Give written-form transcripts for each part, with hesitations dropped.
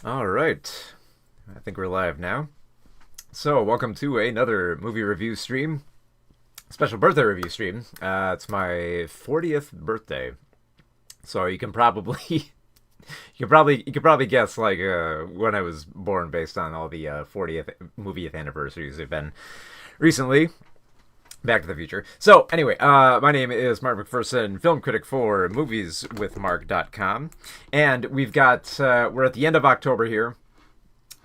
All right. I think we're live now. So, welcome to another movie review stream. Special birthday review stream. It's my 40th birthday. So, you can probably you could probably guess when I was born based on all the 40th movie anniversaries they've been recently. Back to the Future. So, anyway, my name is Mark McPherson, film critic for movieswithmark.com. And we're at the end of October here.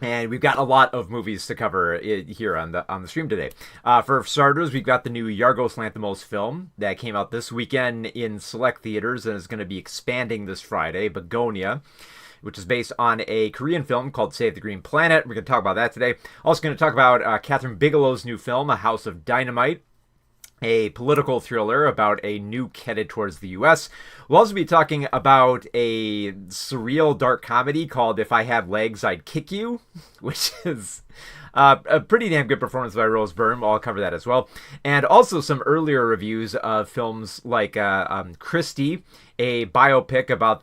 And we've got a lot of movies to cover here on the stream today. For starters, we've got the new Yorgos Lanthimos film that came out this weekend in select theaters and is going to be expanding this Friday, Bugonia, which is based on a Korean film called Save the Green Planet. We're going to talk about that today. Also going to talk about Kathryn Bigelow's new film, A House of Dynamite, a political thriller about a nuke headed towards the U.S. We'll also be talking about a surreal dark comedy called If I Had Legs, I'd Kick You, which is a pretty damn good performance by Rose Byrne. I'll cover that as well. And also some earlier reviews of films like Christie, a biopic about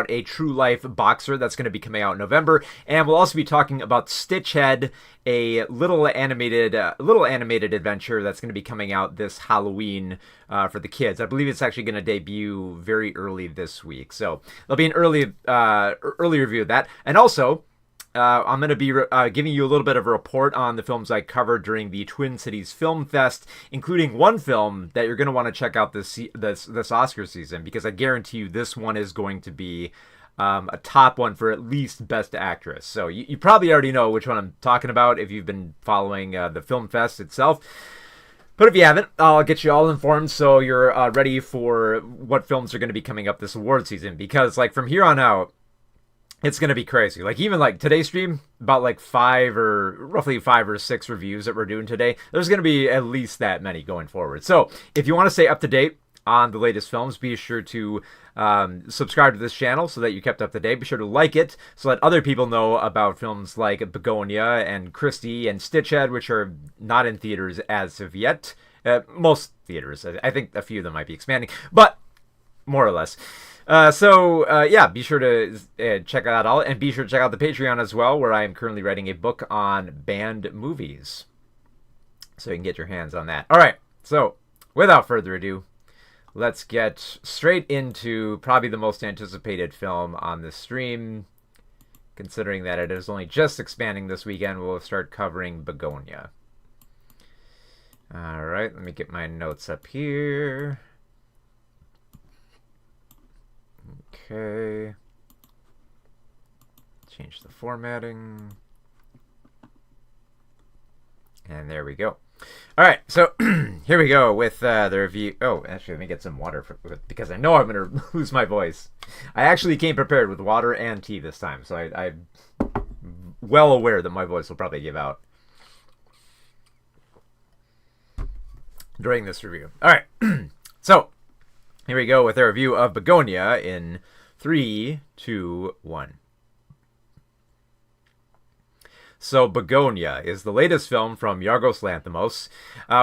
a true life boxer that's going to be coming out in November, and we'll also be talking about Stitchhead, a little animated adventure that's going to be coming out this Halloween for the kids. I believe it's actually going to debut very early this week, so there'll be an early review of that, and also. I'm going to be giving you a little bit of a report on the films I covered during the Twin Cities Film Fest, including one film that you're going to want to check out this Oscar season, because I guarantee you this one is going to be a top one for at least Best Actress. So you probably already know which one I'm talking about if you've been following the Film Fest itself. But if you haven't, I'll get you all informed so you're ready for what films are going to be coming up this award season, because from here on out, it's going to be crazy. Even today's stream, about roughly 5 or 6 reviews that we're doing today, there's going to be at least that many going forward. So if you want to stay up to date on the latest films, be sure to subscribe to this channel so that you're kept up to date. Be sure to like it so that other people know about films like Bugonia and Christie and Stitchhead, which are not in theaters as of yet. Most theaters. I think a few of them might be expanding, but more or less. Be sure to check that out, and be sure to check out the Patreon as well, where I am currently writing a book on banned movies, so you can get your hands on that. All right, so without further ado, let's get straight into probably the most anticipated film on the stream, considering that it is only just expanding this weekend. We'll start covering Bugonia. All right, let me get my notes up here. Okay. Change the formatting. And there we go. All right, so here we go with the review. Oh, actually, let me get some water because I know I'm going to lose my voice. I actually came prepared with water and tea this time, so I'm well aware that my voice will probably give out during this review. All right, so here we go with a review of Bugonia in 3, 2, 1. So Bugonia is the latest film from Yorgos Lanthimos,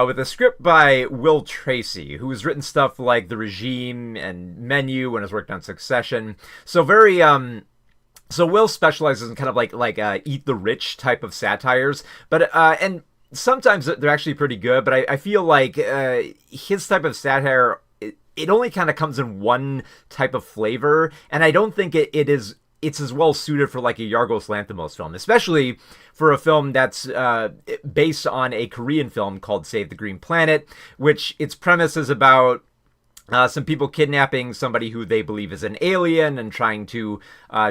with a script by Will Tracy, who's written stuff like The Regime and Menu and has worked on Succession. So Will specializes in kind of like Eat the Rich type of satires, but and sometimes they're actually pretty good. But I feel like his type of satire, it only kind of comes in one type of flavor, and I don't think it's as well suited for like a Yorgos Lanthimos film, especially for a film that's based on a Korean film called Save the Green Planet, which its premise is about some people kidnapping somebody who they believe is an alien and trying to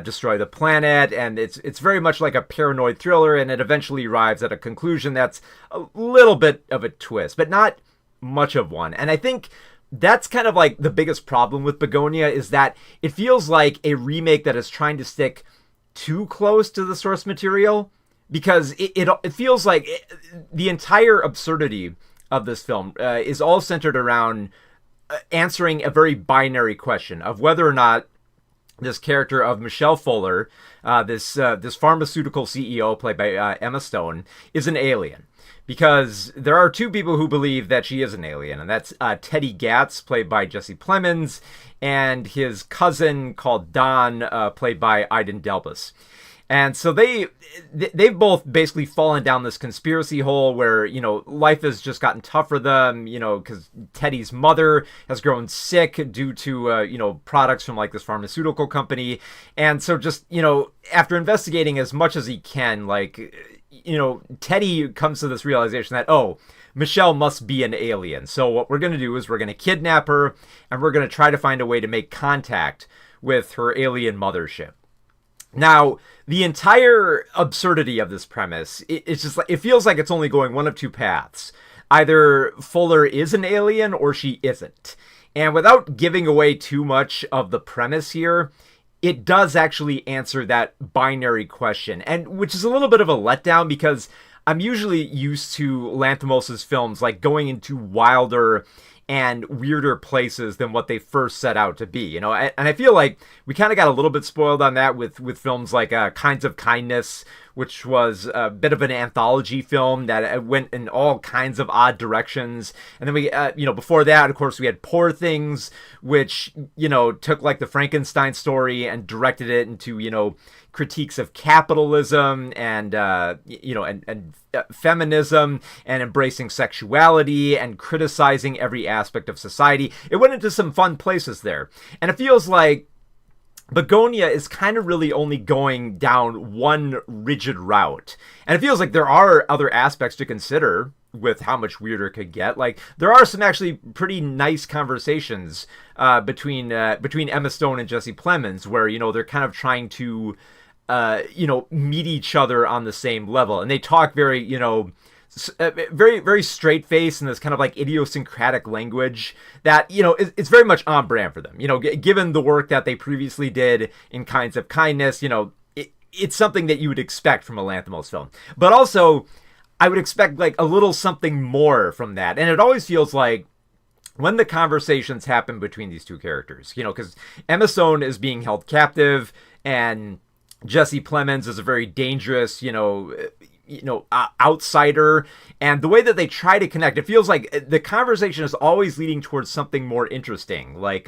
destroy the planet, and it's very much like a paranoid thriller, and it eventually arrives at a conclusion that's a little bit of a twist, but not much of one. And I think that's kind of like the biggest problem with Bugonia, is that it feels like a remake that is trying to stick too close to the source material, because it feels like the entire absurdity of this film is all centered around answering a very binary question of whether or not this character of Michelle Fuller, this pharmaceutical CEO played by Emma Stone, is an alien. Because there are two people who believe that she is an alien, and that's Teddy Gatz, played by Jesse Plemons, and his cousin called Don, played by Iden Delbus. And so they've both basically fallen down this conspiracy hole where, life has just gotten tough for them, because Teddy's mother has grown sick due to, products from like this pharmaceutical company. And so just, after investigating as much as he can, like, Teddy comes to this realization that, oh, Michelle must be an alien. So what we're going to do is we're going to kidnap her and we're going to try to find a way to make contact with her alien mothership. Now, the entire absurdity of this premise, it's just like, it feels like it's only going one of two paths. Either Fuller is an alien or she isn't. And without giving away too much of the premise here, it does actually answer that binary question, and which is a little bit of a letdown because I'm usually used to Lanthimos' films like going into wilder and weirder places than what they first set out to be, and I feel like we kind of got a little bit spoiled on that with films like Kinds of Kindness, which was a bit of an anthology film that went in all kinds of odd directions. And then we, before that, of course, we had Poor Things, which, took like the Frankenstein story and directed it into, critiques of capitalism and feminism and embracing sexuality and criticizing every aspect of society. It went into some fun places there. And it feels like Bugonia is kind of really only going down one rigid route. And it feels like there are other aspects to consider with how much weirder it could get. Like, there are some actually pretty nice conversations between Emma Stone and Jesse Plemons where, they're kind of trying to, meet each other on the same level. And they talk very, very, very straight face in this kind of like idiosyncratic language that, it's very much on brand for them. Given the work that they previously did in Kinds of Kindness, it's something that you would expect from a Lanthimos film. But also, I would expect like a little something more from that. And it always feels like when the conversations happen between these two characters, because Emma Stone is being held captive and Jesse Plemons is a very dangerous, outsider, and the way that they try to connect, it feels like the conversation is always leading towards something more interesting, like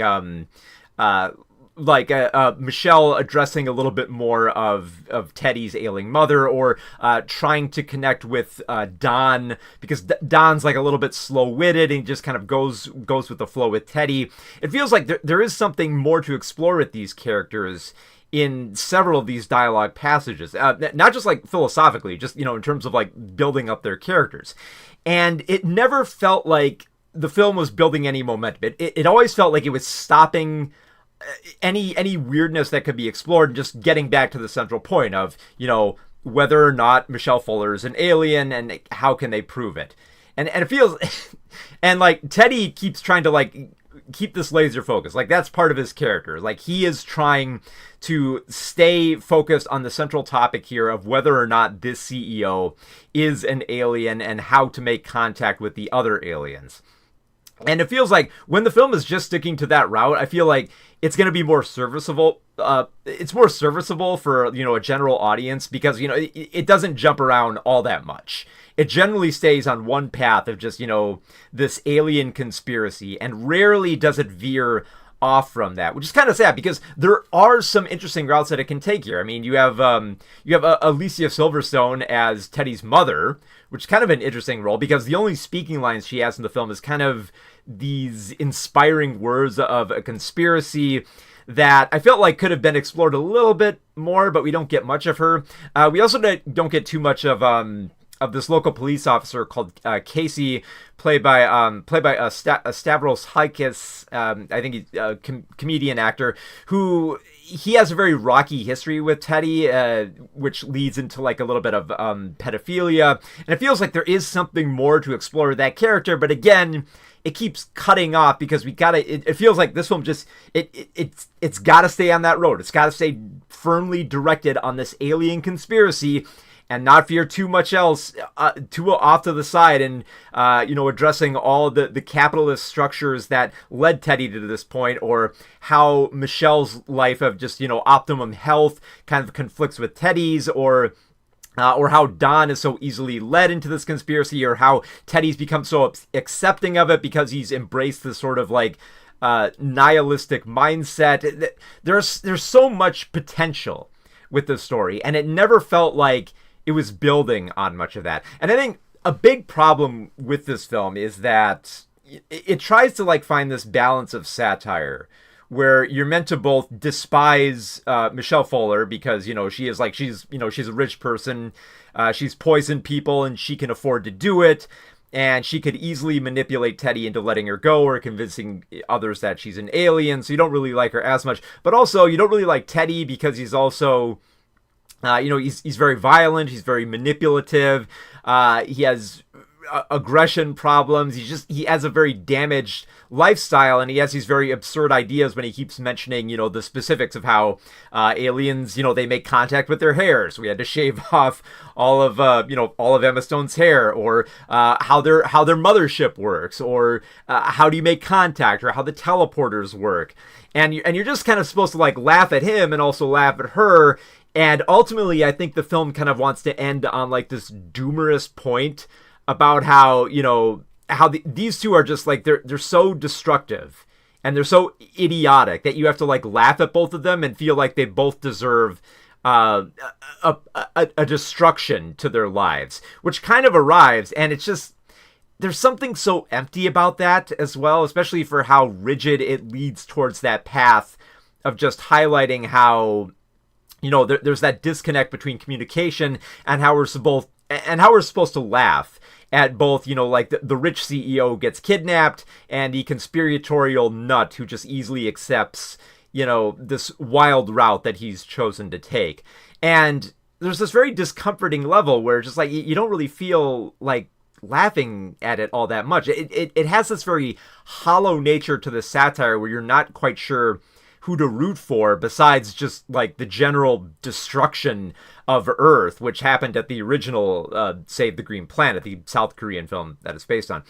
Michelle addressing a little bit more of Teddy's ailing mother, or trying to connect with Don, because Don's like a little bit slow-witted and just kind of goes with the flow with Teddy. It feels like there is something more to explore with these characters in several of these dialogue passages, not just like philosophically, just, in terms of like building up their characters. And it never felt like the film was building any momentum. It always felt like it was stopping any weirdness that could be explored and just getting back to the central point of, whether or not Michelle Fuller is an alien and how can they prove it. And it feels, and like Teddy keeps trying to like keep this laser focus. Like, that's part of his character. Like, he is trying to stay focused on the central topic here of whether or not this CEO is an alien and how to make contact with the other aliens. And it feels like when the film is just sticking to that route, I feel like it's going to be more serviceable. It's more serviceable for, a general audience because, it doesn't jump around all that much. It generally stays on one path of just, this alien conspiracy, and rarely does it veer off from that, which is kind of sad because there are some interesting routes that it can take here. I mean, you have Alicia Silverstone as Teddy's mother, which is kind of an interesting role because the only speaking lines she has in the film is kind of these inspiring words of a conspiracy that I felt like could have been explored a little bit more, but we don't get much of her. We also don't get too much of this local police officer called Casey, played by Stavros Halkis. I think he's a comedian actor who he has a very rocky history with Teddy, which leads into like a little bit of pedophilia, and it feels like there is something more to explore with that character. But again, it keeps cutting off because it feels like this film just it's got to stay on that road. It's got to stay firmly directed on this alien conspiracy. and not veer too much else too off to the side, and addressing all the capitalist structures that led Teddy to this point, or how Michelle's life of just optimum health kind of conflicts with Teddy's, or how Don is so easily led into this conspiracy, or how Teddy's become so accepting of it because he's embraced this sort of like nihilistic mindset. There's so much potential with this story, and it never felt like it was building on much of that. And I think a big problem with this film is that it tries to like find this balance of satire where you're meant to both despise Michelle Fuller because she's a rich person, she's poisoned people and she can afford to do it, and she could easily manipulate Teddy into letting her go or convincing others that she's an alien, so you don't really like her as much. But also, you don't really like Teddy because he's also, he's very violent, he's very manipulative, he has aggression problems, he has a very damaged lifestyle, and he has these very absurd ideas when he keeps mentioning, the specifics of how aliens, they make contact with their hair, so we had to shave off all of Emma Stone's hair, or how their mothership works, or how do you make contact, or how the teleporters work, and you're just kind of supposed to like laugh at him and also laugh at her. And ultimately, I think the film kind of wants to end on like this doomorous point about how these two are just like they're so destructive and they're so idiotic that you have to like laugh at both of them and feel like they both deserve a destruction to their lives, which kind of arrives, and it's just there's something so empty about that as well, especially for how rigid it leads towards that path of just highlighting how there's that disconnect between communication and how we're supposed to laugh at both, like the rich CEO gets kidnapped and the conspiratorial nut who just easily accepts, this wild route that he's chosen to take. And there's this very discomforting level where just like you don't really feel like laughing at it all that much. It has this very hollow nature to the satire where you're not quite sure who to root for besides just like the general destruction of Earth, which happened at the original Save the Green Planet, the South Korean film that it's based on.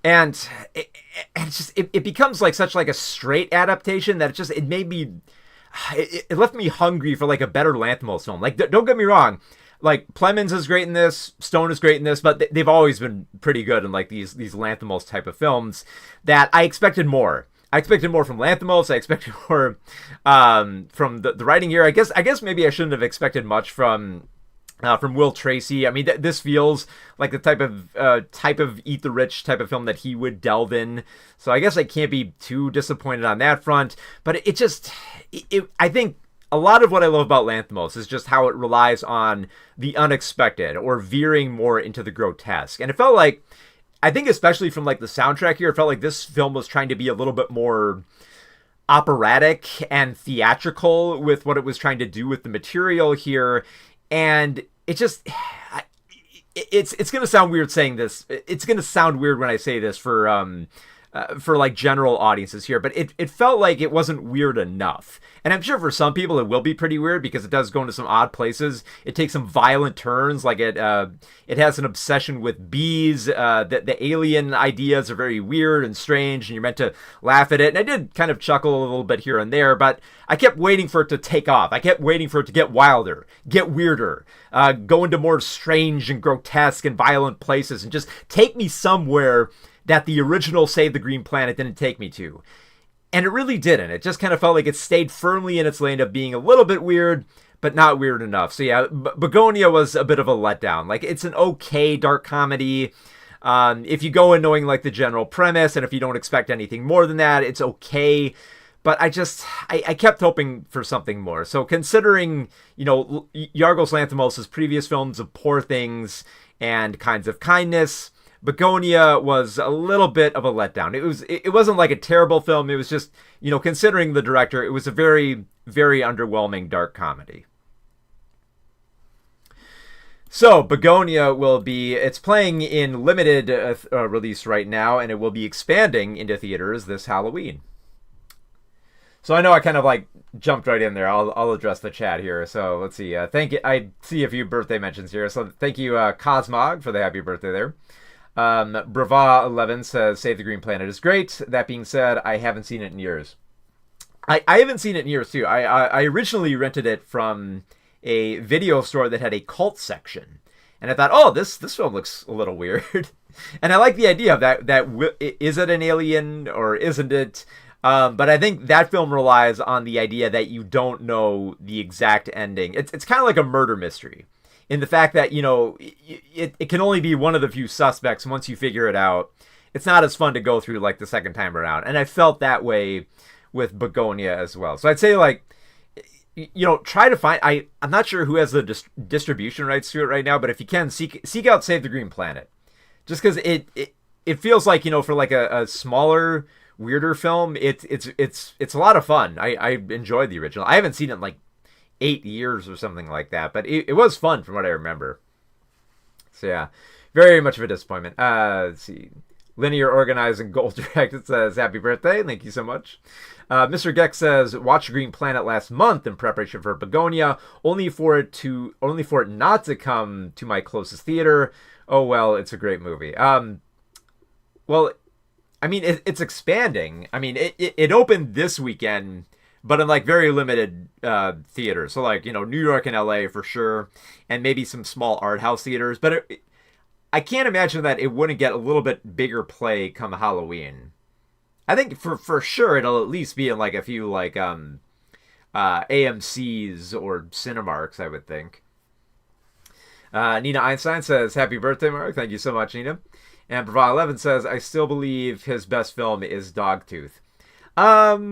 And it becomes like such like a straight adaptation that it made me, it left me hungry for like a better Lanthimos film. Like, don't get me wrong, like Plemons is great in this, Stone is great in this, but they've always been pretty good in like these Lanthimos type of films that I expected more. I expected more from Lanthimos. I expected more from the writing here. I guess maybe I shouldn't have expected much from Will Tracy. I mean, this feels like the type of Eat the Rich type of film that he would delve in. So I guess I can't be too disappointed on that front. But I think a lot of what I love about Lanthimos is just how it relies on the unexpected or veering more into the grotesque. And it felt like, I think especially from like the soundtrack here, it felt like this film was trying to be a little bit more operatic and theatrical with what it was trying to do with the material here. And it's going to sound weird saying this. It's going to sound weird when I say this for like general audiences here, but it felt like it wasn't weird enough. And I'm sure for some people it will be pretty weird because it does go into some odd places. It takes some violent turns, like it has an obsession with bees. The alien ideas are very weird and strange, and you're meant to laugh at it. And I did kind of chuckle a little bit here and there, but I kept waiting for it to take off. I kept waiting for it to get wilder, get weirder, go into more strange and grotesque and violent places, and just take me somewhere that the original Save the Green Planet didn't take me to. And it really didn't. It just kind of felt like it stayed firmly in its lane of being a little bit weird, but not weird enough. So yeah, Bugonia was a bit of a letdown. Like, it's an okay dark comedy. If you go in knowing like the general premise, and if you don't expect anything more than that, it's okay. But I kept hoping for something more. So considering, Yorgos Lanthimos' previous films of Poor Things and Kinds of Kindness, Bugonia was a little bit of a letdown. It wasn't like a terrible film. It was just, considering the director, it was a very, very underwhelming dark comedy. So Bugonia it's playing in limited release right now, and it will be expanding into theaters this Halloween. So I know I kind of like jumped right in there. I'll address the chat here. So let's see. Thank you. I see a few birthday mentions here. So thank you, Cosmog, for the happy birthday there. Brava11 says, Save the Green Planet is great. That being said, I haven't seen it in years. I haven't seen it in years, too. I originally rented it from a video store that had a cult section. And I thought, oh, this film looks a little weird. And I like the idea of that is it an alien or isn't it? But I think that film relies on the idea that you don't know the exact ending. It's kind of like a murder mystery in the fact that, it can only be one of the few suspects. Once you figure it out, it's not as fun to go through like the second time around. And I felt that way with Bugonia as well. So I'd say like, try to find, I'm not sure who has the distribution rights to it right now, but if you can, seek out Save the Green Planet. Just because it feels like, for like a smaller, weirder film, it's a lot of fun. I enjoyed the original. I haven't seen it in like 8 years or something like that, but it was fun from what I remember. So yeah, very much of a disappointment. Let's see. Linear Organized and Goal Directed says, happy birthday. Thank you so much. Mr. Gex says, watched Green Planet last month in preparation for Bugonia, only for it not to come to my closest theater. Oh, well, it's a great movie. Well, I mean, it's expanding. I mean, it opened this weekend, but in like very limited theaters. So like, New York and LA for sure, and maybe some small art house theaters. But I can't imagine that it wouldn't get a little bit bigger play come Halloween. I think for sure it'll at least be in like a few like AMC's or Cinemarks, I would think. Nina Einstein says, happy birthday, Mark. Thank you so much, Nina. And Brava 11 says, I still believe his best film is Dogtooth. I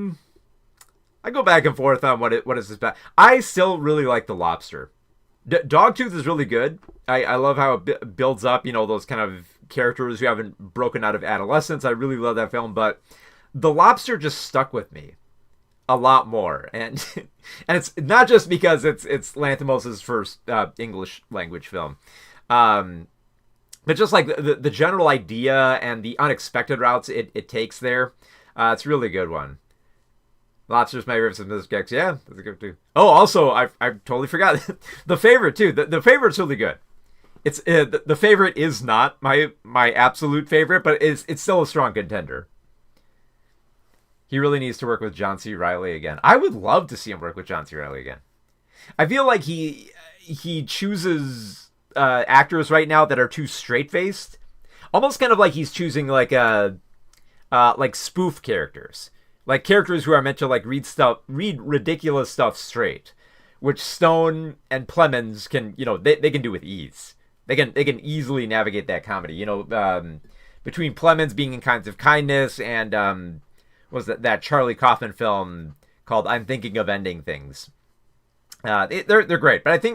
go back and forth on what is his best. I still really like The Lobster. Dogtooth is really good. I love how it builds up, those kind of characters who haven't broken out of adolescence. I really love that film, but The Lobster just stuck with me a lot more, and and it's not just because it's Lanthimos' first English language film, but just like the general idea and the unexpected routes it takes there. It's a really good one. Lobster's my favorite from this Gex. Yeah, that's a good too. Oh, also I totally forgot The Favorite too. The Favorite's really good. It's The Favorite is not my absolute favorite, but it's still a strong contender. He really needs to work with John C. Reilly again. I would love to see him work with John C. Reilly again. I feel like he chooses actors right now that are too straight-faced. Almost kind of like he's choosing like spoof characters. Like characters who are meant to like read ridiculous stuff straight. Which Stone and Plemons can, they can do with ease. They can easily navigate that comedy. Between Plemons being in Kinds of Kindness and was that Charlie Kaufman film called I'm Thinking of Ending Things. They're great, but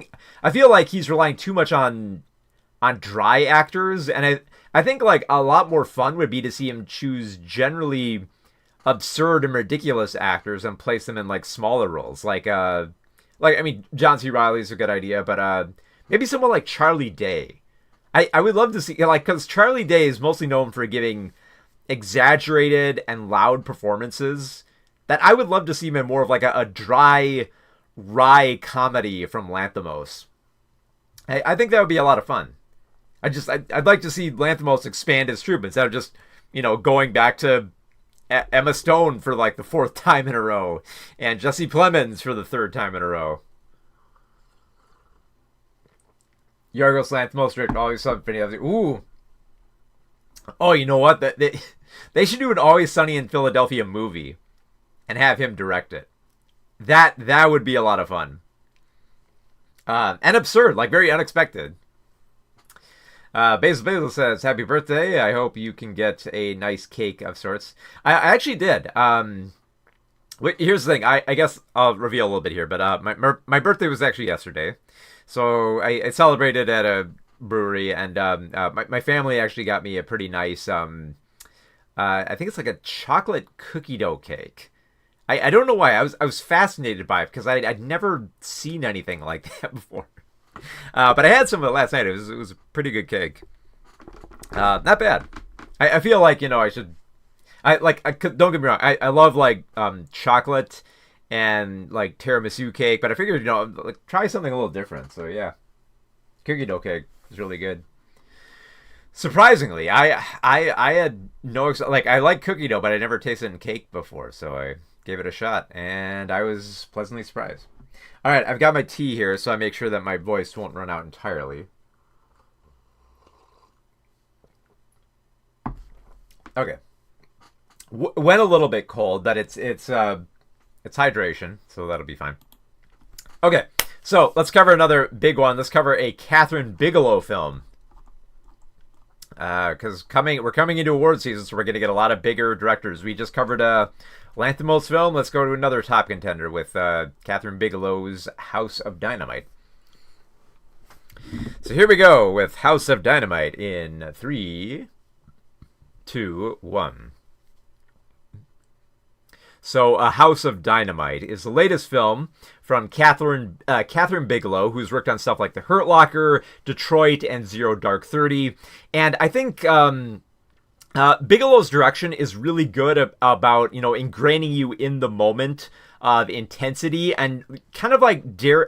I feel like he's relying too much on dry actors, and I think like a lot more fun would be to see him choose generally absurd and ridiculous actors and place them in like smaller roles. Like I mean, John C. Reilly's a good idea, but maybe someone like Charlie Day. I would love to see, like, because Charlie Day is mostly known for giving exaggerated and loud performances that I would love to see him in more of like a dry, wry comedy from Lanthimos. I think that would be a lot of fun. I'd like to see Lanthimos expand his troupe instead of just, going back to Emma Stone for like the 4th time in a row and Jesse Plemons for the 3rd time in a row. Yorgos Lanthimos always something. Ooh. Oh, you know what? They should do an Always Sunny in Philadelphia movie and have him direct it. That would be a lot of fun. And absurd, like very unexpected. Basil says, happy birthday. I hope you can get a nice cake of sorts. I actually did. Here's the thing. I guess I'll reveal a little bit here, but my birthday was actually yesterday. So I celebrated at a brewery, and my family actually got me a pretty nice, I think it's like a chocolate cookie dough cake. I don't know why. I was fascinated by it because I'd never seen anything like that before. But I had some of it last night. It was a pretty good cake. Not bad. I feel like, I should Don't get me wrong. I love like chocolate and like tiramisu cake, but I figured like try something a little different. So yeah, cookie dough cake is really good. Surprisingly, I had no like I like cookie dough, but I never tasted it in cake before, so I gave it a shot, and I was pleasantly surprised. All right, I've got my tea here, so I make sure that my voice won't run out entirely. Okay, went a little bit cold, but it's hydration, so that'll be fine. Okay, so let's cover another big one. Let's cover a Kathryn Bigelow film. Because we're coming into award season, so we're going to get a lot of bigger directors. We just covered a Lanthimos film. Let's go to another top contender with Kathryn Bigelow's House of Dynamite. So here we go with House of Dynamite in 3, 2, 1. So, A House of Dynamite is the latest film from Kathryn Bigelow, who's worked on stuff like The Hurt Locker, Detroit, and Zero Dark 30. And I think Bigelow's direction is really good about, ingraining you in the moment of intensity and kind of like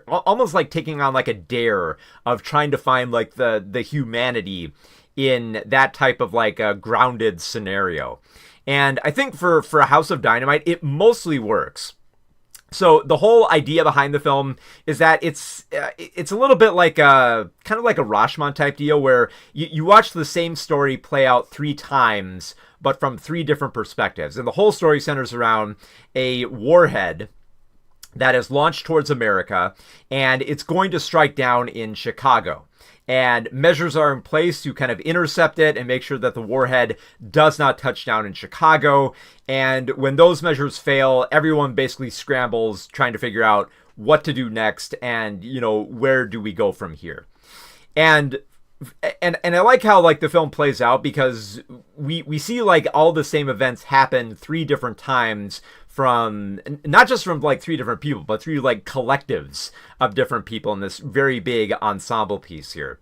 almost like taking on like a dare of trying to find like the humanity in that type of like a grounded scenario. And I think for A House of Dynamite, it mostly works. So the whole idea behind the film is that it's a little bit like kind of like a Rashomon type deal where you watch the same story play out 3 times, but from 3 different perspectives. And the whole story centers around a warhead that is launched towards America, and it's going to strike down in Chicago. And measures are in place to kind of intercept it and make sure that the warhead does not touch down in Chicago. And when those measures fail, everyone basically scrambles trying to figure out what to do next and, where do we go from here. And I like how like the film plays out because we see like all the same events happen 3 different times from not just from like 3 different people, but 3 like collectives of different people in this very big ensemble piece here.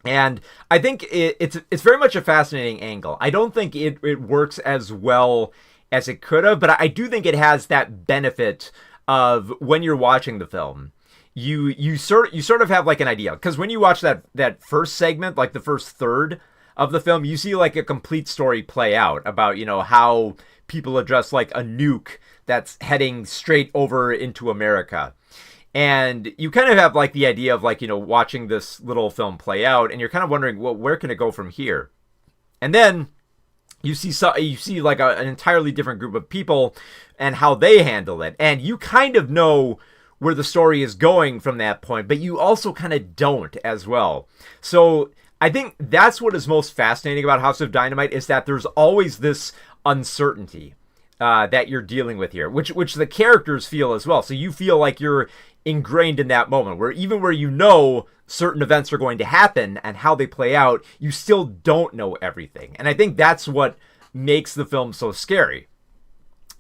And I think it's very much a fascinating angle. I don't think it works as well as it could have, but I do think it has that benefit of when you're watching the film, you sort of have like an idea, because when you watch that first segment, like the first third of the film, you see like a complete story play out about how people address like a nuke that's heading straight over into America. And you kind of have like the idea of like, watching this little film play out, and you're kind of wondering, well, where can it go from here? And then you see like an entirely different group of people and how they handle it. And you kind of know where the story is going from that point, but you also kind of don't as well. So I think that's what is most fascinating about House of Dynamite, is that there's always this uncertainty that you're dealing with here, which the characters feel as well. So you feel like you're ingrained in that moment where even where certain events are going to happen and how they play out, you still don't know everything. And I think that's what makes the film so scary.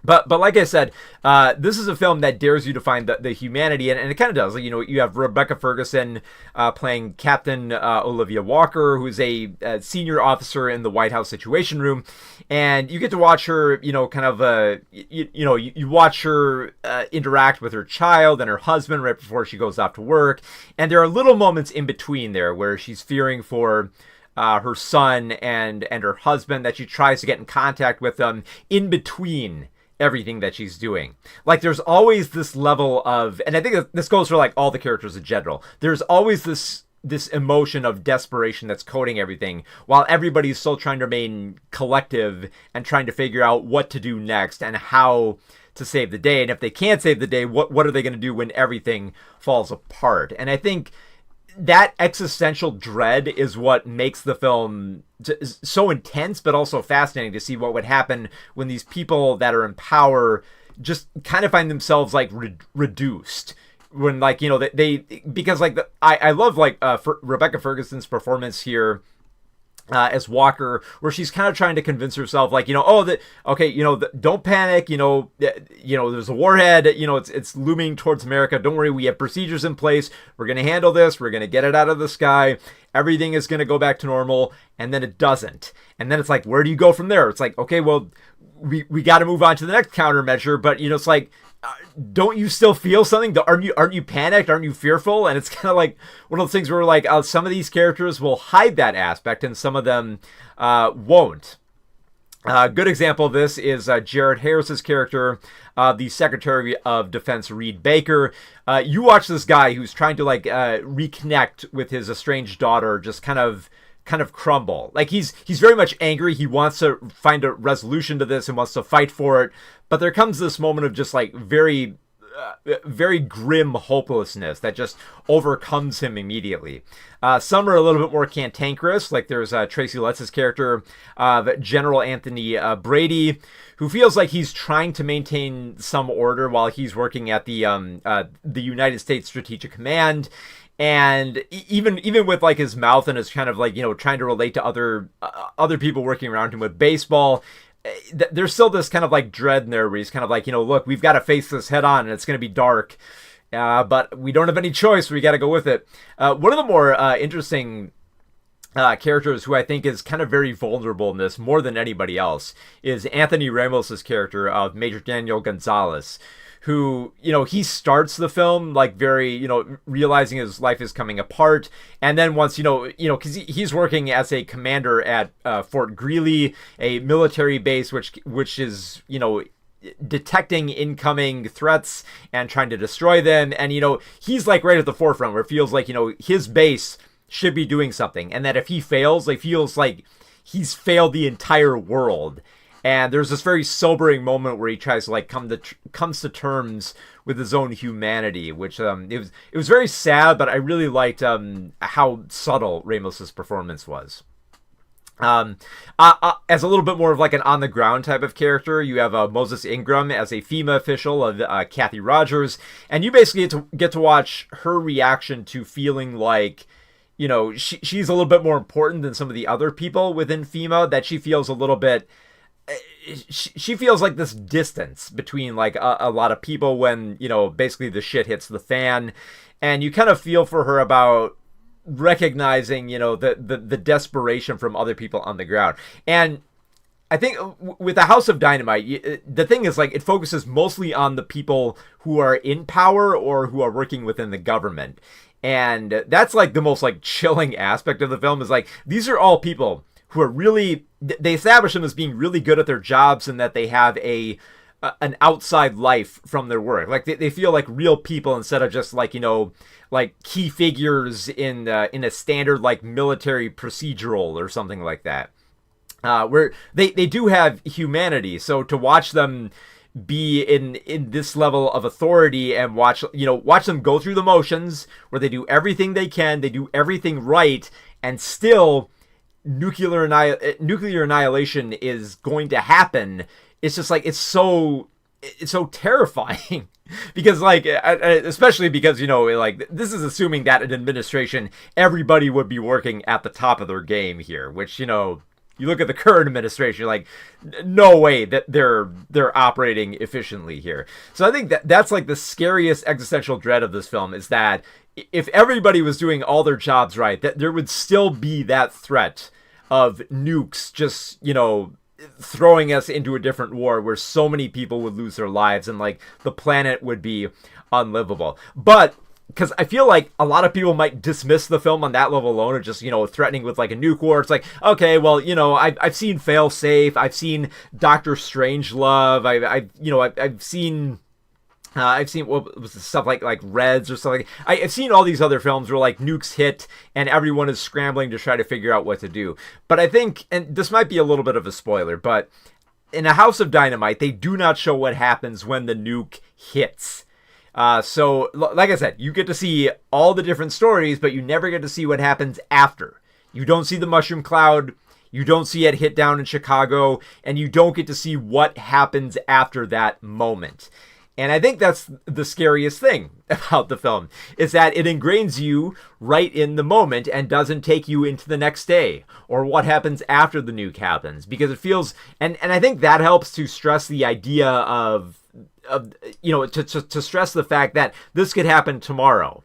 But like I said, this is a film that dares you to find the humanity, and it kind of does. You have Rebecca Ferguson playing Captain Olivia Walker, who's a senior officer in the White House Situation Room, and you get to watch her, you watch her interact with her child and her husband right before she goes off to work, and there are little moments in between there where she's fearing for her son and her husband, that she tries to get in contact with them in between everything that she's doing. Like there's always this level of, and I think this goes for like all the characters in general, there's always this emotion of desperation that's coating everything, while everybody's still trying to remain collective and trying to figure out what to do next and how to save the day. And if they can't save the day, what are they going to do when everything falls apart? And I think that existential dread is what makes the film so intense, but also fascinating to see what would happen when these people that are in power just kind of find themselves like reduced. When like, they because like I love like Rebecca Ferguson's performance here as Walker, where she's kind of trying to convince herself like, don't panic, there's a warhead, it's looming towards America. Don't worry, we have procedures in place. We're going to handle this. We're going to get it out of the sky. everything is going to go back to normal, and then it doesn't. And then it's like, where do you go from there? It's like, okay, well, we got to move on to the next countermeasure, but it's like, don't you still feel something? Aren't you panicked? Aren't you fearful? And it's kind of like one of those things where like some of these characters will hide that aspect, and some of them won't. A good example of this is Jared Harris's character, the Secretary of Defense Reed Baker. You watch this guy who's trying to like reconnect with his estranged daughter, just kind of crumble. Like he's very much angry. He wants to find a resolution to this and wants to fight for it. But there comes this moment of just like very grim hopelessness that just overcomes him immediately. Some are a little bit more cantankerous, like there's Tracy Letts' character, General Anthony Brady, who feels like he's trying to maintain some order while he's working at the United States Strategic Command. And even with like his mouth and his kind of like, trying to relate to other people working around him with baseball, there's still this kind of like dread in there where he's kind of like, look, we've got to face this head on, and it's going to be dark, but we don't have any choice. We got to go with it. One of the more interesting characters who I think is kind of very vulnerable in this more than anybody else is Anthony Ramos's character of Major Daniel Gonzalez, who, he starts the film like very, realizing his life is coming apart. And then once, because he's working as a commander at Fort Greely, a military base, which is, detecting incoming threats and trying to destroy them. And, he's like right at the forefront where it feels like, his base should be doing something. And that if he fails, it feels like he's failed the entire world. And there's this very sobering moment where he tries to like comes to terms with his own humanity, which it was very sad, but I really liked how subtle Ramos's performance was. As a little bit more of like an on the ground type of character, you have Moses Ingram as a FEMA official of Kathy Rogers, and you basically get to watch her reaction to feeling like, she's a little bit more important than some of the other people within FEMA, that she feels a little bit. She feels like this distance between like a lot of people when, basically the shit hits the fan, and you kind of feel for her about recognizing, the desperation from other people on the ground. And I think with the House of Dynamite, the thing is like it focuses mostly on the people who are in power or who are working within the government. And that's like the most like chilling aspect of the film is like, these are all people who are really, they establish them as being really good at their jobs and that they have an outside life from their work. Like they feel like real people instead of just like, like key figures in a standard like military procedural or something like that. Where they do have humanity. So to watch them be in this level of authority and watch them go through the motions where they do everything they can, they do everything right, and still nuclear annihilation is going to happen. It's just like it's so terrifying because like especially because like this is assuming that an administration, everybody would be working at the top of their game here, which you look at the current administration, like no way that they're operating efficiently here. So I think that's like the scariest existential dread of this film, is that if everybody was doing all their jobs right, that there would still be that threat of nukes just, throwing us into a different war where so many people would lose their lives and like the planet would be unlivable. But because I feel like a lot of people might dismiss the film on that level alone, or just, threatening with like a nuke war. It's like, okay, well, I've seen Fail Safe, I've seen Doctor Strangelove, I've seen what was the stuff like Reds or something. I've seen all these other films where like nukes hit and everyone is scrambling to try to figure out what to do. But I think, and this might be a little bit of a spoiler, but in A House of Dynamite, they do not show what happens when the nuke hits. So like I said, you get to see all the different stories, but you never get to see what happens after. You don't see the mushroom cloud. You don't see it hit down in Chicago, and you don't get to see what happens after that moment. And I think that's the scariest thing about the film, is that it ingrains you right in the moment and doesn't take you into the next day or what happens after the nuke happens, because it feels, and I think that helps to stress the idea of to stress the fact that this could happen tomorrow.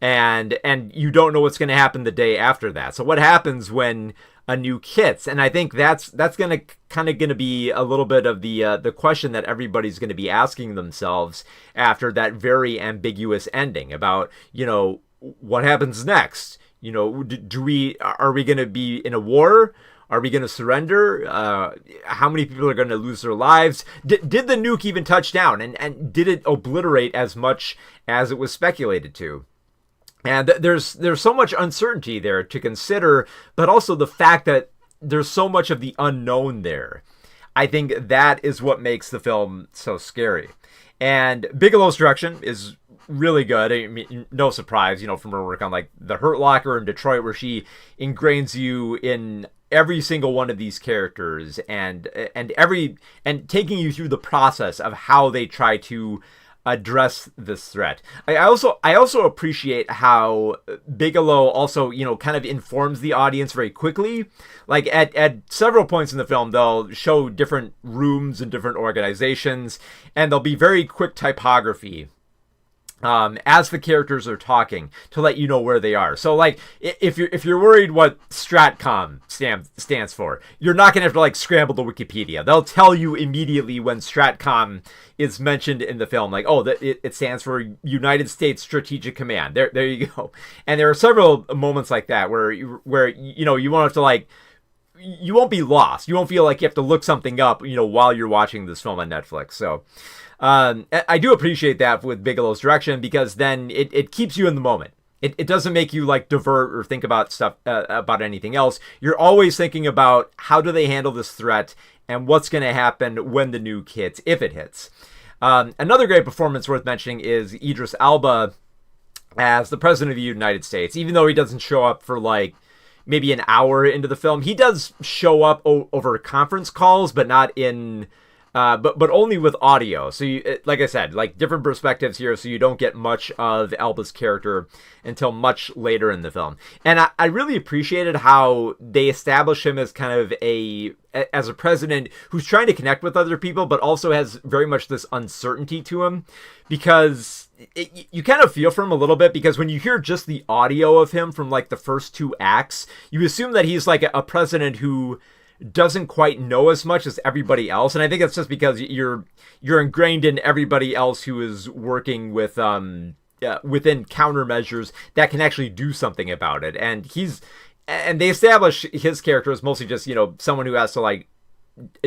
and you don't know what's going to happen the day after that. So what happens when a nuke hits? And I think that's going to kind of going to be a little bit of the question that everybody's going to be asking themselves after that very ambiguous ending about, what happens next? Are we going to be in a war? Are we going to surrender? How many people are going to lose their lives? Did the nuke even touch down? And did it obliterate as much as it was speculated to? And there's so much uncertainty there to consider, but also the fact that there's so much of the unknown there. I think that is what makes the film so scary. And Bigelow's direction is really good. I mean, no surprise, from her work on like The Hurt Locker in Detroit, where she ingrains you in every single one of these characters and taking you through the process of how they try to address this threat. I also appreciate how Bigelow also, kind of informs the audience very quickly. Like at several points in the film, they'll show different rooms and different organizations, and there'll be very quick typography as the characters are talking to let you know where they are. So like if you're worried what Stratcom stands for, you're not gonna have to like scramble the Wikipedia. They'll tell you immediately when Stratcom is mentioned in the film, like, oh, it stands for United States Strategic Command. There you go. And there are several moments like that where you won't have to like, you won't be lost. You won't feel like you have to look something up, while you're watching this film on Netflix. So I do appreciate that with Bigelow's direction, because then it keeps you in the moment. It doesn't make you like divert or think about stuff about anything else. You're always thinking about how do they handle this threat and what's going to happen when the nuke hits, if it hits. Another great performance worth mentioning is Idris Elba as the President of the United States. Even though he doesn't show up for like maybe an hour into the film, he does show up over conference calls, but not in... but only with audio. So you, like I said, like different perspectives here, so you don't get much of Elba's character until much later in the film. And I really appreciated how they establish him as kind of as a president who's trying to connect with other people, but also has very much this uncertainty to him, because you kind of feel for him a little bit, because when you hear just the audio of him from like the first two acts, you assume that he's like a president who doesn't quite know as much as everybody else. And I think that's just because you're ingrained in everybody else who is working with within countermeasures that can actually do something about it. And they establish his character as mostly just, someone who has to like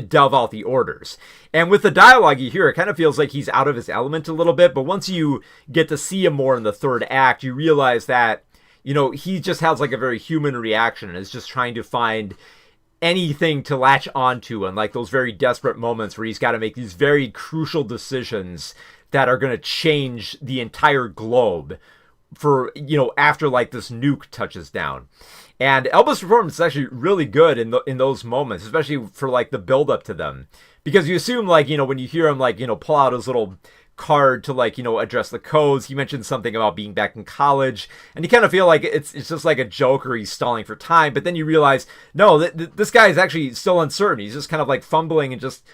delve out the orders. And with the dialogue you hear, it kind of feels like he's out of his element a little bit. But once you get to see him more in the third act, you realize that, he just has like a very human reaction and is just trying to find anything to latch onto, and like those very desperate moments where he's got to make these very crucial decisions that are going to change the entire globe for, after like this nuke touches down. And Elba's performance is actually really good in those moments, especially for like the build up to them, because you assume like, when you hear him like, pull out his little card to like, address the codes. He mentioned something about being back in college, and you kind of feel like it's just like a joke, or he's stalling for time. But then you realize, no, this guy is actually still uncertain. He's just kind of like fumbling and just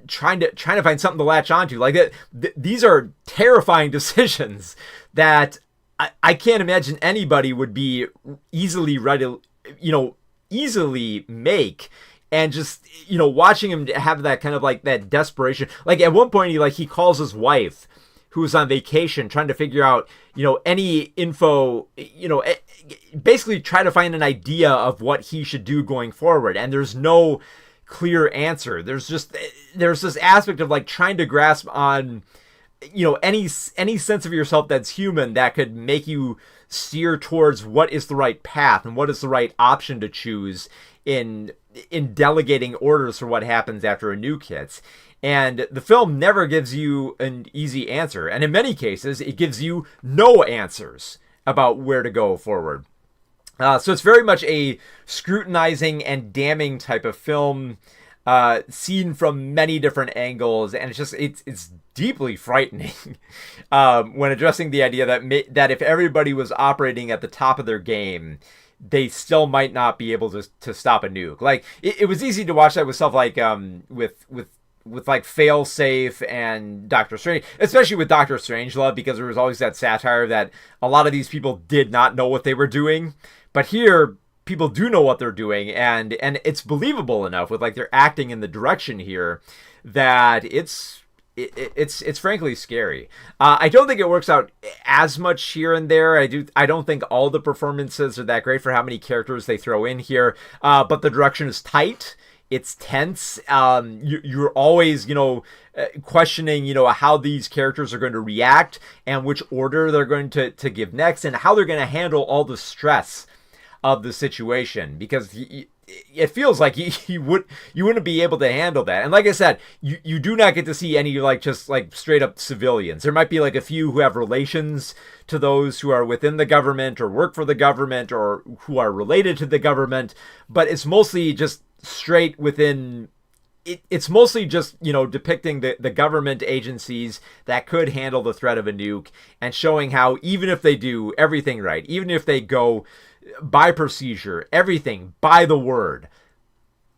trying to find something to latch onto. Like these are terrifying decisions that I can't imagine anybody would be easily ready, easily make. And just, watching him have that kind of like that desperation. Like at one point he calls his wife, who's on vacation, trying to figure out, any info, basically try to find an idea of what he should do going forward. And there's no clear answer. There's this aspect of like trying to grasp on, any sense of yourself that's human that could make you steer towards what is the right path and what is the right option to choose in delegating orders for what happens after a nuke hits. And the film never gives you an easy answer. And in many cases, it gives you no answers about where to go forward. So it's very much a scrutinizing and damning type of film, seen from many different angles. And it's deeply frightening when addressing the idea that if everybody was operating at the top of their game, they still might not be able to stop a nuke. Like it was easy to watch that with stuff like with with like Failsafe and Doctor Strange, especially with Doctor Strangelove, because there was always that satire that a lot of these people did not know what they were doing. But here, people do know what they're doing, and it's believable enough with like their acting in the direction here that it's frankly scary. I don't think it works out as much here and there. I don't think all the performances are that great for how many characters they throw in here. But the direction is tight. It's tense. You're always, questioning, how these characters are going to react and which order they're going to give next and how they're going to handle all the stress of the situation, because it feels like you wouldn't be able to handle that. And like I said, you do not get to see any just straight up civilians. There might be like a few who have relations to those who are within the government or work for the government or who are related to the government, but it's mostly just straight within. It's mostly just, depicting the government agencies that could handle the threat of a nuke and showing how even if they do everything right, even if they go by procedure, everything by the word,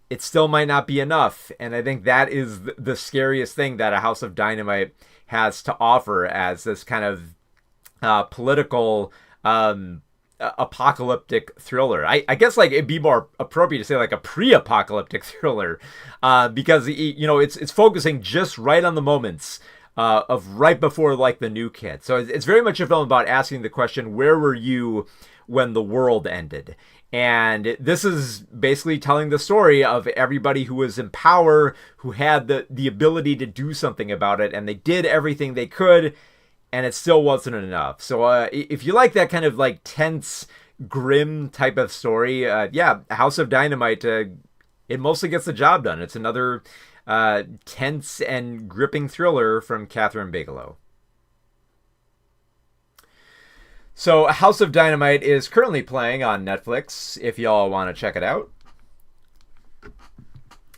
it still might not be enough. And I think that is the scariest thing that a House of Dynamite has to offer as this kind of political apocalyptic thriller. I guess it'd be more appropriate to say like a pre-apocalyptic thriller, because it's focusing just right on the moments of right before the nuke hit. So it's very much a film about asking the question, where were you when the world ended? And this is basically telling the story of everybody who was in power, who had the ability to do something about it, and they did everything they could, and it still wasn't enough. So if you like that kind of tense, grim type of story, House of Dynamite, it mostly gets the job done. It's another tense and gripping thriller from Kathryn Bigelow. So House of Dynamite is currently playing on Netflix, if y'all want to check it out.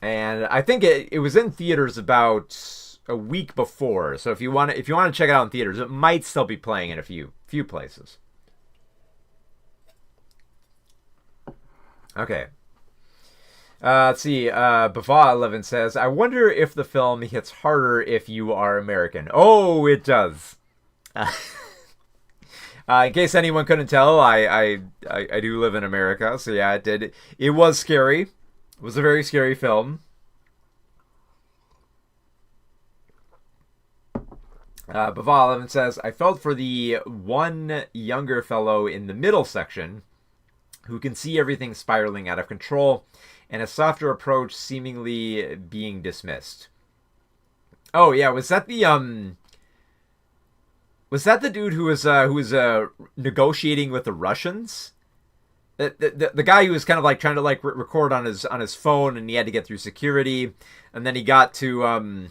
And I think it was in theaters about a week before. So if you want to check it out in theaters, it might still be playing in a few places. Okay. Let's see. Bava11 says, I wonder if the film hits harder if you are American. Oh, it does. In case anyone couldn't tell, I do live in America, so yeah, it did. It was scary. It was a very scary film. Bava11 says, I felt for the one younger fellow in the middle section who can see everything spiraling out of control and a softer approach seemingly being dismissed. Oh yeah, was that the dude who was negotiating with the Russians? The guy who was kind of trying to record on his phone, and he had to get through security, and then he got to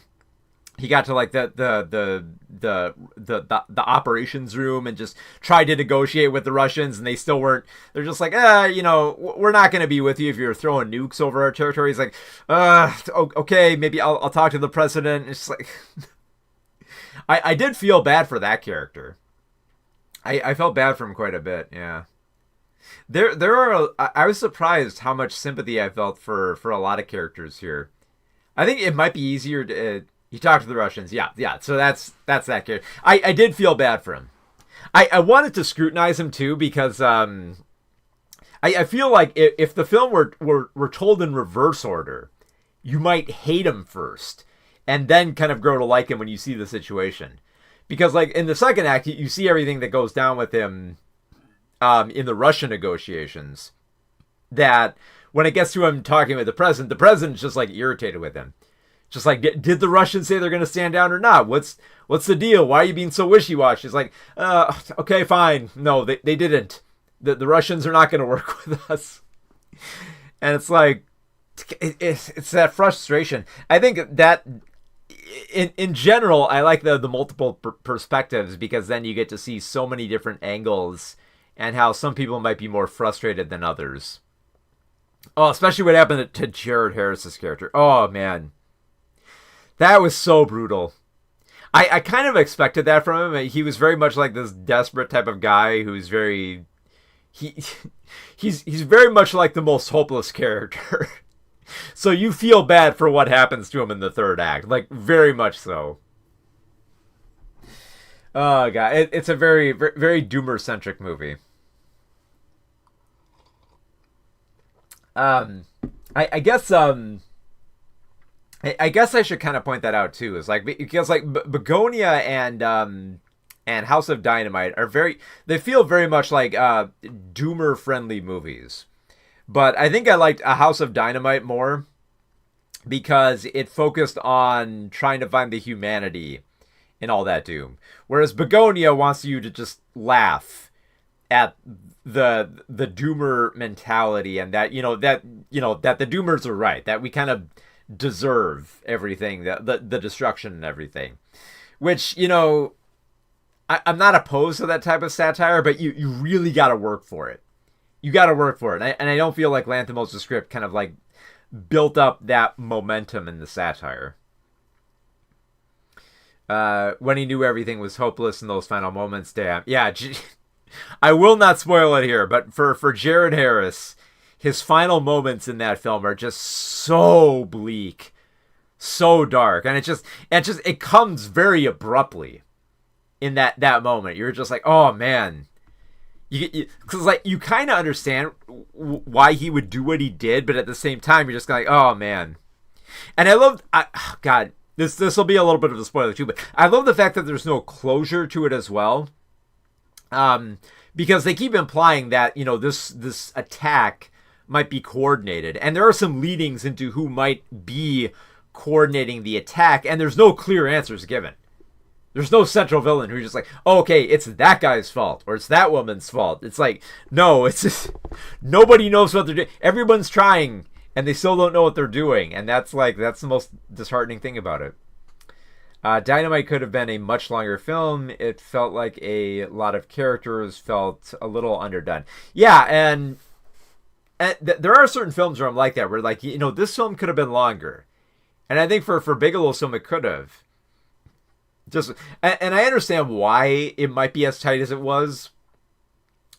the operations room and just tried to negotiate with the Russians, and they still weren't. They're just like, we're not going to be with you if you're throwing nukes over our territory. He's like, okay, maybe I'll talk to the president. It's like. I did feel bad for that character. I felt bad for him quite a bit, yeah. I was surprised how much sympathy I felt for a lot of characters here. I think it might be easier to... you talk to the Russians, yeah. So that's that character. I did feel bad for him. I wanted to scrutinize him too, because I feel like if the film were told in reverse order, you might hate him first, and then kind of grow to like him when you see the situation. Because in the second act, you see everything that goes down with him in the Russian negotiations, that when it gets to him talking with the president's just irritated with him. Just did the Russians say they're going to stand down or not? What's the deal? Why are you being so wishy-washy? It's okay, fine. No, they didn't. The Russians are not going to work with us. And it's it's that frustration. I think that... In general, I like the multiple perspectives, because then you get to see so many different angles and how some people might be more frustrated than others. Oh, especially what happened to Jared Harris's character. Oh, man. That was so brutal. I kind of expected that from him. He was very much like this desperate type of guy who's very... He's very much like the most hopeless character. So you feel bad for what happens to him in the third act, like very much so. Oh god, it's a very very Doomer centric movie. Um, I guess I guess I should kind of point that out too. Is like because like Bugonia and House of Dynamite are they feel very much like Doomer friendly movies. But I think I liked A House of Dynamite more because it focused on trying to find the humanity in all that doom. Whereas Begonia wants you to just laugh at the doomer mentality, and that that the doomers are right, that we kind of deserve everything, the destruction and everything. Which, I'm not opposed to that type of satire, but you really got to work for it. You got to work for it. And I don't feel like Lanthimos' script kind of like built up that momentum in the satire. When he knew everything was hopeless in those final moments, damn. Yeah, I will not spoil it here, but for Jared Harris, his final moments in that film are just so bleak, so dark, and it comes very abruptly in that moment. You're just like, oh man. Because like you kind of understand why he would do what he did, but at the same time you're just like, oh man. And God, this will be a little bit of a spoiler too, but I love the fact that there's no closure to it as well, because they keep implying that this attack might be coordinated, and there are some leadings into who might be coordinating the attack, and there's no clear answers given. There's no central villain who's just like, oh, okay, it's that guy's fault, or it's that woman's fault. It's like, no, it's just, nobody knows what they're doing. Everyone's trying, and they still don't know what they're doing. And that's the most disheartening thing about it. Dynamite could have been a much longer film. It felt like a lot of characters felt a little underdone. Yeah, and there are certain films where I'm like that, where like, this film could have been longer. And I think for Bigelow's film, it could have. And I understand why it might be as tight as it was,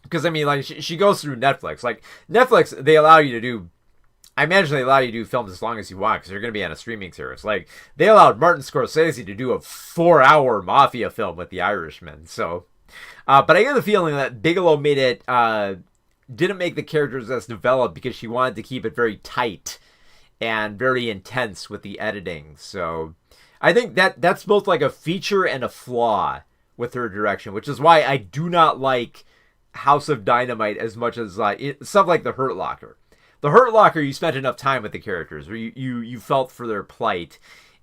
because I mean, like, she goes through Netflix. Like Netflix, I imagine they allow you to do films as long as you want because you're going to be on a streaming service. Like they allowed Martin Scorsese to do a 4-hour mafia film with The Irishman. So, but I get the feeling that Bigelow made it didn't make the characters as developed because she wanted to keep it very tight and very intense with the editing. So I think that's both like a feature and a flaw with her direction, which is why I do not like House of Dynamite as much as stuff like The Hurt Locker. The Hurt Locker, you spent enough time with the characters where you felt for their plight,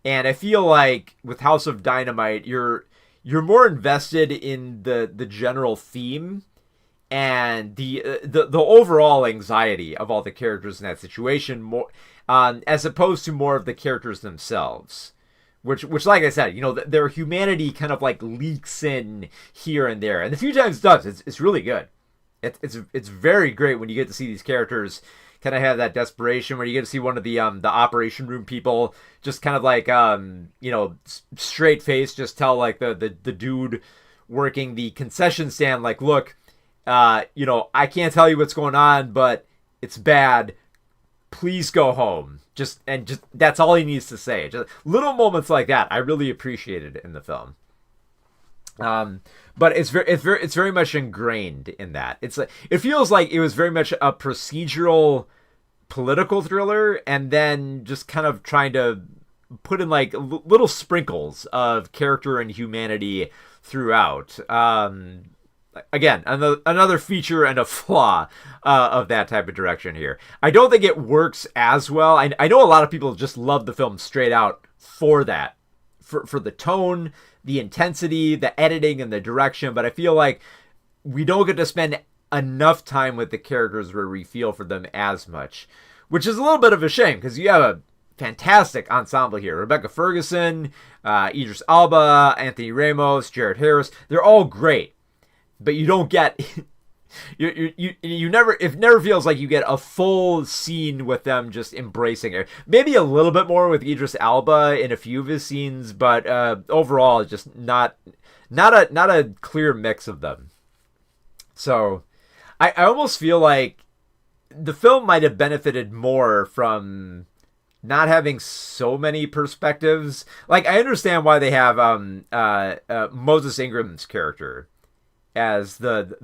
and I feel like with House of Dynamite, you're more invested in the general theme and the overall anxiety of all the characters in that situation, more as opposed to more of the characters themselves. Which, like I said, their humanity kind of like leaks in here and there, and the few times it does, it's really good. It's very great when you get to see these characters kind of have that desperation, where you get to see one of the operation room people just kind of like straight face just tell like the dude working the concession stand, like, look, I can't tell you what's going on, but it's bad. Please go home. Just that's all he needs to say. Just little moments like that, I really appreciated in the film. But it's very much ingrained in that. It feels like it was very much a procedural political thriller, and then just kind of trying to put in like little sprinkles of character and humanity throughout. Again, another feature and a flaw of that type of direction here. I don't think it works as well. I know a lot of people just love the film straight out for that, for the tone, the intensity, the editing, and the direction. But I feel like we don't get to spend enough time with the characters where we feel for them as much, which is a little bit of a shame because you have a fantastic ensemble here. Rebecca Ferguson, Idris Elba, Anthony Ramos, Jared Harris. They're all great. But you don't get you never, it never feels like you get a full scene with them just embracing it. Maybe a little bit more with Idris Elba in a few of his scenes, but overall just not a clear mix of them. So I almost feel like the film might have benefited more from not having so many perspectives. Like, I understand why they have Moses Ingram's character as the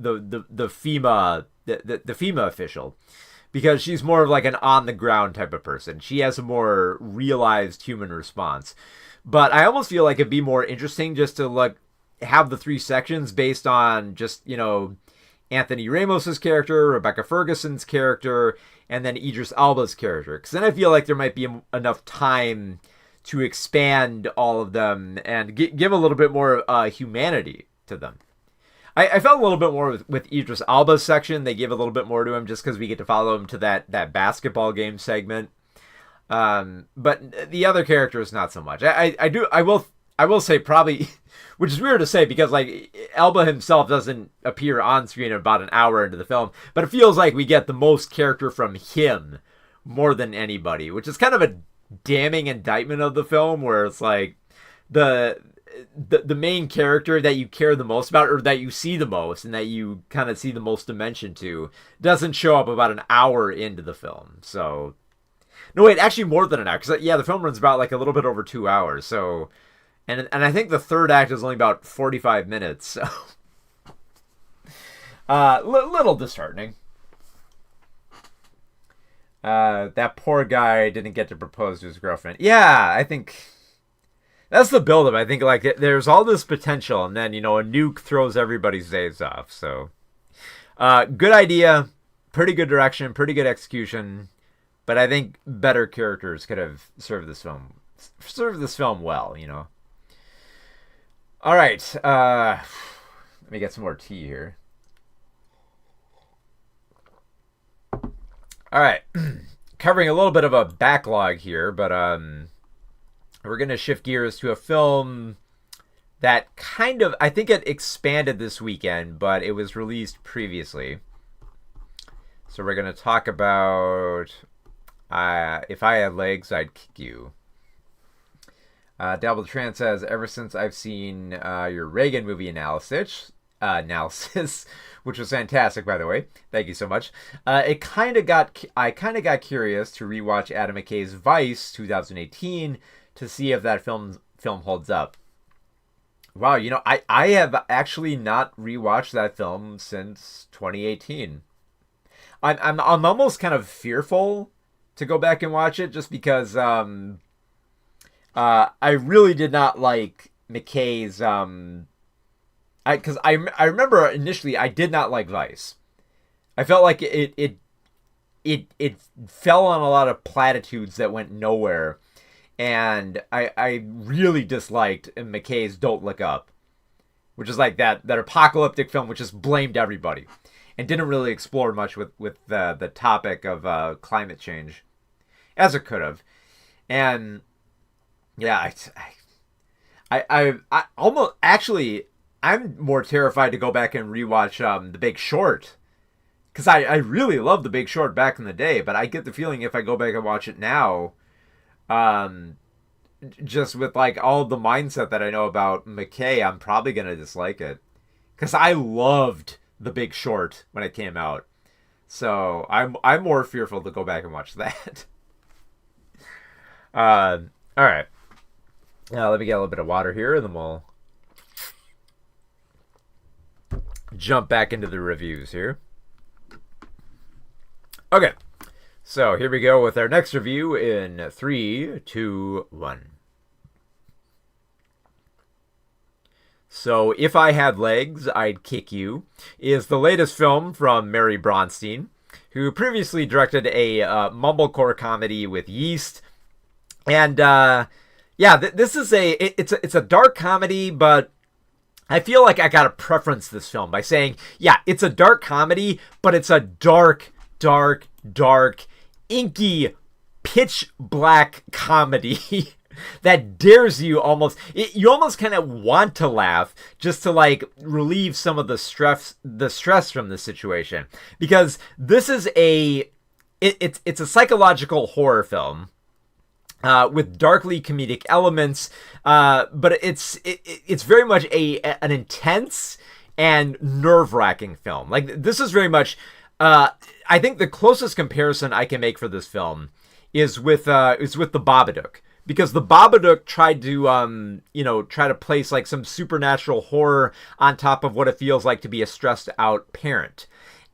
FEMA official, because she's more of like an on the ground type of person. She has a more realized human response. But I almost feel like it'd be more interesting just to have the 3 sections based on just, Anthony Ramos's character, Rebecca Ferguson's character, and then Idris Elba's character. Because then I feel like there might be enough time to expand all of them and give a little bit more humanity to them. I felt a little bit more with Idris Elba's section. They give a little bit more to him just because we get to follow him to that basketball game segment. But the other characters, not so much. I will say probably, which is weird to say because like Elba himself doesn't appear on screen about an hour into the film, but it feels like we get the most character from him more than anybody, which is kind of a damning indictment of the film, where it's like the main character that you care the most about, or that you see the most and that you kind of see the most dimension to, doesn't show up about an hour into the film. So no, wait, actually more than an hour, because the film runs about like a little bit over 2 hours. So and I think the third act is only about 45 minutes. So little disheartening. That poor guy didn't get to propose to his girlfriend. Yeah, I think that's the buildup. I think like there's all this potential, and then a nuke throws everybody's days off. So, good idea, pretty good direction, pretty good execution, but I think better characters could have served this film well. All right, let me get some more tea here. All right, covering a little bit of a backlog here, but we're going to shift gears to a film that kind of, I think it expanded this weekend, but it was released previously. So we're going to talk about If I Had Legs, I'd Kick You. Dabble Tran says, ever since I've seen your Reagan movie analysis, which was fantastic, by the way. Thank you so much. I kind of got curious to rewatch Adam McKay's Vice 2018 to see if that film holds up. Wow, I have actually not rewatched that film since 2018. I'm almost kind of fearful to go back and watch it, just because I really did not like McKay's because I remember initially I did not like Vice. I felt like it fell on a lot of platitudes that went nowhere. And I really disliked McKay's Don't Look Up, which is like that apocalyptic film which just blamed everybody and didn't really explore much with the topic of climate change as it could have. And yeah, I almost actually I'm more terrified to go back and rewatch The Big Short, because I really loved The Big Short back in the day, but I get the feeling if I go back and watch it now, just with like all the mindset that I know about McKay, I'm probably gonna dislike it, because I loved The Big Short when it came out. So I'm more fearful to go back and watch that. All right. Now let me get a little bit of water here, and then we'll jump back into the reviews here. Okay. So here we go with our next review in 3, 2, 1. So If I Had Legs, I'd Kick You is the latest film from Mary Bronstein, who previously directed a mumblecore comedy with Yeast. And this is it's a dark comedy, but I feel like I gotta preference this film by saying, yeah, it's a dark comedy, but it's a dark, inky, pitch black comedy that dares you you almost kind of want to laugh just to like relieve some of the stress from the situation, because this is it's a psychological horror film with darkly comedic elements, but it's very much an intense and nerve-wracking film. Like, this is very much I think the closest comparison I can make for this film is with the Babadook. Because the Babadook tried to place like some supernatural horror on top of what it feels like to be a stressed out parent.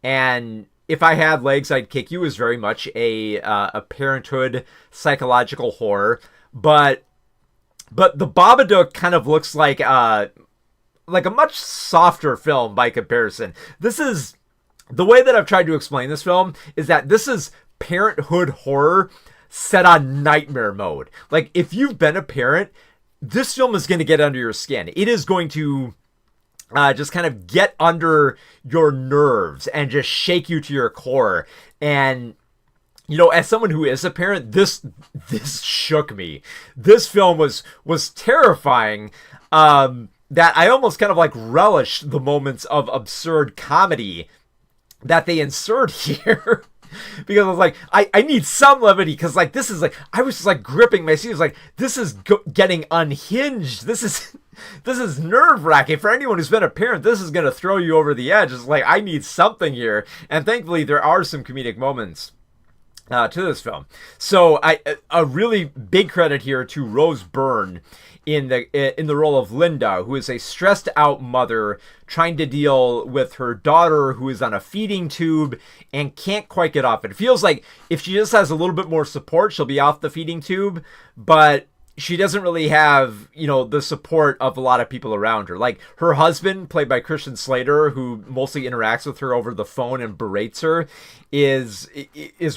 And If I Had Legs, I'd Kick You is very much a parenthood psychological horror, but the Babadook kind of looks like a much softer film by comparison. This is the way that I've tried to explain this film is that this is parenthood horror set on nightmare mode. Like, if you've been a parent, this film is going to get under your skin. It is going to just kind of get under your nerves and just shake you to your core. And, you know, as someone who is a parent, this shook me. This film was terrifying, that I almost kind of like relished the moments of absurd comedy that they insert here. Because I was like, I need some levity, because like this is like, I was just like gripping my seat. I was like, this is getting unhinged. This is nerve-wracking. For anyone who's been a parent, this is going to throw you over the edge. It's like, I need something here. And thankfully, there are some comedic moments to this film. So a really big credit here to Rose Byrne in the role of Linda, who is a stressed out mother trying to deal with her daughter who is on a feeding tube and can't quite get off it. It feels like if she just has a little bit more support, she'll be off the feeding tube, but she doesn't really have, you know, the support of a lot of people around her. Like her husband, played by Christian Slater, who mostly interacts with her over the phone and berates her, is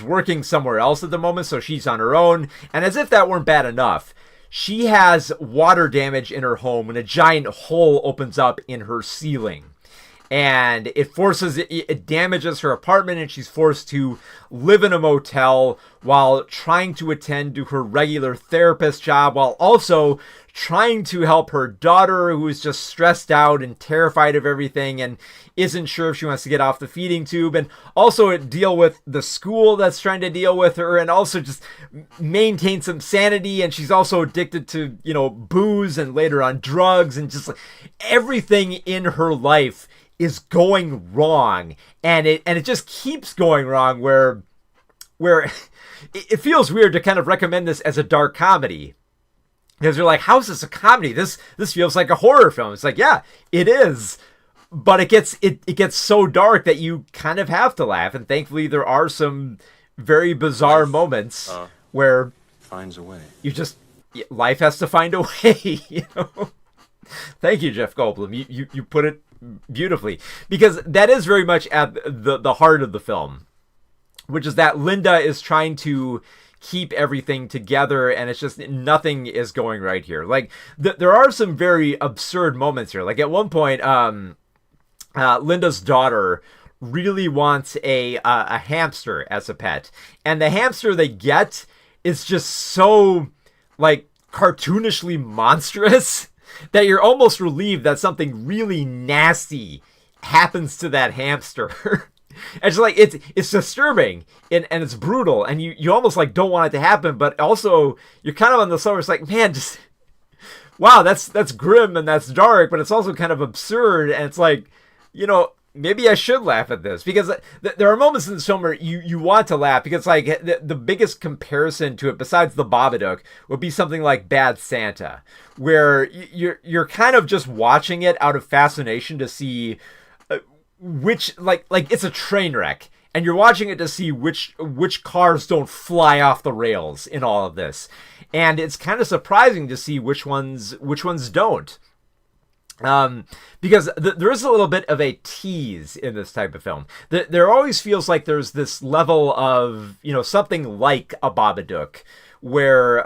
working somewhere else at the moment, so she's on her own. And as if that weren't bad enough, she has water damage in her home when a giant hole opens up in her ceiling. And it damages her apartment, and she's forced to live in a motel while trying to attend to her regular therapist job, while also trying to help her daughter, who is just stressed out and terrified of everything and isn't sure if she wants to get off the feeding tube, and also deal with the school that's trying to deal with her, and also just maintain some sanity. And she's also addicted to, you know, booze and later on drugs, and just like everything in her life is going wrong, and it just keeps going wrong, where it feels weird to kind of recommend this as a dark comedy, because you're like, how is this a comedy? This feels like a horror film. It's like, yeah, it is, but it gets so dark that you kind of have to laugh. And thankfully, there are some very bizarre moments where finds a way. Life has to find a way. You know. Thank you, Jeff Goldblum. You put it beautifully, because that is very much at the heart of the film, which is that Linda is trying to keep everything together, and it's just nothing is going right here. Like there are some very absurd moments here. Like at one point, Linda's daughter really wants a hamster as a pet, and the hamster they get is just so like cartoonishly monstrous that you're almost relieved that something really nasty happens to that hamster. It's like, it's disturbing and it's brutal, and you almost like don't want it to happen, but also you're kind of on the side. It's like, man, just wow, that's grim and that's dark, but it's also kind of absurd. And it's like, you know, maybe I should laugh at this, because there are moments in this film where you want to laugh, because like the biggest comparison to it besides the Babadook would be something like Bad Santa, where you're kind of just watching it out of fascination to see which like it's a train wreck, and you're watching it to see which cars don't fly off the rails in all of this, and it's kind of surprising to see which ones don't. Because there is a little bit of a tease in this type of film. There always feels like there's this level of, you know, something like a Babadook, where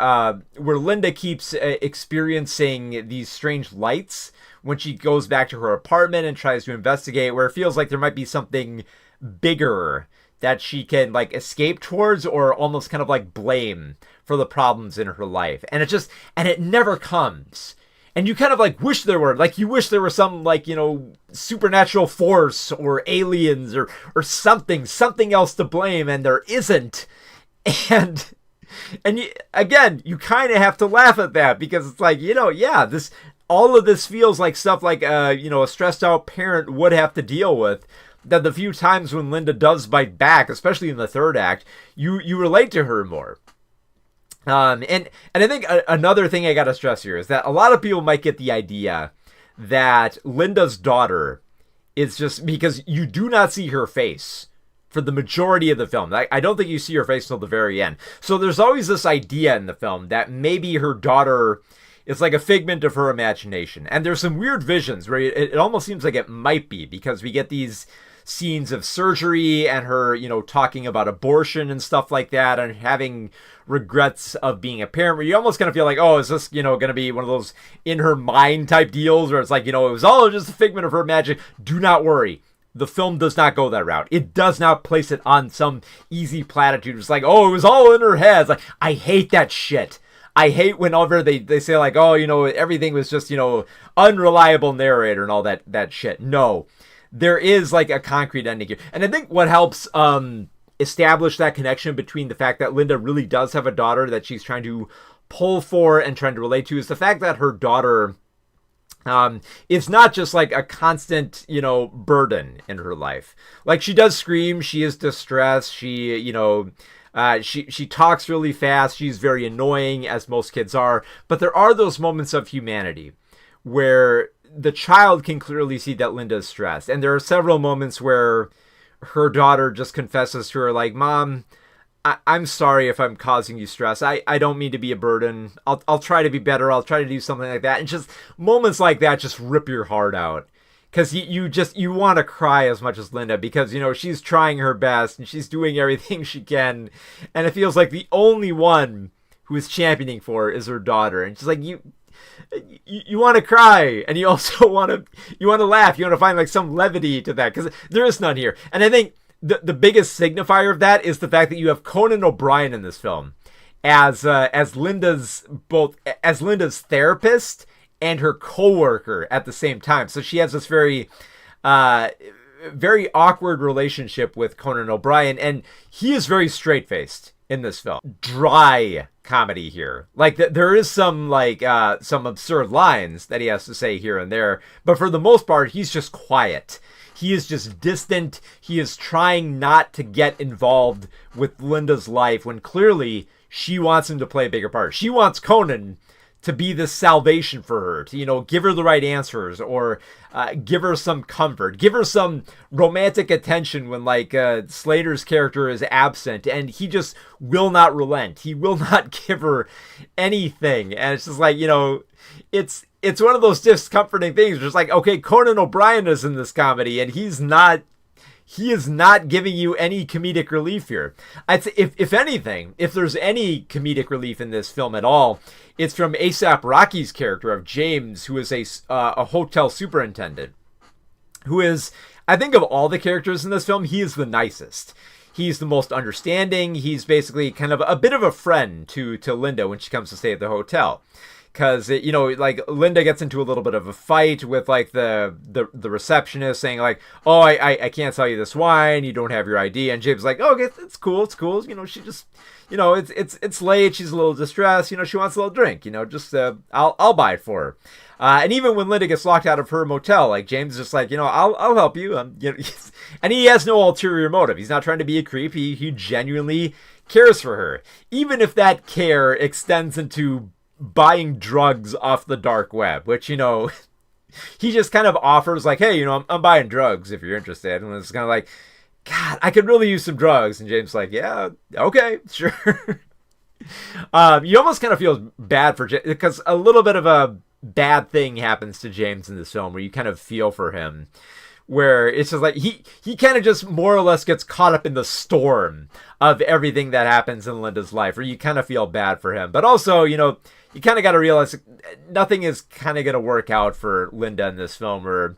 Linda keeps experiencing these strange lights when she goes back to her apartment and tries to investigate, where it feels like there might be something bigger that she can like escape towards, or almost kind of like blame for the problems in her life. And it never comes. And you kind of like wish there were, like you wish there were some like, you know, supernatural force or aliens or something else to blame, and there isn't. And you kind of have to laugh at that, because it's like, you know, yeah, all of this feels like stuff like, you know, a stressed out parent would have to deal with. That the few times when Linda does bite back, especially in the third act, you relate to her more. And I think another thing I gotta stress here is that a lot of people might get the idea that Linda's daughter is just because you do not see her face for the majority of the film. I don't think you see her face till the very end. So there's always this idea in the film that maybe her daughter is like a figment of her imagination. And there's some weird visions where it almost seems like it might be, because we get these scenes of surgery and her, talking about abortion and stuff like that, and having regrets of being a parent, where you almost kind of feel like, oh, is this, going to be one of those in her mind type deals where it's like, it was all just a figment of her magic. Do not worry. The film does not go that route. It does not place it on some easy platitude. It's like, oh, it was all in her head. It's like, I hate that shit. I hate whenever they say like, oh, everything was just, unreliable narrator and all that shit. No, there is like a concrete ending here. And I think what helps establish that connection between the fact that Linda really does have a daughter that she's trying to pull for and trying to relate to is the fact that her daughter it's not just like a constant, burden in her life. Like, she does scream, she is distressed, she talks really fast, she's very annoying, as most kids are, but there are those moments of humanity where the child can clearly see that Linda is stressed. And there are several moments where her daughter just confesses to her, like, Mom, I'm sorry if I'm causing you stress. I don't mean to be a burden. I'll try to be better. I'll try to do something like that. And just moments like that just rip your heart out. Because you want to cry as much as Linda, because, she's trying her best and she's doing everything she can. And it feels like the only one who is championing for her is her daughter. And she's like, you want to cry, and you also want to laugh. You want to find like some levity to that, because there is none here. And I think the biggest signifier of that is the fact that you have Conan O'Brien in this film as Linda's therapist and her coworker at the same time. So she has this very very awkward relationship with Conan O'Brien, and he is very straight-faced in this film. Dry comedy here. Like, there is some some absurd lines that he has to say here and there, but for the most part, he's just quiet. He is just distant. He is trying not to get involved with Linda's life when clearly she wants him to play a bigger part. She wants Conan to be the salvation for her, to, give her the right answers, or give her some comfort, give her some romantic attention when, like, Slater's character is absent, and he just will not relent. He will not give her anything. And it's just like, it's one of those discomforting things. Just like, okay, Conan O'Brien is in this comedy, and he is not giving you any comedic relief here. I'd say, if anything, if there's any comedic relief in this film at all, it's from A$AP Rocky's character of James, who is a hotel superintendent, who is, I think, of all the characters in this film, he is the nicest. He's the most understanding. He's basically kind of a bit of a friend to Linda when she comes to stay at the hotel. Because, like, Linda gets into a little bit of a fight with, like, the receptionist, saying, like, oh, I can't sell you this wine, you don't have your ID. And James is like, oh, okay, it's cool. She just, it's late, she's a little distressed, she wants a little drink, just, I'll buy it for her. And even when Linda gets locked out of her motel, like, James is just like, I'll help you. And he has no ulterior motive. He's not trying to be a creep. He genuinely cares for her. Even if that care extends into buying drugs off the dark web, which, he just kind of offers, like, hey, I'm buying drugs if you're interested. And it's kind of like, God, I could really use some drugs. And James is like, yeah, okay, sure. You almost kind of feel bad for James, because a little bit of a bad thing happens to James in this film where you kind of feel for him, where it's just like he kind of just more or less gets caught up in the storm of everything that happens in Linda's life, where you kind of feel bad for him. But also, you kind of got to realize nothing is kind of going to work out for Linda in this film, where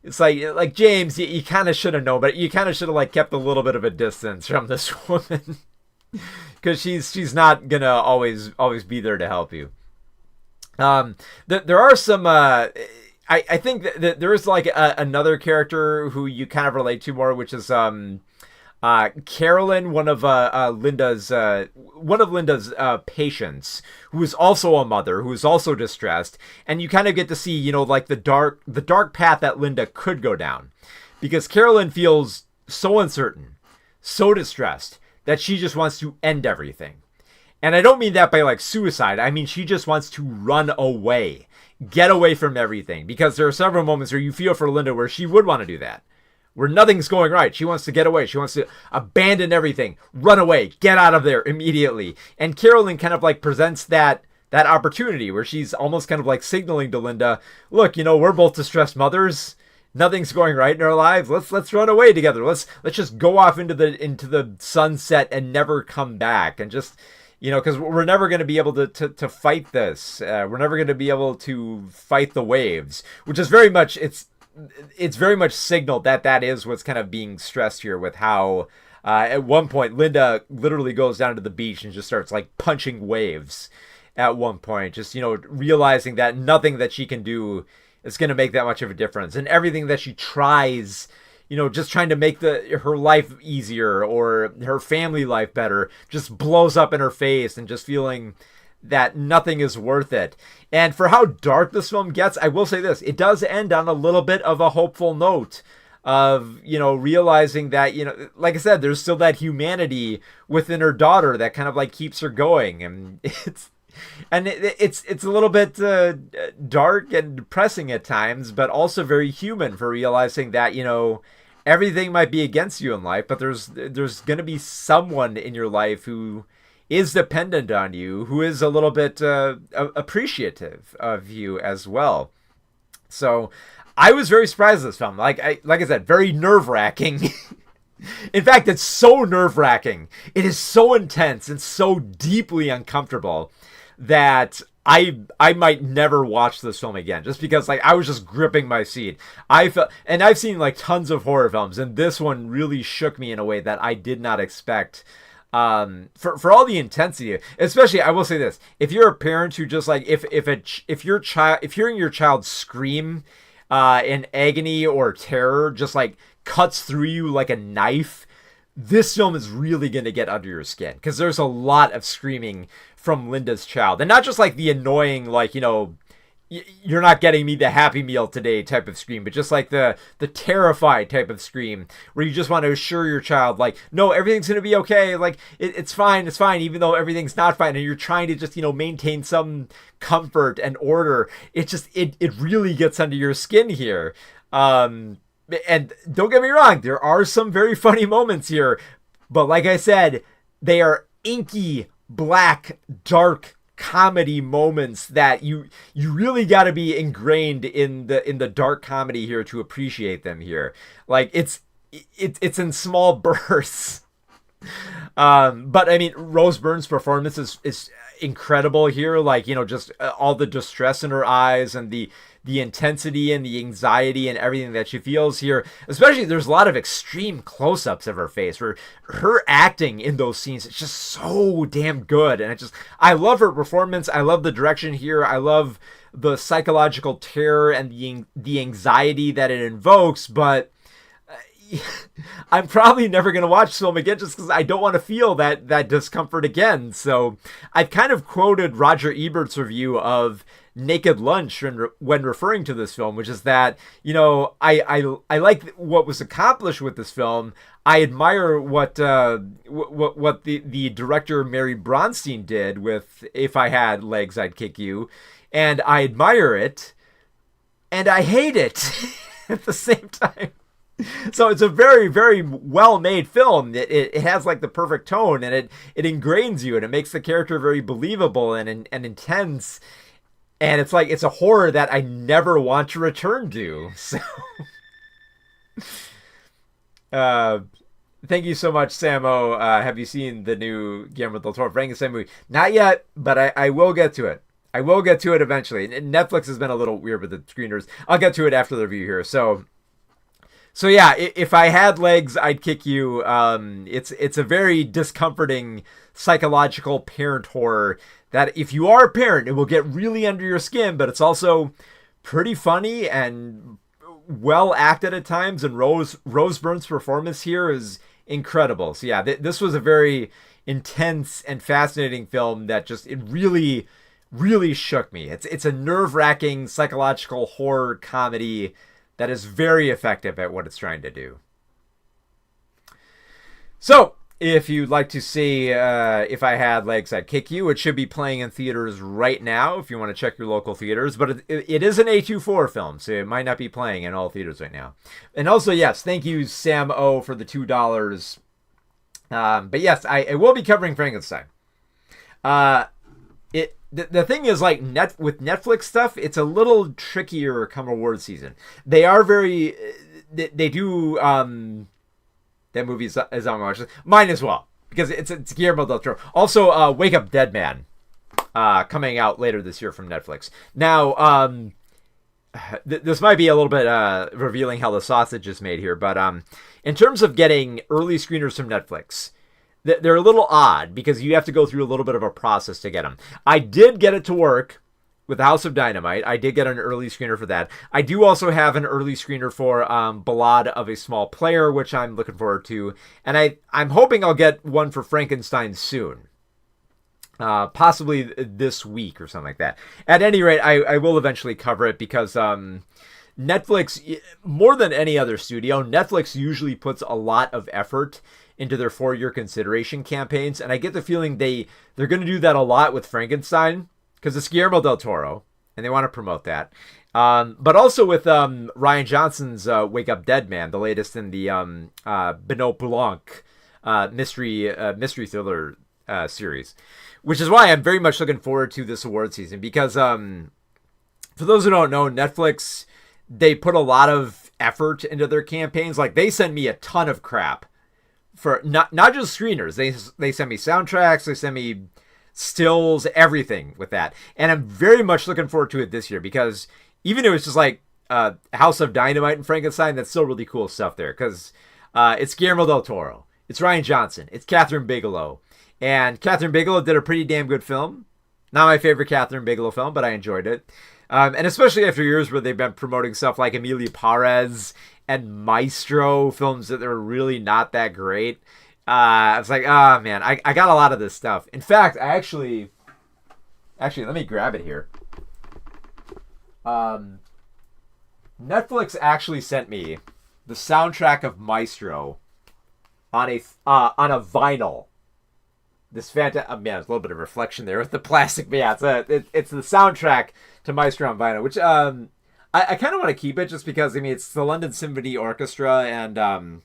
it's like James, you kind of should have known, but you kind of should have, like, kept a little bit of a distance from this woman, because she's not going to always be there to help you. There are some, I think that there is, like, another character who you kind of relate to more, which is, Carolyn, one of Linda's patients, who is also a mother, who is also distressed, and you kind of get to see, like, the dark path that Linda could go down, because Carolyn feels so uncertain, so distressed, that she just wants to end everything. And I don't mean that by like suicide. I mean, she just wants to run away, get away from everything. Because there are several moments where you feel for Linda where she would want to do that, where nothing's going right. She wants to get away. She wants to abandon everything, run away, get out of there immediately. And Carolyn kind of like presents that opportunity where she's almost kind of like signaling to Linda, look, we're both distressed mothers. Nothing's going right in our lives. Let's run away together. Let's just go off into the sunset and never come back. And just, because we're never going to be able to fight this. We're never going to be able to fight the waves, which is very much, it's very much signaled that is what's kind of being stressed here with how at one point Linda literally goes down to the beach and just starts like punching waves at one point, just, realizing that nothing that she can do is going to make that much of a difference. And everything that she tries, just trying to make her life easier or her family life better, just blows up in her face, and just feeling that nothing is worth it. And for how dark this film gets, I will say this, it does end on a little bit of a hopeful note of, realizing that, like I said, there's still that humanity within her daughter that kind of like keeps her going. And it's a little bit dark and depressing at times, but also very human for realizing that, everything might be against you in life, but there's going to be someone in your life who is dependent on you, who is a little bit appreciative of you as well. So I was very surprised at this film. Like I said, very nerve-wracking. In fact, it's so nerve-wracking. It is so intense and so deeply uncomfortable that I might never watch this film again, just because like I was just gripping my seat. I felt, and I've seen like tons of horror films, and this one really shook me in a way that I did not expect. For all the intensity, especially, I will say this: if you're a parent who just like if hearing your child scream in agony or terror just like cuts through you like a knife, this film is really going to get under your skin, because there's a lot of screaming from Linda's child, and not just like the annoying, like, you're not getting me the Happy Meal today type of scream, but just like the terrified type of scream where you just want to assure your child, like, no, everything's going to be okay. Like, it's fine, even though everything's not fine. And you're trying to just, maintain some comfort and order. It really gets under your skin here. And don't get me wrong, there are some very funny moments here, but like I said, they are inky, black, dark comedy moments that you really got to be ingrained in the dark comedy here to appreciate them here. Like it's in small bursts. But I mean, Rose Byrne's performance is incredible here. Like, just all the distress in her eyes and the intensity and the anxiety and everything that she feels here. Especially, there's a lot of extreme close-ups of her face where her acting in those scenes is just so damn good. And I love her performance. I love the direction here. I love the psychological terror and the anxiety that it invokes, but I'm probably never going to watch this film again just because I don't want to feel that discomfort again. So I've kind of quoted Roger Ebert's review of Naked Lunch when referring to this film, which is that, I like what was accomplished with this film. I admire what the director Mary Bronstein did with If I Had Legs, I'd Kick You. And I admire it, and I hate it at the same time. So it's a very, very well-made film. It has like the perfect tone, and it ingrains you, and it makes the character very believable and intense. And it's like, it's a horror that I never want to return to. So, thank you so much, Samo. Have you seen the new Guillermo del Toro Frankenstein movie? Not yet, but I will get to it. I will get to it eventually. Netflix has been a little weird with the screeners. I'll get to it after the review here. So yeah, if I had legs, I'd kick you. It's a very discomforting psychological parent horror that if you are a parent, it will get really under your skin, but it's also pretty funny and well acted at times. And Rose Byrne's performance here is incredible. So yeah, this was a very intense and fascinating film that it really, really shook me. It's a nerve-wracking psychological horror comedy that is very effective at what it's trying to do. So, if you'd like to see If I Had Legs, I'd Kick You, it should be playing in theaters right now if you want to check your local theaters. But it is an A24 film, so it might not be playing in all theaters right now. And also, yes, thank you, Sam O, for the $2. But yes, I will be covering Frankenstein. The thing is, like, with Netflix stuff, it's a little trickier come award season. They are very... They do... that movie is on my watch list. Mine as well, because it's Guillermo del Toro. Also, Wake Up Dead Man, coming out later this year from Netflix. Now, this might be a little bit revealing how the sausage is made here, but in terms of getting early screeners from Netflix, they're a little odd because you have to go through a little bit of a process to get them. I did get it to work with House of Dynamite. I did get an early screener for that. I do also have an early screener for Ballad of a Small Player, which I'm looking forward to. And I'm hoping I'll get one for Frankenstein soon. Possibly this week or something like that. At any rate, I will eventually cover it because Netflix, more than any other studio, Netflix usually puts a lot of effort into their 4-year consideration campaigns. And I get the feeling they're going to do that a lot with Frankenstein, because it's Guillermo del Toro, and they want to promote that. But also with Rian Johnson's Wake Up Dead Man, the latest in the Benoit Blanc mystery thriller series. Which is why I'm very much looking forward to this award season, because for those who don't know, Netflix, they put a lot of effort into their campaigns. Like, they send me a ton of crap for not just screeners. They send me soundtracks, they send me stills, everything with that. And I'm very much looking forward to it this year, because even if it was just like House of Dynamite and Frankenstein, that's still really cool stuff there, because it's Guillermo del Toro, it's Rian Johnson, it's Kathryn Bigelow, and Kathryn Bigelow did a pretty damn good film. Not my favorite Kathryn Bigelow film, but I enjoyed it. And especially after years where they've been promoting stuff like Emilia Perez and Maestro, films that are really not that great. I was like, oh man, I got a lot of this stuff. In fact, I actually, let me grab it here. Netflix actually sent me the soundtrack of Maestro on a vinyl. This fantastic, man, there's a little bit of reflection there with the plastic, but yeah, it's the soundtrack to Maestro on vinyl, which I kind of want to keep it just because, I mean, it's the London Symphony Orchestra, and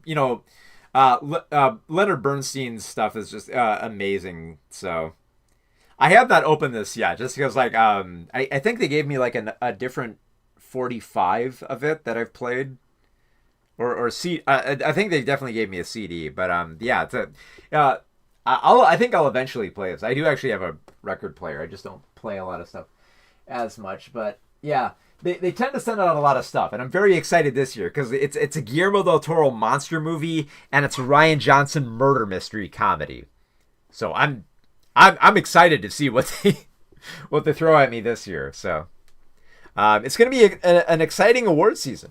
you know, Leonard Bernstein's stuff is just amazing. So I have not opened this yet, just because, like, I think they gave me like a different 45 of it that I've played, or C. I think they definitely gave me a CD, but yeah, it's I think I'll eventually play this. I do actually have a record player. I just don't play a lot of stuff as much, but yeah. They tend to send out a lot of stuff, and I'm very excited this year because it's a Guillermo del Toro monster movie, and it's a Rian Johnson murder mystery comedy. So I'm excited to see what they throw at me this year. So it's going to be an exciting award season.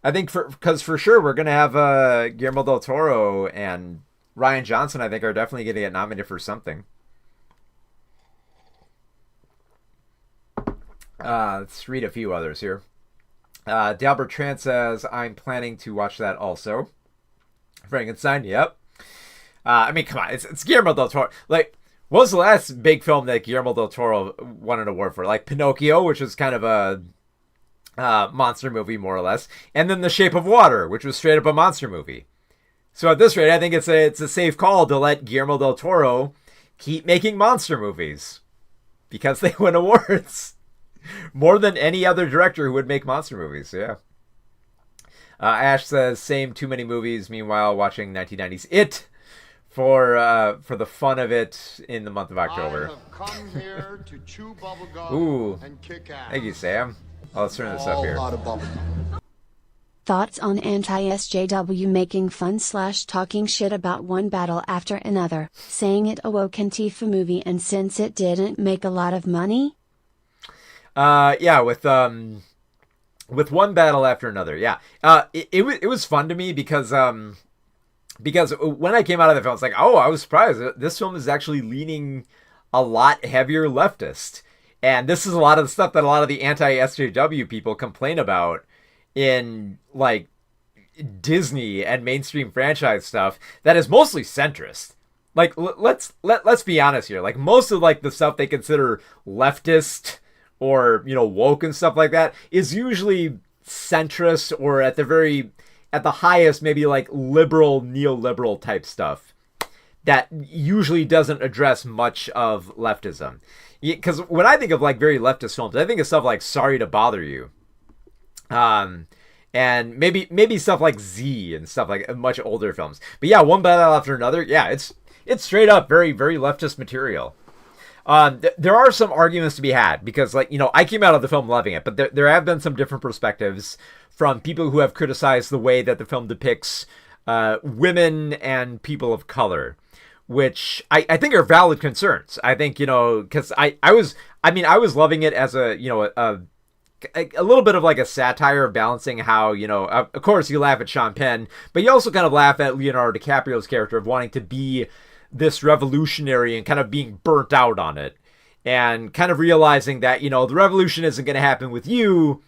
I think because for sure we're going to have Guillermo del Toro and Rian Johnson. I think are definitely going to get nominated for something. Let's read a few others here. Dalbert Tran says, I'm planning to watch that also. Frankenstein, yep. I mean, come on, it's Guillermo del Toro. Like, what was the last big film that Guillermo del Toro won an award for? Like Pinocchio, which was kind of a monster movie, more or less. And then The Shape of Water, which was straight up a monster movie. So at this rate, I think it's a safe call to let Guillermo del Toro keep making monster movies, because they win awards. More than any other director who would make monster movies, yeah. Ash says, same too many movies, meanwhile watching 1990s It for the fun of it in the month of October. I have come here to chew bubblegum Ooh, and kick ass. thank you, Sam. Let's turn this up here. All out of bubblegum. Thoughts on anti-SJW making fun/talking shit about one battle after another, saying it a woke Antifa movie and since it didn't make a lot of money? Yeah, with one battle after another, yeah. It was fun to me because when I came out of the film, I was like, oh, I was surprised. This film is actually leaning a lot heavier leftist. And this is a lot of the stuff that a lot of the anti-SJW people complain about in, like, Disney and mainstream franchise stuff that is mostly centrist. Like let's be honest here. Like most of like the stuff they consider leftist or woke and stuff like that is usually centrist or at the highest maybe like liberal neoliberal type stuff that usually doesn't address much of leftism. Because when I think of like very leftist films, I think of stuff like Sorry to Bother You, and maybe stuff like Z and stuff like much older films. But yeah, One Battle After Another, yeah, it's straight up very very leftist material. There are some arguments to be had because like I came out of the film loving it, but there have been some different perspectives from people who have criticized the way that the film depicts women and people of color, which I think are valid concerns. I think, because I was loving it as a little bit of like a satire of balancing how, of course you laugh at Sean Penn, but you also kind of laugh at Leonardo DiCaprio's character of wanting to be this revolutionary and kind of being burnt out on it and kind of realizing that, the revolution isn't going to happen with you,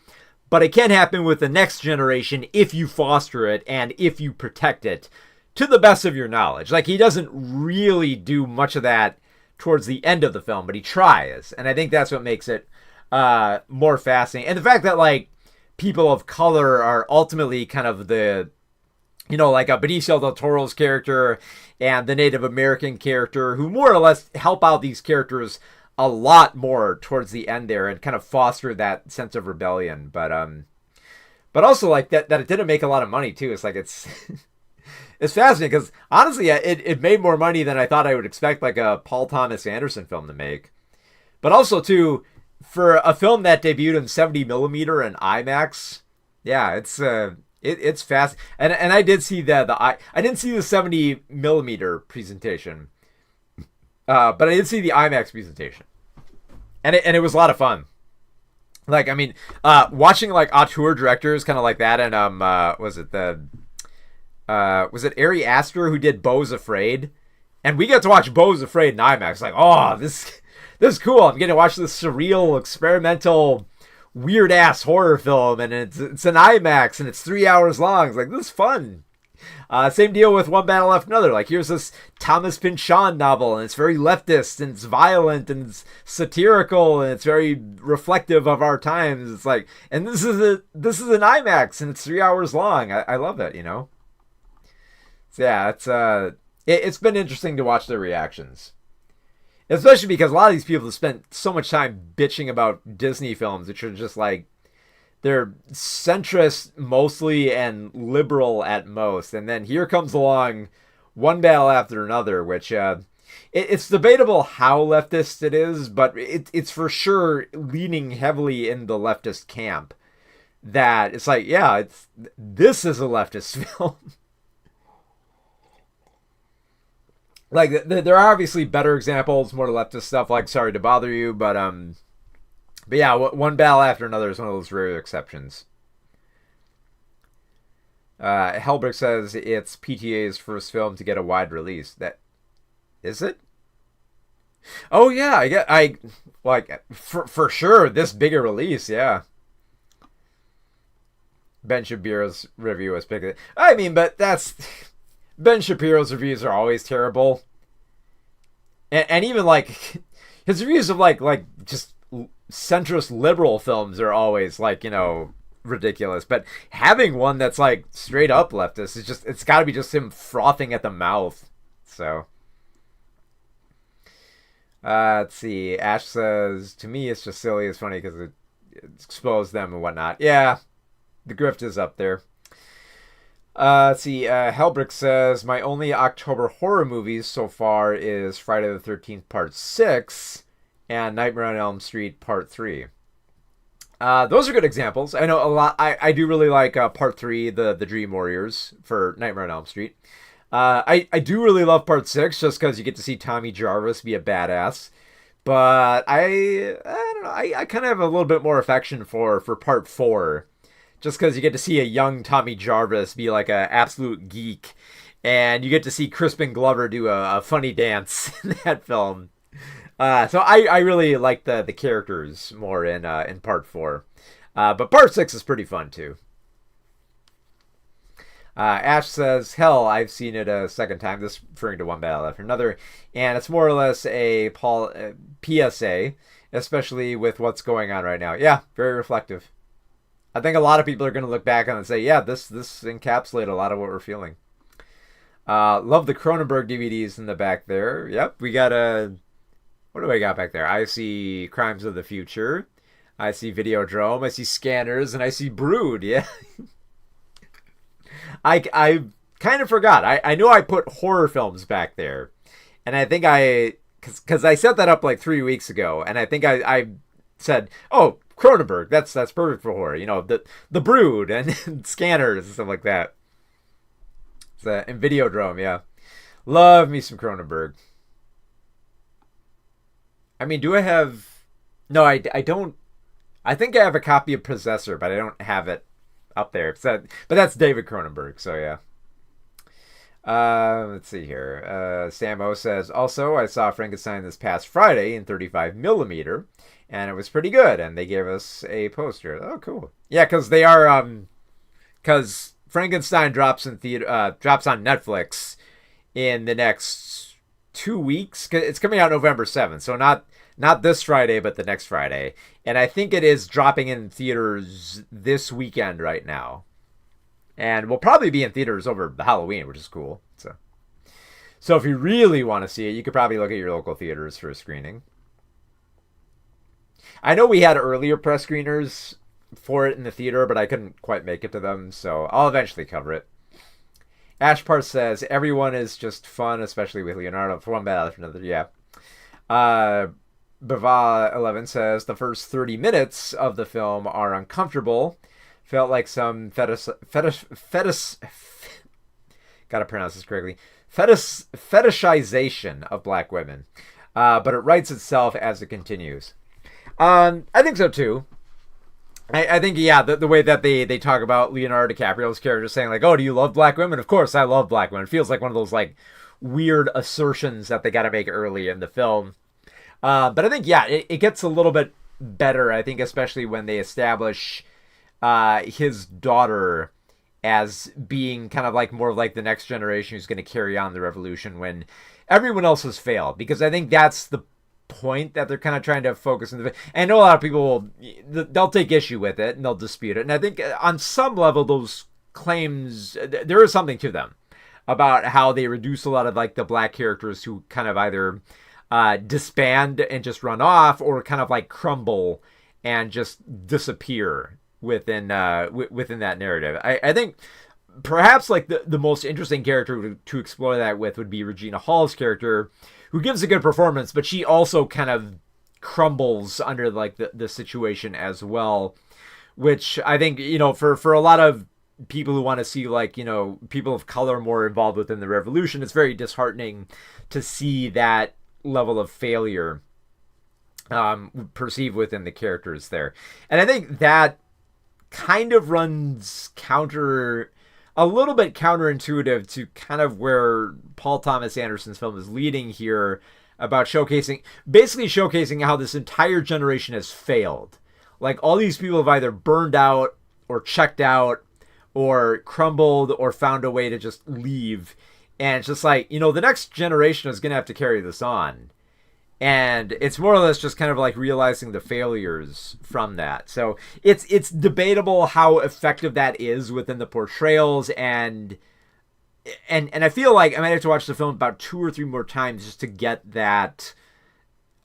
but it can happen with the next generation if you foster it and if you protect it to the best of your knowledge. Like, he doesn't really do much of that towards the end of the film, but he tries. And I think that's what makes it more fascinating. And the fact that, like, people of color are ultimately kind of the, like a Benicio del Toro's character and the Native American character who more or less help out these characters a lot more towards the end there and kind of foster that sense of rebellion. But also like that it didn't make a lot of money too. It's like, it's fascinating because honestly, it made more money than I thought I would expect like a Paul Thomas Anderson film to make. But also too, for a film that debuted in 70 millimeter and IMAX, yeah, it's fast. And I did see I didn't see the 70 millimeter presentation, but I did see the IMAX presentation, and it was a lot of fun. Like, I mean, watching like auteur directors kind of like that, and was it Ari Aster who did Beau's Afraid, and we got to watch Beau's Afraid in IMAX. Like, oh, this is cool. I'm getting to watch this surreal, experimental, weird ass horror film, and it's an IMAX, and it's 3 hours long. It's like, this is fun. Same deal with One Battle After Another. Like, here's this Thomas Pynchon novel, and it's very leftist, and it's violent, and it's satirical, and it's very reflective of our times. It's like, and this is an IMAX, and it's 3 hours long. I love it, So yeah, it's been interesting to watch their reactions, especially because a lot of these people have spent so much time bitching about Disney films, which are just like, they're centrist mostly and liberal at most. And then here comes along One Battle After Another, which it's debatable how leftist it is, but it's for sure leaning heavily in the leftist camp. That it's like, yeah, this is a leftist film. Like, there are obviously better examples, more leftist stuff like Sorry to Bother You, but yeah, One Battle After Another is one of those rare exceptions. Helbrick says it's PTA's first film to get a wide release. That is it? Oh yeah, I like for sure this bigger release, yeah. Ben Shapiro's review was picked. I mean, but that's Ben Shapiro's reviews are always terrible, and even like his reviews of like just centrist liberal films are always like, ridiculous. But having one that's like straight up leftist is just, it's got to be just him frothing at the mouth. So let's see. Ash says, to me it's just silly. It's funny because it exposed them and whatnot. Yeah, the grift is up there. Let's see. Helbrick says, my only October horror movies so far is Friday the 13th Part 6 and Nightmare on Elm Street Part 3. Those are good examples. I know a lot. I do really like Part 3, the Dream Warriors, for Nightmare on Elm Street. I do really love Part 6 just because you get to see Tommy Jarvis be a badass. But I don't know. I kind of have a little bit more affection for Part 4. Just because you get to see a young Tommy Jarvis be like an absolute geek. And you get to see Crispin Glover do a funny dance in that film. So I really like the characters more in Part 4. But Part 6 is pretty fun too. Ash says, hell, I've seen it a second time. This referring to One Battle After Another. And it's more or less a PSA, especially with what's going on right now. Yeah, very reflective. I think a lot of people are going to look back on it and say, yeah, this encapsulated a lot of what we're feeling. Love the Cronenberg DVDs in the back there. Yep, we got what do I got back there? I see Crimes of the Future. I see Videodrome. I see Scanners. And I see Brood. Yeah. I kind of forgot. I know I put horror films back there. And I think because I set that up like 3 weeks ago. And I think I said, oh, Cronenberg, that's perfect for horror. You know, the Brood and Scanners and stuff like that. And Videodrome, yeah. Love me some Cronenberg. I mean, do I have... No, I don't... I think I have a copy of Possessor, but I don't have it up there. But that's David Cronenberg, so yeah. Let's see here. Samo says, also, I saw Frankenstein this past Friday in 35mm, and it was pretty good, and they gave us a poster. Oh, cool. Yeah, because they are... Because Frankenstein drops on Netflix in the next 2 weeks. It's coming out November 7th, so not this Friday, but the next Friday. And I think it is dropping in theaters this weekend right now. And will probably be in theaters over Halloween, which is cool. So if you really want to see it, you could probably look at your local theaters for a screening. I know we had earlier press screeners for it in the theater, but I couldn't quite make it to them, so I'll eventually cover it. Ashpart says, everyone is just fun, especially with Leonardo. For One Battle After Another, yeah. Bava11 says, the first 30 minutes of the film are uncomfortable. Felt like some gotta pronounce this correctly, fetishization of black women. But it writes itself as it continues. I think so too. I think, yeah, the way that they talk about Leonardo DiCaprio's character saying, like, oh, do you love black women? Of course I love black women. It feels like one of those, like, weird assertions that they got to make early in the film. But I think, yeah, it gets a little bit better, I think, especially when they establish his daughter as being kind of like more like the next generation who's going to carry on the revolution when everyone else has failed. Because I think that's the point that they're kind of trying to focus on. I know a lot of people they'll take issue with it and they'll dispute it, and I think on some level those claims, there is something to them about how they reduce a lot of like the black characters who kind of either disband and just run off, or kind of like crumble and just disappear within that narrative. I think perhaps like the most interesting character to explore that with would be Regina Hall's character, who gives a good performance, but she also kind of crumbles under like the situation as well, which I think, you know, for a lot of people who want to see, like, you know, people of color more involved within the revolution, it's very disheartening to see that level of failure perceived within the characters there. And I think that kind of runs a little bit counterintuitive to kind of where Paul Thomas Anderson's film is leading here, about basically showcasing how this entire generation has failed. Like, all these people have either burned out or checked out or crumbled or found a way to just leave. And it's just like, you know, the next generation is going to have to carry this on. And it's more or less just kind of like realizing the failures from that. So it's debatable how effective that is within the portrayals, and I feel like I might have to watch the film about 2 or 3 more times just to get that,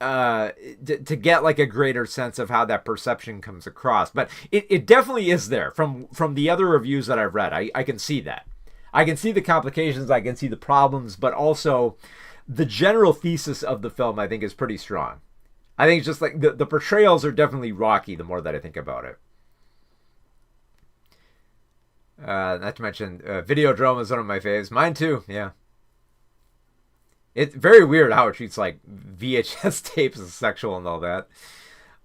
to get like a greater sense of how that perception comes across. But it definitely is there from the other reviews that I've read. I can see that. I can see the complications, I can see the problems, but also the general thesis of the film, I think, is pretty strong. I think it's just like the portrayals are definitely rocky the more that I think about it. Not to mention, Videodrome is one of my faves. Mine too, yeah. It's very weird how it treats like VHS tapes as sexual and all that.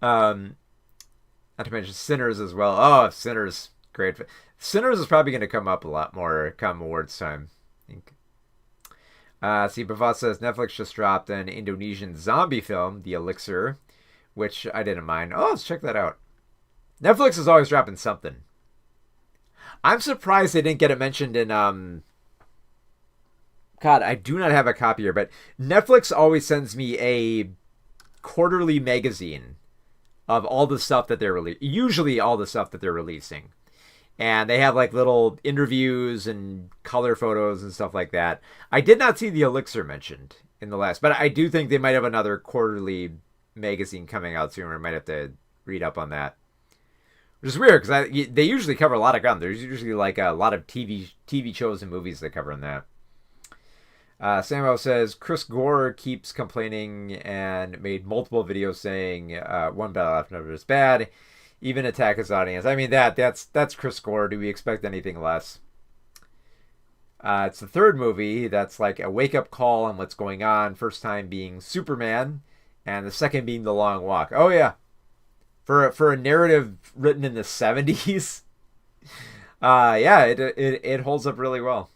Not to mention Sinners as well. Oh, Sinners, great. Sinners is probably going to come up a lot more come awards time, I think. See, Bhavat says Netflix just dropped an Indonesian zombie film, The Elixir, which I didn't mind. Oh, let's check that out. Netflix is always dropping something. I'm surprised they didn't get it mentioned in God, I do not have a copy here, but Netflix always sends me a quarterly magazine of all the stuff that they're usually all the stuff that they're releasing. And they have like little interviews and color photos and stuff like that. I did not see the Elixir mentioned in the last, but I do think they might have another quarterly magazine coming out soon. I might have to read up on that. Which is weird because they usually cover a lot of ground. There's usually like a lot of TV shows and movies that cover in that. Samuel says Chris Gore keeps complaining and made multiple videos saying one battle after another is bad, even attack his audience. I mean that's Chris Gore. Do we expect anything less? It's the third movie that's like a wake up call on what's going on. First time being Superman, and the second being The Long Walk. Oh yeah, for a narrative written in the 70s. Yeah, it holds up really well.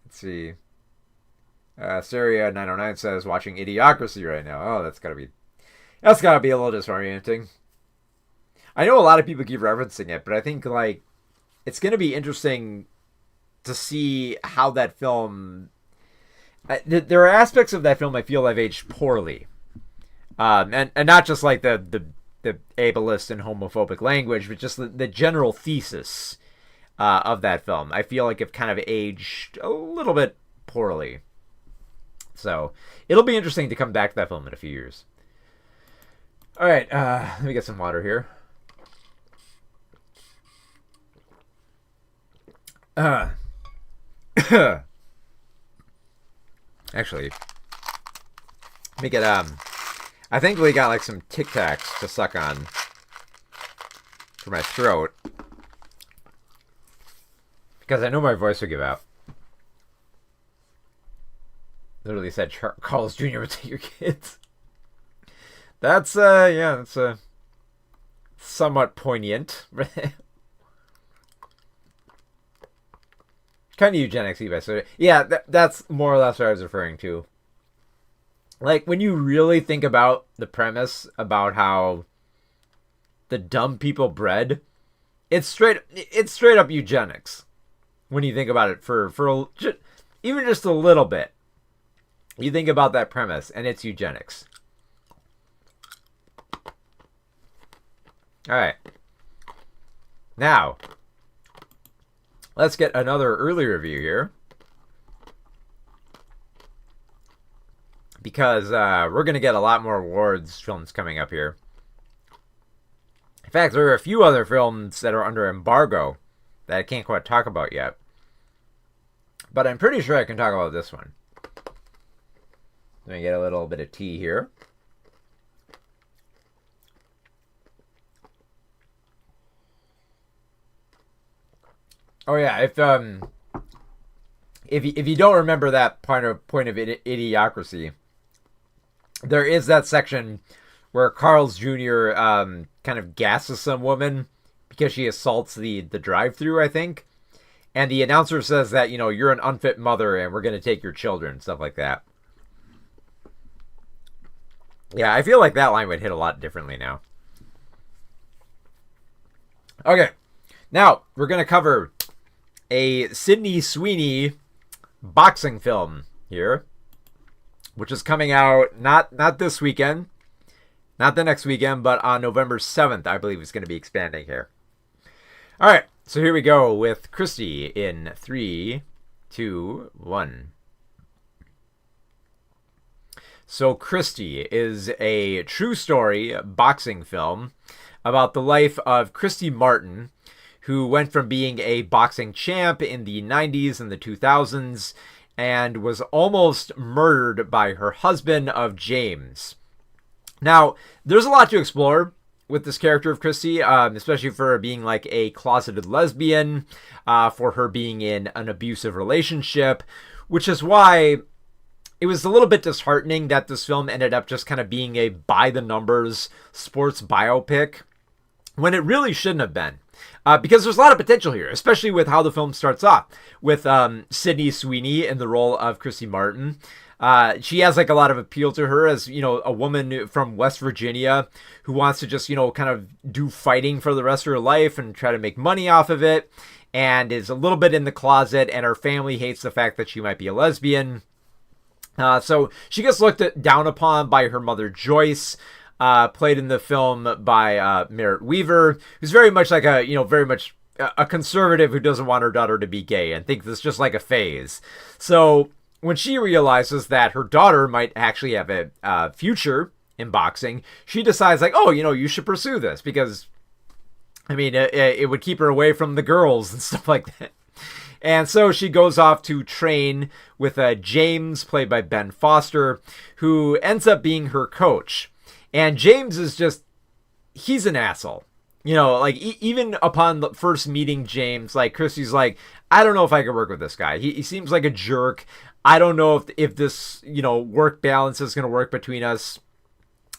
Let's see. Saria 909 says watching Idiocracy right now. Oh, that's gotta be a little disorienting. I know a lot of people keep referencing it, but I think like it's gonna be interesting to see how that film. There are aspects of that film I feel have aged poorly, and not just like the ableist and homophobic language, but just the general thesis. Of that film. I feel like it kind of aged a little bit poorly. So it'll be interesting to come back to that film in a few years. All right, let me get some water here. Actually, let me get I think we got like some Tic Tacs to suck on for my throat. Because I know my voice will give out. Literally said Carl's Jr. would take your kids. That's, yeah, that's somewhat poignant. Kind of eugenics-y, so yeah, that's more or less what I was referring to. Like, when you really think about the premise about how the dumb people bred, it's straight up eugenics. When you think about it for even just a little bit, you think about that premise, and it's eugenics. All right. Now, let's get another early review here. Because we're going to get a lot more awards films coming up here. In fact, there are a few other films that are under embargo that I can't quite talk about yet. But I'm pretty sure I can talk about this one. Let me get a little bit of tea here. Oh yeah, if you don't remember that point of Idiocracy, there is that section where Carl's Jr. Kind of gasses some woman because she assaults the drive-thru, I think. And the announcer says that, you know, you're an unfit mother and we're going to take your children, stuff like that. Yeah, I feel like that line would hit a lot differently now. Okay, now we're going to cover a Sydney Sweeney boxing film here, which is coming out not this weekend, not the next weekend, but on November 7th, I believe it's going to be expanding here. All right, so here we go with Christy in 3, 2, 1. So Christy is a true story boxing film about the life of Christy Martin, who went from being a boxing champ in the 90s and the 2000s and was almost murdered by her husband of James. Now, there's a lot to explore with this character of Christy, especially for her being like a closeted lesbian, for her being in an abusive relationship, which is why it was a little bit disheartening that this film ended up just kind of being a by-the-numbers sports biopic, when it really shouldn't have been. Because there's a lot of potential here, especially with how the film starts off, with Sydney Sweeney in the role of Christy Martin. She has like a lot of appeal to her as, you know, a woman from West Virginia who wants to just, you know, kind of do fighting for the rest of her life and try to make money off of it, and is a little bit in the closet, and her family hates the fact that she might be a lesbian. So she gets looked down upon by her mother, Joyce, played in the film by Merritt Weaver, who's very much like a, you know, very much a conservative who doesn't want her daughter to be gay and thinks it's just like a phase. So when she realizes that her daughter might actually have a future in boxing, she decides like, oh, you know, you should pursue this because, I mean, it would keep her away from the girls and stuff like that. And so she goes off to train with James, played by Ben Foster, who ends up being her coach. And James is just, he's an asshole. You know, like, even upon the first meeting James, like, Christy's like, I don't know if I can work with this guy. He seems like a jerk. I don't know if this, you know, work balance is going to work between us.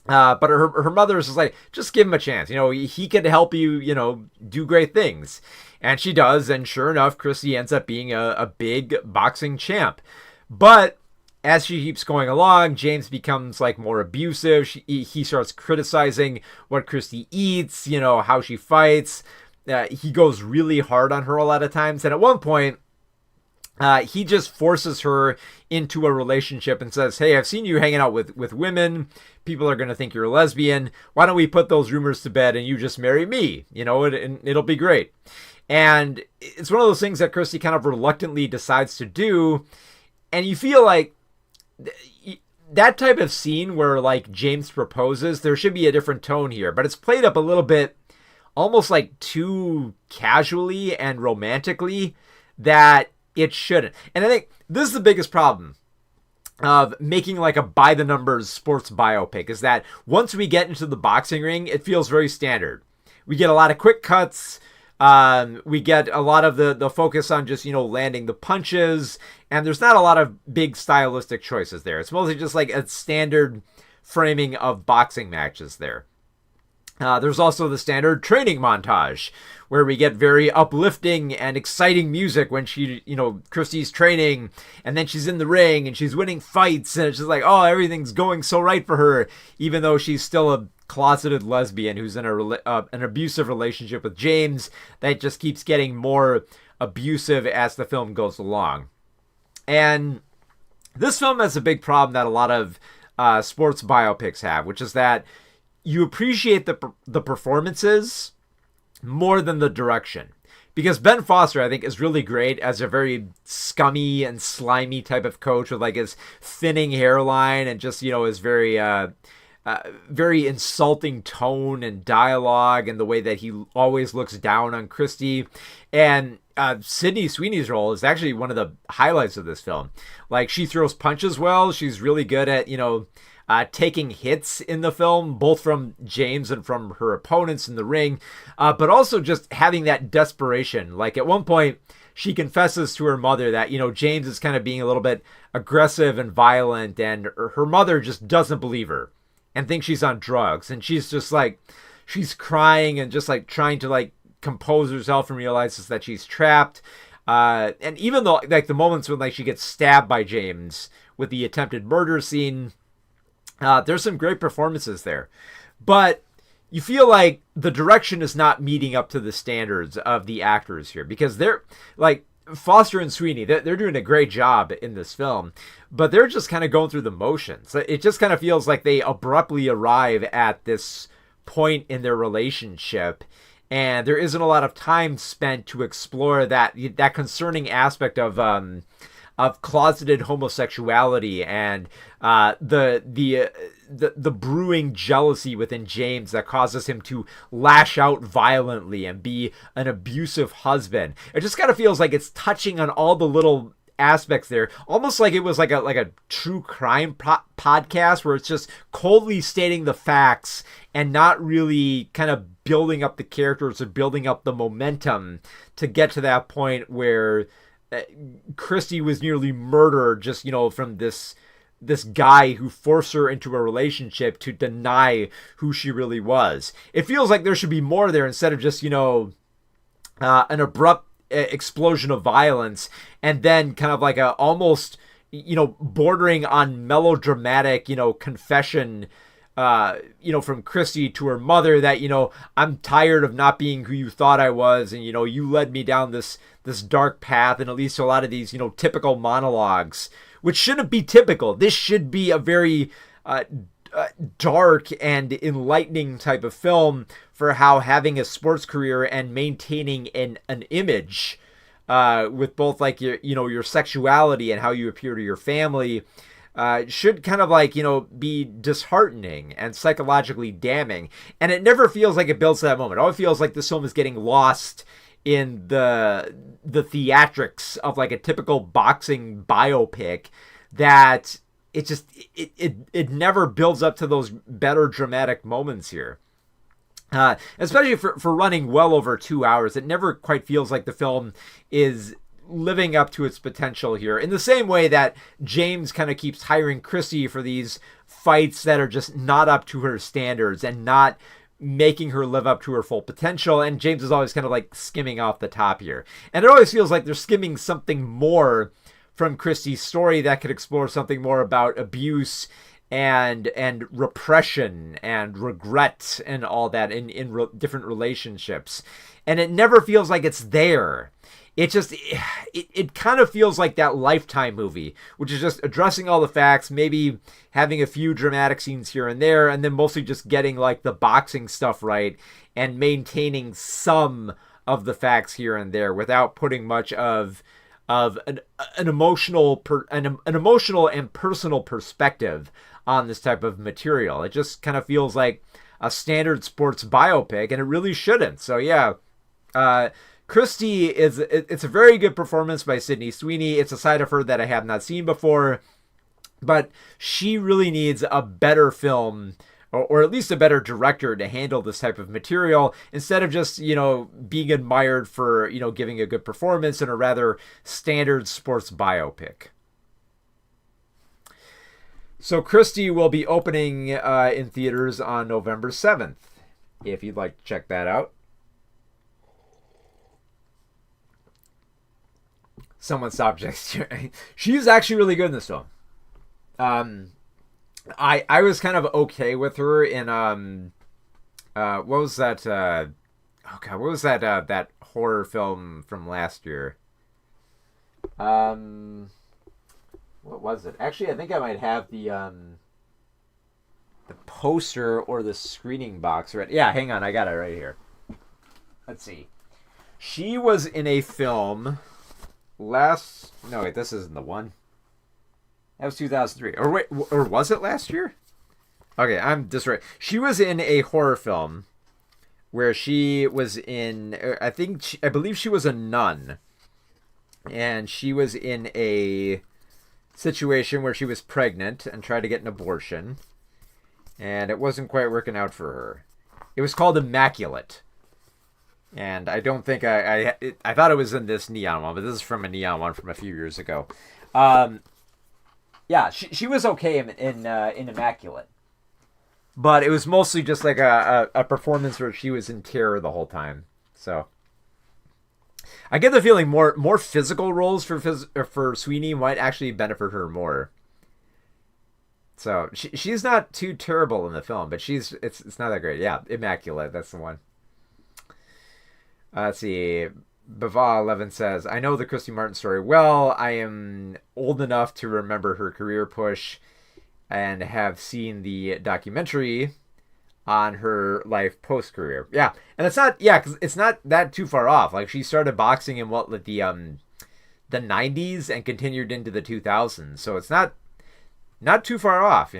But her mother is just like, just give him a chance. You know, he could help you, you know, do great things. And she does. And sure enough, Christy ends up being a big boxing champ. But as she keeps going along, James becomes like more abusive. He starts criticizing what Christy eats, you know, how she fights. He goes really hard on her a lot of times. And at one point, he just forces her into a relationship and says, hey, I've seen you hanging out with women. People are going to think you're a lesbian. Why don't we put those rumors to bed and you just marry me? You know, and it'll be great. And it's one of those things that Christy kind of reluctantly decides to do. And you feel like that type of scene where like James proposes, there should be a different tone here. But it's played up a little bit almost like too casually and romantically that it shouldn't. And I think this is the biggest problem of making like a by the numbers sports biopic, is that once we get into the boxing ring, it feels very standard. We get a lot of quick cuts. We get a lot of the focus on just, you know, landing the punches, and there's not a lot of big stylistic choices there. It's mostly just like a standard framing of boxing matches there. There's also the standard training montage where we get very uplifting and exciting music when she, you know, Christy's training, and then she's in the ring and she's winning fights, and it's just like, oh, everything's going so right for her, even though she's still a closeted lesbian who's in an abusive relationship with James that just keeps getting more abusive as the film goes along. And this film has a big problem that a lot of sports biopics have, which is that you appreciate the performances more than the direction. Because Ben Foster, I think, is really great as a very scummy and slimy type of coach with like his thinning hairline and just, you know, his very insulting tone and dialogue, and the way that he always looks down on Christy. And Sydney Sweeney's role is actually one of the highlights of this film. Like, she throws punches well. She's really good at, you know, taking hits in the film, both from James and from her opponents in the ring, but also just having that desperation. Like, at one point, she confesses to her mother that, you know, James is kind of being a little bit aggressive and violent, and her mother just doesn't believe her and thinks she's on drugs. And she's just like, she's crying and just like trying to like compose herself, and realizes that she's trapped. And even though like the moments when like she gets stabbed by James with the attempted murder scene, there's some great performances there, but you feel like the direction is not meeting up to the standards of the actors here, because they're like Foster and Sweeney, they're doing a great job in this film, but they're just kind of going through the motions. It just kind of feels like they abruptly arrive at this point in their relationship, and there isn't a lot of time spent to explore that concerning aspect of closeted homosexuality and the brewing jealousy within James that causes him to lash out violently and be an abusive husband. It just kind of feels like it's touching on all the little aspects there, almost like it was like a true crime podcast where it's just coldly stating the facts and not really kind of building up the characters or building up the momentum to get to that point where Christy was nearly murdered just, you know, from this guy who forced her into a relationship to deny who she really was. It feels like there should be more there instead of just, you know, an abrupt explosion of violence and then kind of like a almost bordering on melodramatic, confession, from Christy to her mother that, I'm tired of not being who you thought I was. And, you led me down this dark path. And it leads to a lot of these, typical monologues, which shouldn't be typical. This should be a very dark and enlightening type of film for how having a sports career and maintaining an image with both like your sexuality and how you appear to your family should kind of be disheartening and psychologically damning. And it never feels like it builds to that moment. It always feels like this film is getting lost in the theatrics of like a typical boxing biopic that it never builds up to those better dramatic moments here. Especially for running well over 2 hours, it never quite feels like the film is living up to its potential here, in the same way that James kind of keeps hiring Chrissy for these fights that are just not up to her standards and not making her live up to her full potential. And James is always kind of like skimming off the top here. And it always feels like they're skimming something more from Christy's story that could explore something more about abuse and repression and regret and all that in different relationships. And it never feels like it's there. It just, it kind of feels like that Lifetime movie, which is just addressing all the facts, maybe having a few dramatic scenes here and there, and then mostly just getting like the boxing stuff right and maintaining some of the facts here and there without putting much of an emotional and personal perspective on this type of material. It just kind of feels like a standard sports biopic, and it really shouldn't. So yeah, Christy it's a very good performance by Sydney Sweeney. It's a side of her that I have not seen before, but she really needs a better film, or at least a better director to handle this type of material, instead of just, being admired for, giving a good performance in a rather standard sports biopic. So Christy will be opening in theaters on November 7th, if you'd like to check that out. Someone stopped gesturing. She's actually really good in this film. I was kind of okay with her in what was that what was that horror film from last year? What was it? Actually, I think I might have the poster or the screening box right. Yeah, hang on, I got it right here. Let's see. She was in a film no, wait, this isn't the one. That was 2003. Or wait, or was it last year? Okay, I'm just right. She was in a horror film where she was in, I believe she was a nun. And she was in a situation where she was pregnant and tried to get an abortion. And it wasn't quite working out for her. It was called Immaculate. And I don't think I thought it was in this Neon one, but this is from a Neon one from a few years ago. Yeah, she was okay in Immaculate, but it was mostly just like a performance where she was in terror the whole time. So I get the feeling more physical roles for Sweeney might actually benefit her more. So she's not too terrible in the film, but it's not that great. Yeah, Immaculate, that's the one. Let's see. Bava 11 says, I know the Christy Martin story well. I am old enough to remember her career push and have seen the documentary on her life post-career. Yeah, and because it's not that too far off. Like, she started boxing in the 90s and continued into the 2000s. So it's not too far off,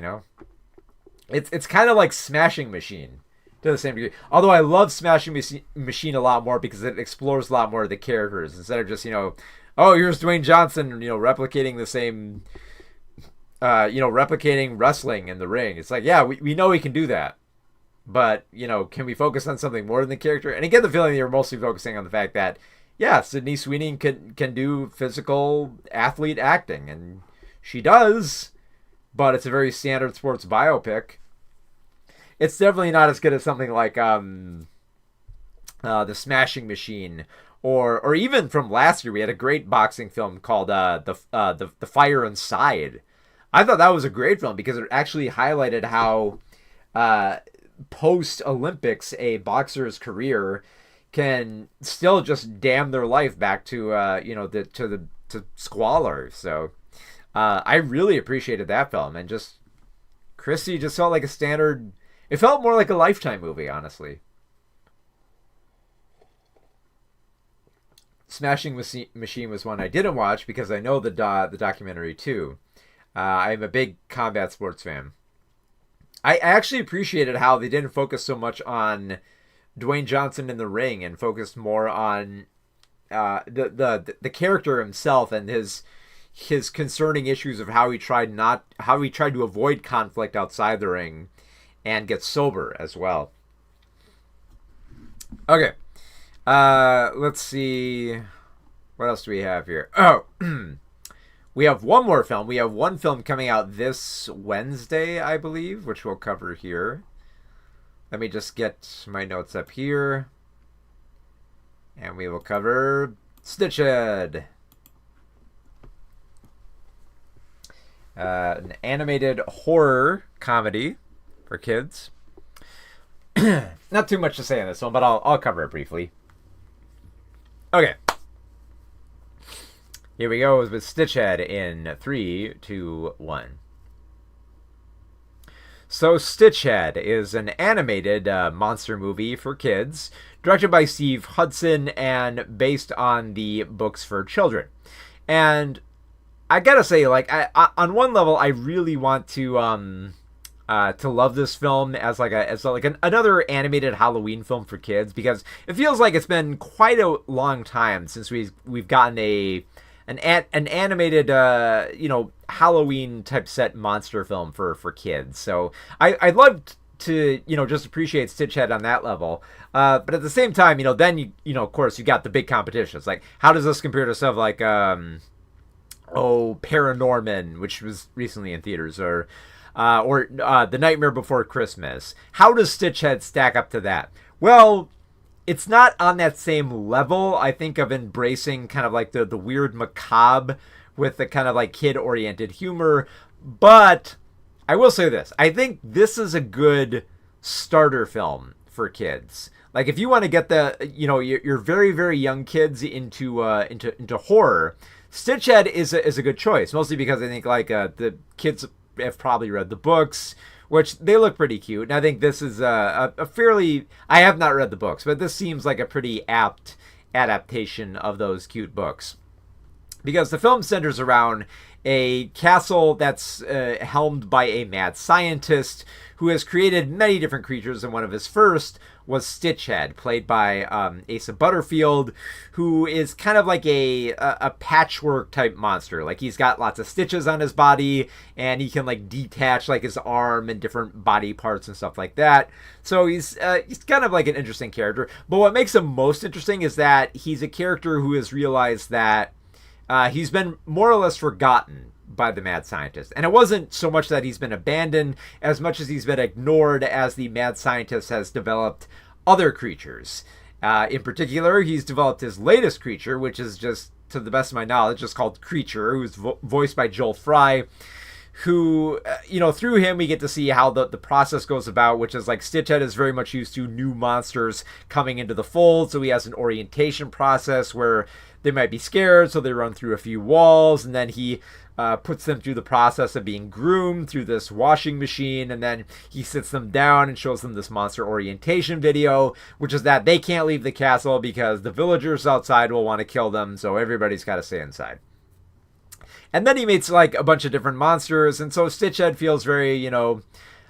It's kind of like Smashing Machine. To the same degree. Although I love Smashing Machine a lot more because it explores a lot more of the characters instead of just, here's Dwayne Johnson, replicating the same, replicating wrestling in the ring. It's like, yeah, we know he can do that. But, can we focus on something more than the character? And I get the feeling that you're mostly focusing on the fact that, yeah, Sydney Sweeney can do physical athlete acting. And she does, but it's a very standard sports biopic. It's definitely not as good as something like the Smashing Machine or even from last year, we had a great boxing film called the Fire Inside. I thought that was a great film because it actually highlighted how post Olympics a boxer's career can still just damn their life back to to squalor. So I really appreciated that film, and just Christie just felt like a standard. It felt more like a Lifetime movie, honestly. Smashing Machine was one I didn't watch because I know the documentary too. I'm a big combat sports fan. I actually appreciated how they didn't focus so much on Dwayne Johnson in the ring and focused more on the character himself and his concerning issues of how he tried to avoid conflict outside the ring and get sober as well. Okay. Let's see. What else do we have here? Oh, we have one more film. We have one film coming out this Wednesday, I believe, which we'll cover here. Let me just get my notes up here. And we will cover Stitched. An animated horror comedy for kids. Not too much to say on this one, but I'll cover it briefly. Okay. Here we go with Stitched in 3, 2, 1. So Stitched is an animated monster movie for kids, directed by Steve Hudson and based on the books for children. And I gotta say, like, on one level, I really want to love this film as another animated Halloween film for kids, because it feels like it's been quite a long time since we've gotten an animated Halloween type set monster film for kids. So I'd love to just appreciate Stitched on that level. But at the same time, then of course you got the big competitions. Like, how does this compare to stuff like Paranorman, which was recently in theaters, or The Nightmare Before Christmas? How does Stitched stack up to that? Well, it's not on that same level, I think, of embracing kind of like the weird macabre with the kind of like kid-oriented humor. But I will say this. I think this is a good starter film for kids. Like, if you want to get your very, very young kids into horror, Stitched is a good choice. Mostly because I think the kids have probably read the books, which they look pretty cute. And I think this is a fairly... I have not read the books, but this seems like a pretty apt adaptation of those cute books. Because the film centers around a castle that's helmed by a mad scientist who has created many different creatures, and one of his first was Stitched, played by Asa Butterfield, who is kind of like a patchwork type monster. Like, he's got lots of stitches on his body, and he can like detach like his arm and different body parts and stuff like that. So he's kind of like an interesting character. But what makes him most interesting is that he's a character who has realized that he's been more or less forgotten by the mad scientist. And it wasn't so much that he's been abandoned as much as he's been ignored, as the mad scientist has developed other creatures. In particular, he's developed his latest creature, which is just, to the best of my knowledge, just called Creature, who's voiced by Joel Fry, who, through him we get to see how the process goes about, which is like Stitched is very much used to new monsters coming into the fold. So he has an orientation process where they might be scared, so they run through a few walls, and then he puts them through the process of being groomed through this washing machine, and then he sits them down and shows them this monster orientation video, which is that they can't leave the castle because the villagers outside will want to kill them, so everybody's got to stay inside. And then he meets like a bunch of different monsters, and so Stitched feels very,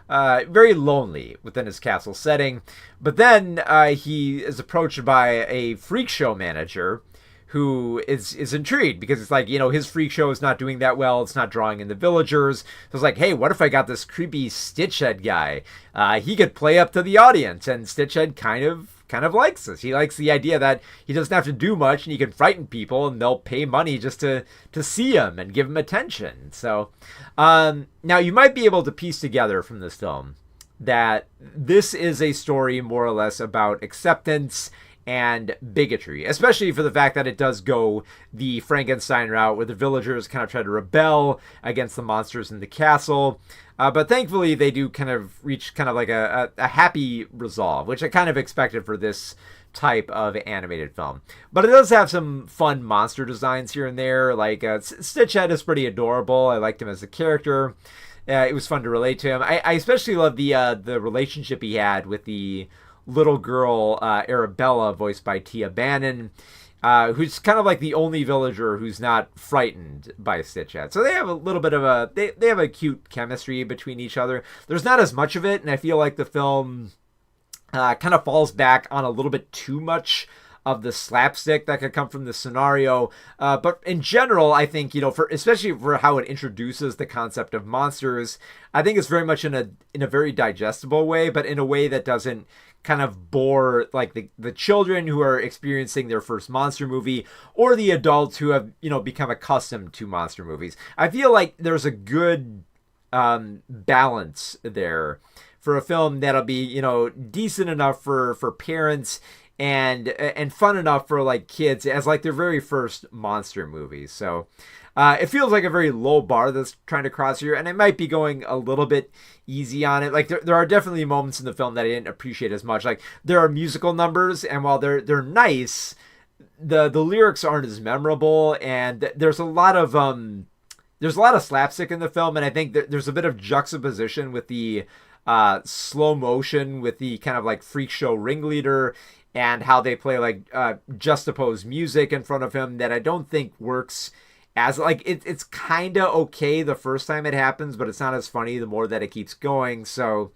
very lonely within his castle setting. But then he is approached by a freak show manager who is intrigued because it's like, his freak show is not doing that well. It's not drawing in the villagers. So it's like, hey, what if I got this creepy Stitched guy? He could play up to the audience, and Stitched kind of likes this. He likes the idea that he doesn't have to do much and he can frighten people and they'll pay money just to see him and give him attention. So now you might be able to piece together from this film that this is a story more or less about acceptance and bigotry, especially for the fact that it does go the Frankenstein route where the villagers kind of try to rebel against the monsters in the castle. But thankfully, they do kind of reach kind of like a happy resolve, which I kind of expected for this type of animated film. But it does have some fun monster designs here and there. Like Stitchhead is pretty adorable. I liked him as a character. It was fun to relate to him. I especially love the relationship he had with the little girl Arabella, voiced by Tia Bannon, who's kind of like the only villager who's not frightened by Stitchhead. So they have a little bit of they have a cute chemistry between each other. There's not as much of it, and I feel like the film kind of falls back on a little bit too much of the slapstick that could come from the scenario. But in general, I think, especially for how it introduces the concept of monsters, I think it's very much in a very digestible way, but in a way that doesn't kind of bore like the children who are experiencing their first monster movie or the adults who have, become accustomed to monster movies. I feel like there's a good balance there for a film that'll be, decent enough for parents and fun enough for like kids as like their very first monster movie. So it feels like a very low bar that's trying to cross here, and it might be going a little bit easy on it. Like there are definitely moments in the film that I didn't appreciate as much. Like there are musical numbers, and while they're nice, the lyrics aren't as memorable, and there's a lot of slapstick in the film, and I think there's a bit of juxtaposition with the slow motion with the kind of like freak show ringleader and how they play like juxtaposed music in front of him that I don't think works as like it's kind of okay the first time it happens, but it's not as funny the more that it keeps going. So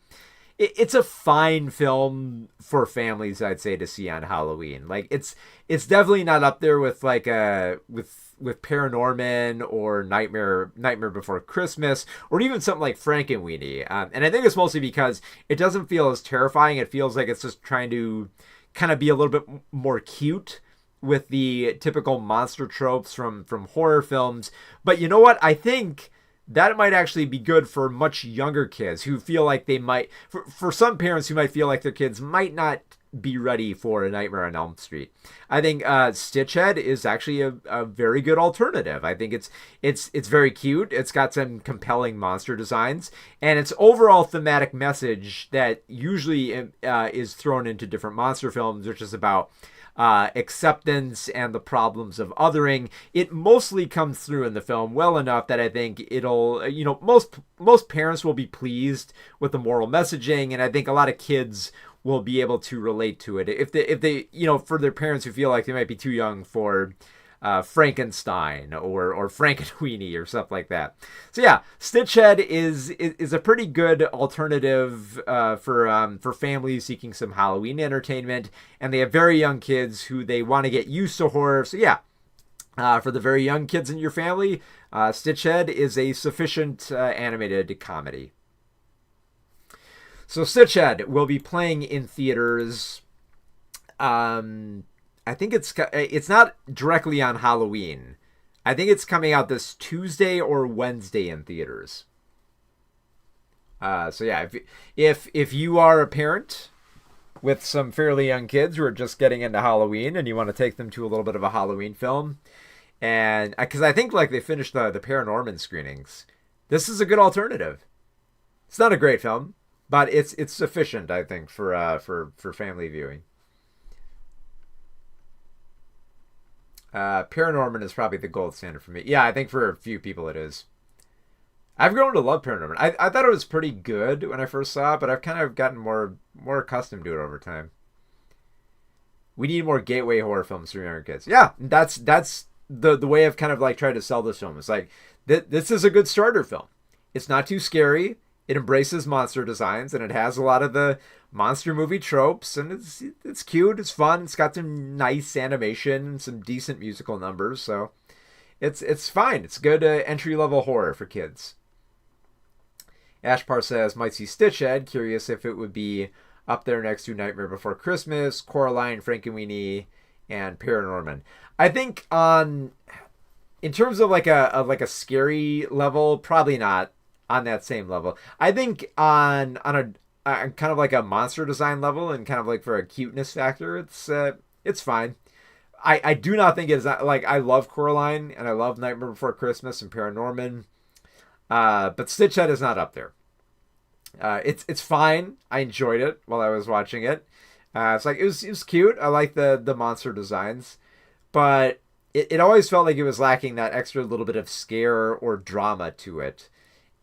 it's a fine film for families, I'd say, to see on Halloween. Like it's definitely not up there with like with Paranorman or Nightmare Before Christmas, or even something like Frankenweenie. And I think it's mostly because it doesn't feel as terrifying. It feels like it's just trying to kind of be a little bit more cute with the typical monster tropes from horror films. But you know what? I think that might actually be good for much younger kids who feel like they might, for some parents who might feel like their kids might not be ready for A Nightmare on Elm Street. I think Stitchhead is actually a very good alternative. I think it's very cute. It's got some compelling monster designs, and its overall thematic message that usually is thrown into different monster films, which is about acceptance and the problems of othering. It mostly comes through in the film well enough that I think it'll, most parents will be pleased with the moral messaging, and I think a lot of kids will be able to relate to it if they for their parents who feel like they might be too young for Frankenstein or Frankenweenie or stuff like that. So yeah, Stitchhead is a pretty good alternative for families seeking some Halloween entertainment, and they have very young kids who they want to get used to horror. So yeah, for the very young kids in your family, Stitchhead is a sufficient animated comedy. So Stitchhead will be playing in theaters. I think it's not directly on Halloween. I think it's coming out this Tuesday or Wednesday in theaters. So yeah, if you are a parent with some fairly young kids who are just getting into Halloween and you want to take them to a little bit of a Halloween film, and because I think like they finished the Paranorman screenings, this is a good alternative. It's not a great film, but it's sufficient, I think, for family viewing. Paranorman is probably the gold standard for me. Yeah, I think for a few people it is. I've grown to love Paranorman. I thought it was pretty good when I first saw it, but I've kind of gotten more accustomed to it over time. We need more gateway horror films for younger kids. Yeah, that's the way I've kind of like tried to sell this film. It's like this is a good starter film. It's not too scary. It embraces monster designs, and it has a lot of the monster movie tropes, and it's cute, it's fun, it's got some nice animation, some decent musical numbers, so it's fine. It's good entry-level horror for kids. Ashpar says, might see Stitchhead, curious if it would be up there next to Nightmare Before Christmas, Coraline, Frankenweenie, and Paranorman. I think in terms of like a scary level, probably not on that same level. I think on kind of like a monster design level and kind of like for a cuteness factor, it's It's fine. I do not think it's not, like, I love Coraline and I love Nightmare Before Christmas and Paranorman, but Stitchhead is not up there. It's fine. I enjoyed it while I was watching it. It's like, it was cute. I like the monster designs, but it always felt like it was lacking that extra little bit of scare or drama to it.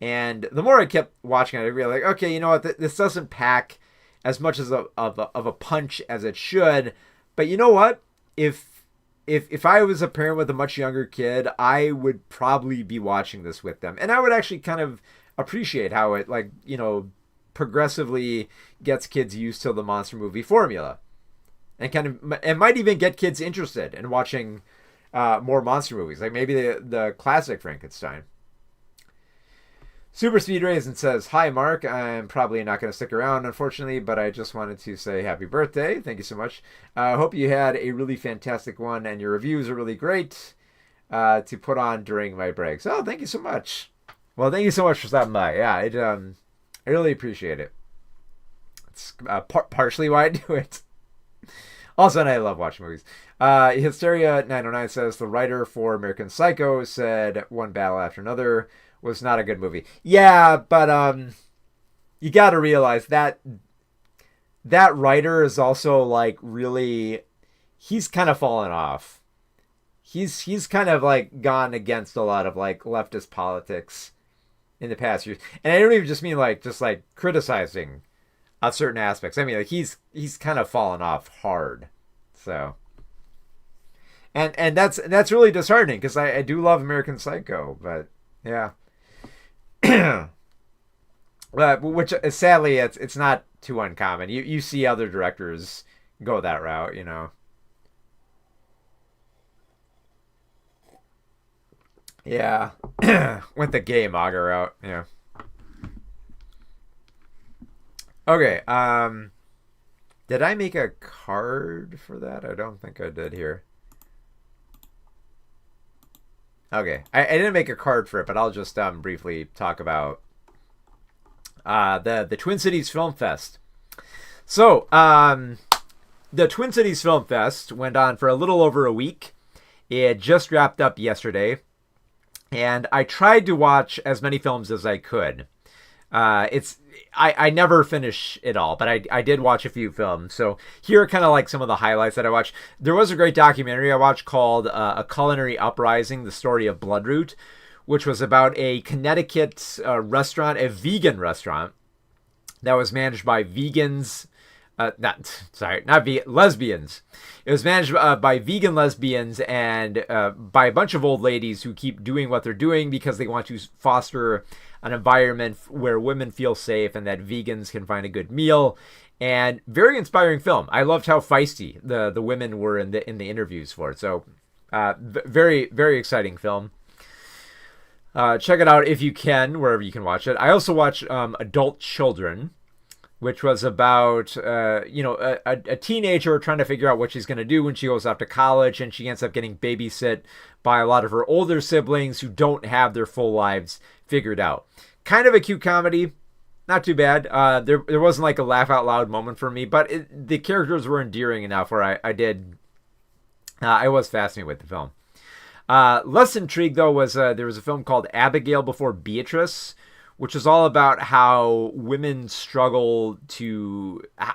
And the more I kept watching it, I realized, like, okay, you know what? This doesn't pack as much as of a punch as it should. But you know what? If I was a parent with a much younger kid, I would probably be watching this with them, and I would actually kind of appreciate how it, like, you know, progressively gets kids used to the monster movie formula, and kind of, and might even get kids interested in watching more monster movies, like maybe the classic Frankenstein. Super Speed Raisin says, "Hi, Mark. I'm probably not going to stick around, unfortunately, but I just wanted to say happy birthday. Thank you so much. Hope you had a really fantastic one, and your reviews are really great to put on during my breaks." Oh, thank you so much. Well, thank you so much for stopping by. Yeah, I really appreciate it. It's partially why I do it. Also, and I love watching movies. Hysteria 909 says, "The writer for American Psycho said one battle after another was not a good movie." Yeah, but you got to realize that writer is also, like, really, he's kind of fallen off. He's kind of, like, gone against a lot of, like, leftist politics in the past years, and I don't even just mean, like, just, like, criticizing of certain aspects. I mean, like, he's kind of fallen off hard. So, and that's really disheartening, because I do love American Psycho, but yeah. Which sadly, it's not too uncommon. You see other directors go that route, you know. Yeah. Went the gay MAGA route. Yeah. Okay. Did I make a card for that? I don't think I did here. Okay, I didn't make a card for it, but I'll just briefly talk about the Twin Cities Film Fest. So, the Twin Cities Film Fest went on for a little over a week. It just wrapped up yesterday, and I tried to watch as many films as I could. I never finish it all, but I did watch a few films. So here are kind of like some of the highlights that I watched. There was a great documentary I watched called A Culinary Uprising, The Story of Bloodroot, which was about a Connecticut restaurant, a vegan restaurant that was managed by vegans. Lesbians. It was managed by vegan lesbians and by a bunch of old ladies who keep doing what they're doing because they want to foster an environment where women feel safe and that vegans can find a good meal. And very inspiring film. I loved how feisty the women were in the interviews for it. So very, very exciting film. Check it out if you can, wherever you can watch it. I also watched Adult Children, which was about a teenager trying to figure out what she's going to do when she goes off to college, and she ends up getting babysit by a lot of her older siblings who don't have their full lives figured out. Kind of a cute comedy, not too bad. There wasn't like a laugh out loud moment for me, but the characters were endearing enough where I was fascinated with the film. Less intrigued though was there was a film called Abigail Before Beatrice, which is all about how women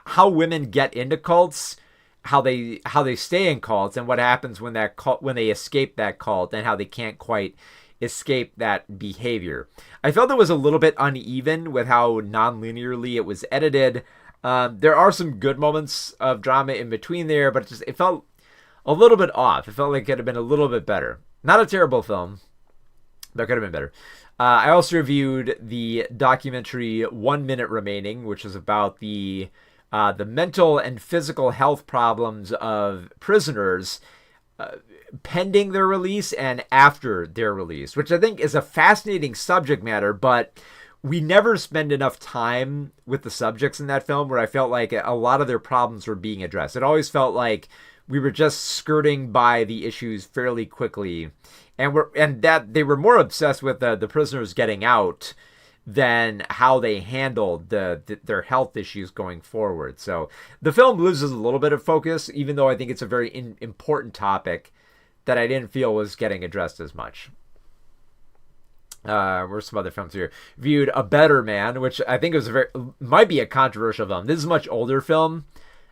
how women get into cults, how they stay in cults, and what happens when they escape that cult, and how they can't quite escape that behavior. I felt it was a little bit uneven with how non-linearly it was edited. There are some good moments of drama in between there, but it felt a little bit off. It felt like it could have been a little bit better. Not a terrible film, but it could have been better. I also reviewed the documentary 1 Minute Remaining, which is about the mental and physical health problems of prisoners pending their release and after their release, which I think is a fascinating subject matter, but we never spend enough time with the subjects in that film where I felt like a lot of their problems were being addressed. It always felt like we were just skirting by the issues fairly quickly, and that they were more obsessed with the prisoners getting out than how they handled their health issues going forward. So the film loses a little bit of focus, even though I think it's a very important topic that I didn't feel was getting addressed as much. Where's some other films here? Viewed A Better Man, which I think might be a controversial film. This is a much older film.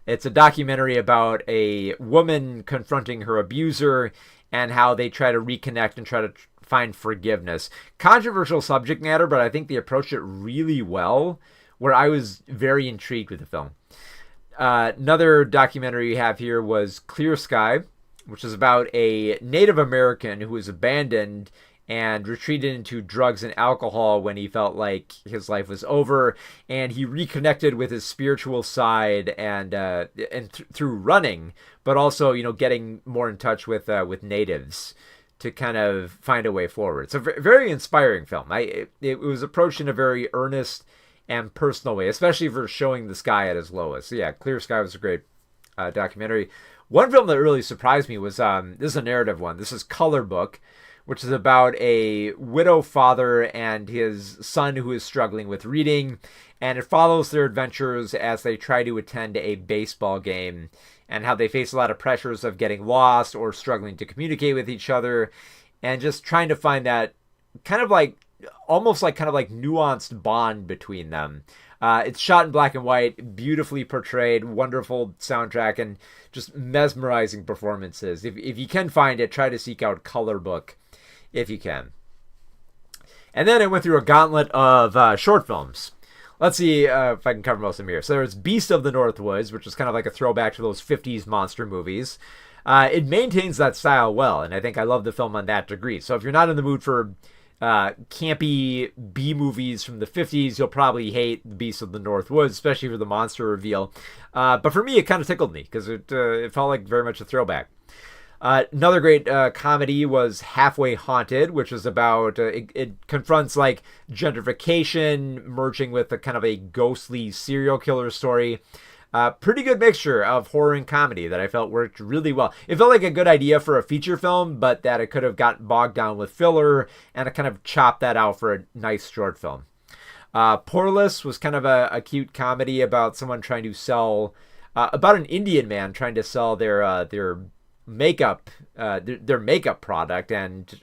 It's a documentary about a woman confronting her abuser and how they try to reconnect and try to find forgiveness. Controversial subject matter, but I think they approached it really well, where I was very intrigued with the film. Another documentary you have here was Clear Sky, which is about a Native American who was abandoned and retreated into drugs and alcohol when he felt like his life was over, and he reconnected with his spiritual side and through running, but also getting more in touch with natives to kind of find a way forward. It's a very inspiring film. It was approached in a very earnest and personal way, especially for showing the sky at its lowest. So yeah, Clear Sky was a great documentary. One film that really surprised me was this is a narrative one. This is Color Book, which is about a widow father and his son who is struggling with reading, and it follows their adventures as they try to attend a baseball game and how they face a lot of pressures of getting lost or struggling to communicate with each other and just trying to find that kind of like nuanced bond between them. It's shot in black and white, beautifully portrayed, wonderful soundtrack, and just mesmerizing performances. If you can find it, try to seek out Color Book if you can. And then I went through a gauntlet of short films. Let's see if I can cover most of them here. So there's Beast of the North Woods, which is kind of like a throwback to those 50s monster movies. It maintains that style well, and I think I love the film on that degree. So if you're not in the mood for campy B movies from the 50s, you'll probably hate The Beast of the North Woods, especially for the monster reveal. But for me, it kind of tickled me because it felt like very much a throwback. Another great comedy was Halfway Haunted, which is about it confronts like gentrification merging with a kind of a ghostly serial killer story. Pretty good mixture of horror and comedy that I felt worked really well. It felt like a good idea for a feature film, but that it could have gotten bogged down with filler, and it kind of chopped that out for a nice short film. Poreless was kind of a cute comedy about someone trying to sell, about an Indian man trying to sell their makeup, their makeup product, and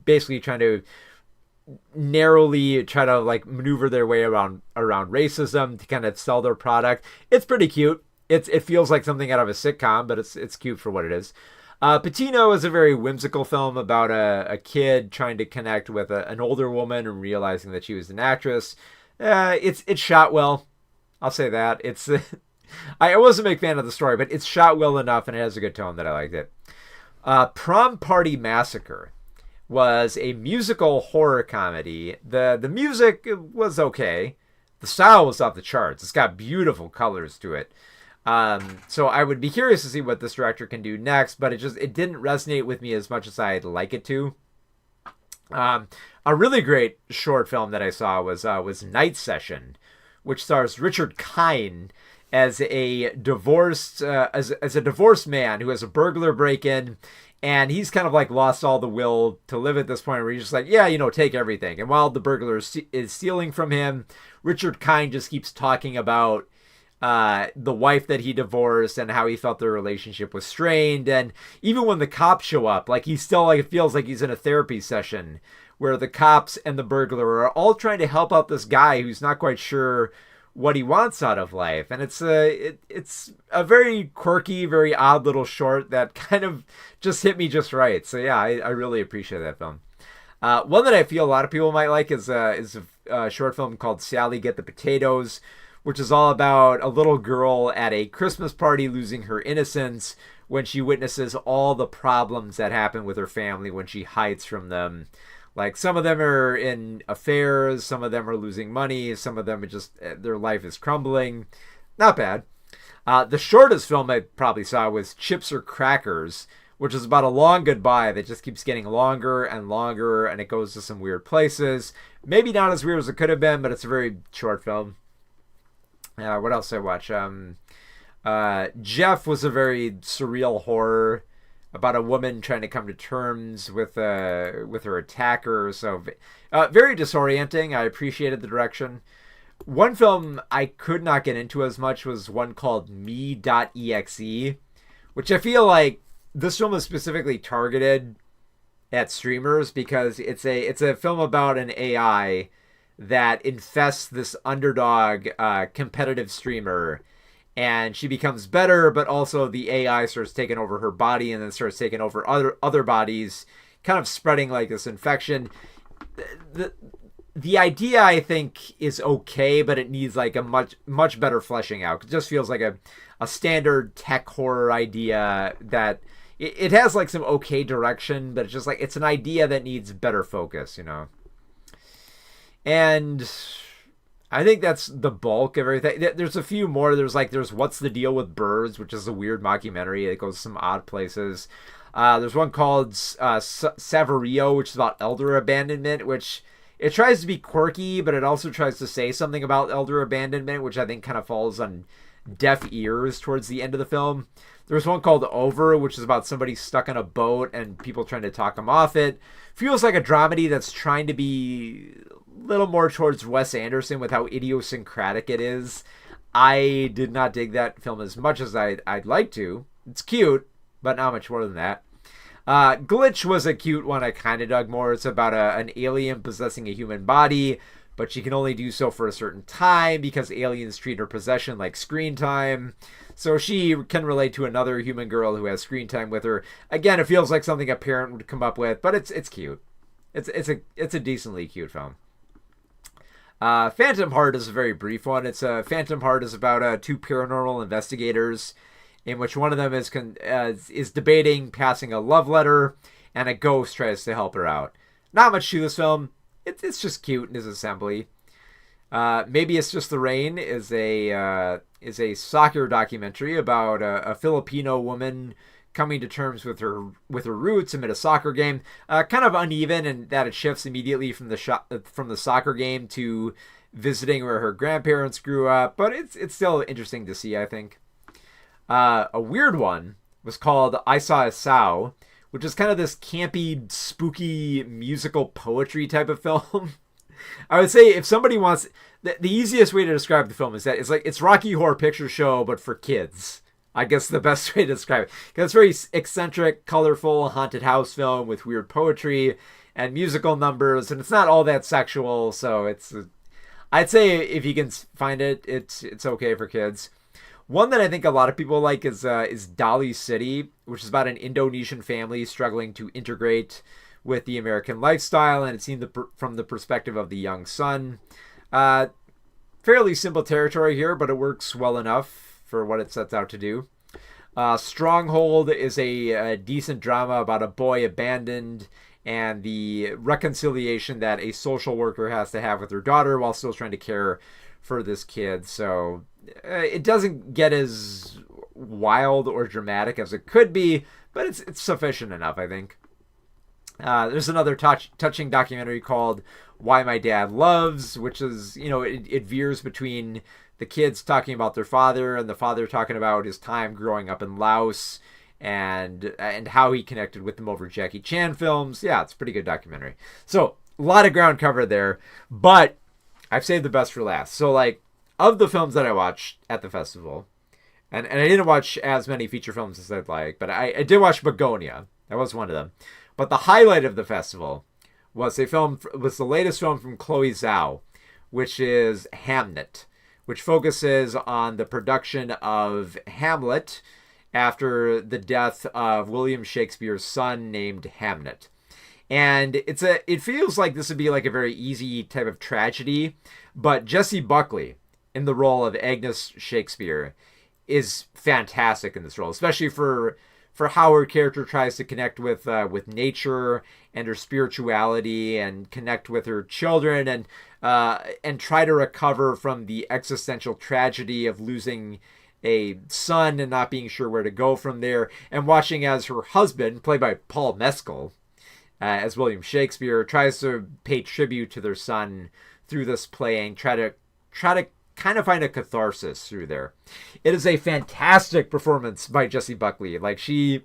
basically trying to narrowly try to like maneuver their way around racism to kind of sell their product. It's pretty cute. It feels like something out of a sitcom, but it's cute for what it is. Patino is a very whimsical film about a kid trying to connect with an older woman and realizing that she was an actress. It's shot well. I'll say that. It's I wasn't a big fan of the story, but it's shot well enough and it has a good tone that I liked it. Prom Party Massacre was a musical horror comedy. The music was okay. The style was off the charts. It's got beautiful colors to it. So I would be curious to see what this director can do next, but it didn't resonate with me as much as I'd like it to. A really great short film that I saw was Night Session, which stars Richard Kind as a divorced man who has a burglar break-in, and he's kind of like lost all the will to live at this point, where he's just like, yeah, take everything. And while the burglar is stealing from him, Richard Kind just keeps talking about the wife that he divorced and how he felt their relationship was strained. And even when the cops show up, like he still like it feels like he's in a therapy session where the cops and the burglar are all trying to help out this guy who's not quite sure what he wants out of life. And it's a very quirky, very odd little short that kind of just hit me just right. So yeah, I really appreciate that film. One that I feel a lot of people might like is a short film called Sally Get the Potatoes, which is all about a little girl at a Christmas party losing her innocence when she witnesses all the problems that happen with her family when she hides from them. Like, some of them are in affairs, some of them are losing money, some of them are just, their life is crumbling. Not bad. The shortest film I probably saw was Chips or Crackers, which is about a long goodbye that just keeps getting longer and longer, and it goes to some weird places. Maybe not as weird as it could have been, but it's a very short film. What else did I watch? Jeff was a very surreal horror about a woman trying to come to terms with her attacker. So very disorienting. I appreciated the direction. One film I could not get into as much was one called Me.exe, which I feel like this film is specifically targeted at streamers because it's a film about an AI that infests this underdog competitive streamer, and she becomes better, but also the AI starts taking over her body and then starts taking over other bodies, kind of spreading like this infection. The idea, I think, is okay, but it needs like a much better fleshing out. It just feels like a standard tech horror idea that it has like some okay direction, but it's just like it's an idea that needs better focus, And I think that's the bulk of everything. There's a few more. There's What's the Deal with Birds, which is a weird mockumentary. It goes some odd places. There's one called Saverio, which is about elder abandonment, which it tries to be quirky, but it also tries to say something about elder abandonment, which I think kind of falls on deaf ears towards the end of the film. There's one called Over, which is about somebody stuck on a boat and people trying to talk him off it. Feels like a dramedy that's trying to be a little more towards Wes Anderson with how idiosyncratic it is. I did not dig that film as much as I'd like to. It's cute, but not much more than that. Glitch was a cute one I kind of dug more. It's about an alien possessing a human body, but she can only do so for a certain time because aliens treat her possession like screen time. So she can relate to another human girl who has screen time with her. Again, it feels like something a parent would come up with, but it's cute. It's a decently cute film. Phantom Heart is a very brief one. Phantom Heart is about two paranormal investigators, in which one of them is debating passing a love letter, and a ghost tries to help her out. Not much to this film. It's just cute in its assembly. Maybe It's Just the Rain is a soccer documentary about a Filipino woman coming to terms with her roots amid a soccer game. Kind of uneven in that it shifts immediately from the soccer game to visiting where her grandparents grew up, but it's still interesting to see, I think. A weird one was called I Saw a Sow, which is kind of this campy, spooky musical poetry type of film. I would say if somebody wants, the easiest way to describe the film is that it's Rocky Horror Picture Show, but for kids. I guess the best way to describe it. Because it's very eccentric, colorful, haunted house film with weird poetry and musical numbers, and it's not all that sexual, so I'd say if you can find it, it's okay for kids. One that I think a lot of people like is Dali City, which is about an Indonesian family struggling to integrate with the American lifestyle, and it's seen from the perspective of the young son. Fairly simple territory here, but it works well enough for what it sets out to do. Stronghold is a decent drama about a boy abandoned and the reconciliation that a social worker has to have with her daughter while still trying to care for this kid. So it doesn't get as wild or dramatic as it could be, but it's sufficient enough, I think. There's another touching documentary called Why My Dad Loves, which is, it veers between the kids talking about their father and the father talking about his time growing up in Laos and how he connected with them over Jackie Chan films. Yeah, it's a pretty good documentary. So a lot of ground covered there, but I've saved the best for last. So of the films that I watched at the festival, and I didn't watch as many feature films as I'd like, but I did watch Bugonia. That was one of them. But the highlight of the festival was the latest film from Chloe Zhao, which is Hamnet, which focuses on the production of Hamlet after the death of William Shakespeare's son named Hamnet. And it feels like this would be like a very easy type of tragedy, but Jessie Buckley in the role of Agnes Shakespeare is fantastic in this role, especially for how her character tries to connect with nature and her spirituality and connect with her children and try to recover from the existential tragedy of losing a son and not being sure where to go from there, and watching as her husband, played by Paul Mescal, as William Shakespeare, tries to pay tribute to their son through this play and try to kind of find a catharsis through there. It is a fantastic performance by Jessie Buckley. Like she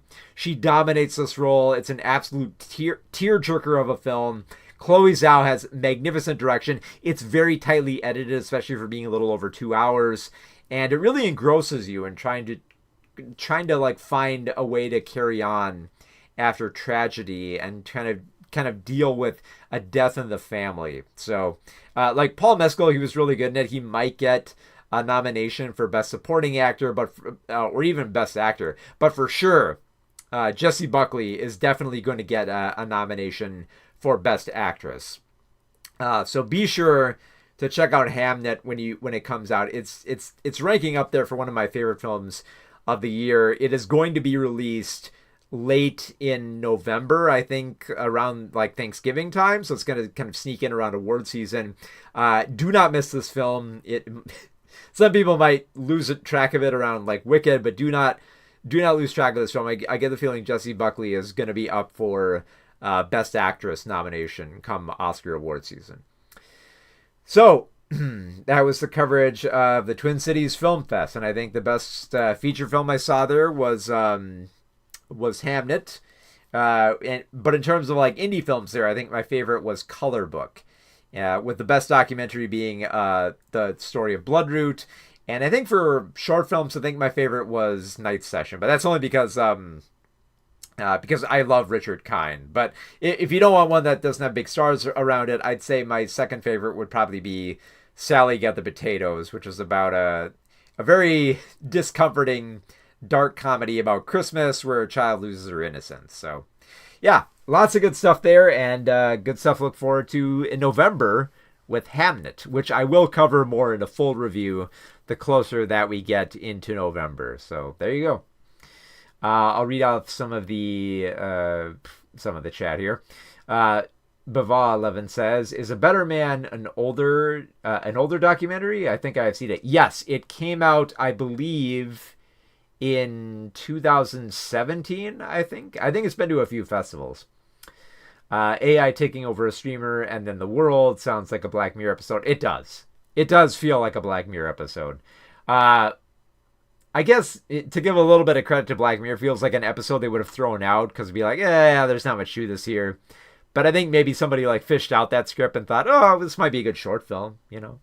dominates this role. It's an absolute tearjerker of a film. Chloe Zhao has magnificent direction. It's very tightly edited, especially for being a little over 2 hours, and it really engrosses you in trying to like find a way to carry on after tragedy and kind of deal with a death in the family. So like Paul Mescal, he was really good in it. He might get a nomination for Best Supporting Actor, but or even Best Actor. But for sure, Jessie Buckley is definitely going to get a nomination for Best Actress. So be sure to check out Hamnet when it comes out. It's ranking up there for one of my favorite films of the year. It is going to be released late in November, I think around like Thanksgiving time. So it's going to kind of sneak in around award season. Do not miss this film. Some people might lose track of it around like Wicked, but do not lose track of this film. I get the feeling Jessie Buckley is going to be up for Best Actress nomination come Oscar award season. So that was the coverage of the Twin Cities Film Fest, and I think the best feature film I saw there was Hamnet. But in terms of like indie films there, I think my favorite was Color Book, with the best documentary being the story of Bloodroot. And I think for short films, I think my favorite was Night Session, but that's only because I love Richard Kind. But if you don't want one that doesn't have big stars around it, I'd say my second favorite would probably be Sally Get the Potatoes, which is about a very discomforting dark comedy about Christmas where a child loses her innocence. So yeah, lots of good stuff there, and good stuff to look forward to in November with Hamnet, which I will cover more in a full review the closer that we get into November. So there you go. I'll read out some of the chat here. Bava11 says, "Is A Better Man an older documentary? I think I've seen it. Yes, it came out, I believe, in 2017. I think it's been to a few festivals. AI taking over a streamer and then the world sounds like a Black Mirror episode. It does feel like a Black Mirror episode. I guess to give a little bit of credit to Black Mirror, feels like an episode they would have thrown out because it'd be like, yeah, there's not much to this here. But I think maybe somebody like fished out that script and thought, oh, this might be a good short film, you know.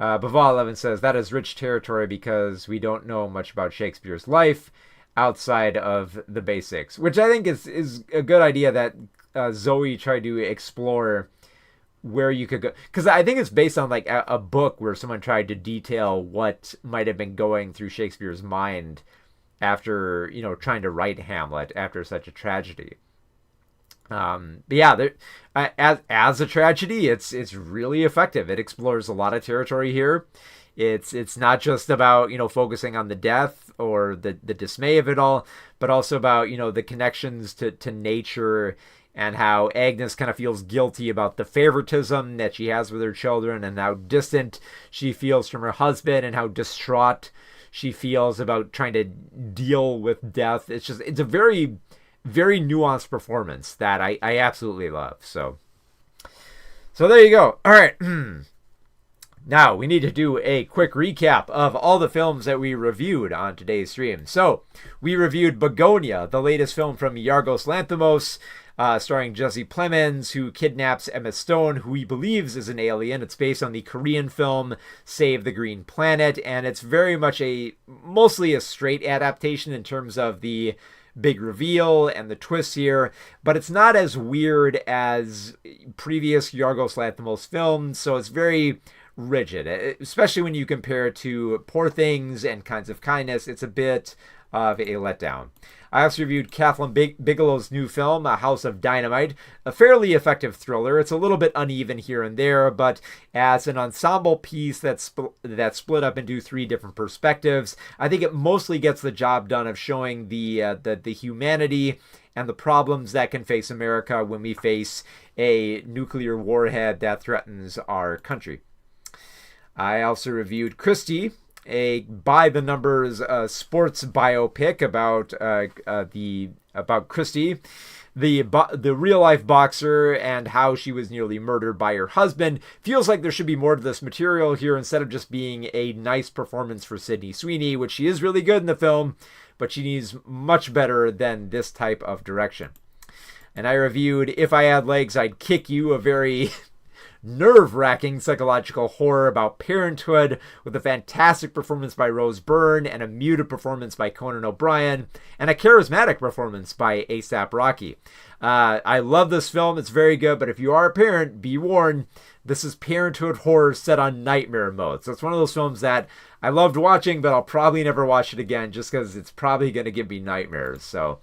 Bava11 says, that is rich territory because we don't know much about Shakespeare's life outside of the basics, which I think is a good idea that Zoe tried to explore where you could go, because I think it's based on like a book where someone tried to detail what might have been going through Shakespeare's mind after, trying to write Hamlet after such a tragedy. But yeah, as a tragedy, it's really effective. It explores a lot of territory here. It's not just about, focusing on the death or the dismay of it all, but also about, the connections to nature, and how Agnes kind of feels guilty about the favoritism that she has with her children, and how distant she feels from her husband, and how distraught she feels about trying to deal with death. It's a very, very nuanced performance that I absolutely love. So there you go. All right. Now we need to do a quick recap of all the films that we reviewed on today's stream. So we reviewed Bugonia, the latest film from Yorgos Lanthimos, starring Jesse Plemons, who kidnaps Emma Stone, who he believes is an alien. It's based on the Korean film Save the Green Planet, and it's very much mostly a straight adaptation in terms of the big reveal and the twists here, but it's not as weird as previous Yorgos Lanthimos films, so it's very rigid, especially when you compare it to Poor Things and Kinds of Kindness. It's a bit of a letdown. I also reviewed Kathryn Bigelow's new film, A House of Dynamite, a fairly effective thriller. It's a little bit uneven here and there, but as an ensemble piece that's split up into 3 different perspectives, I think it mostly gets the job done of showing the humanity and the problems that can face America when we face a nuclear warhead that threatens our country. I also reviewed Christie, a by-the-numbers sports biopic about Christie, the real life boxer and how she was nearly murdered by her husband. Feels like there should be more to this material here instead of just being a nice performance for Sydney Sweeney, which she is really good in the film, but she needs much better than this type of direction. And I reviewed If I Had Legs, I'd Kick You, a very nerve-wracking psychological horror about parenthood with a fantastic performance by Rose Byrne and a muted performance by Conan O'Brien and a charismatic performance by A$AP Rocky. I love this film. It's very good, but if you are a parent, be warned, this is parenthood horror set on nightmare mode. So it's one of those films that I loved watching, but I'll probably never watch it again just because it's probably going to give me nightmares. So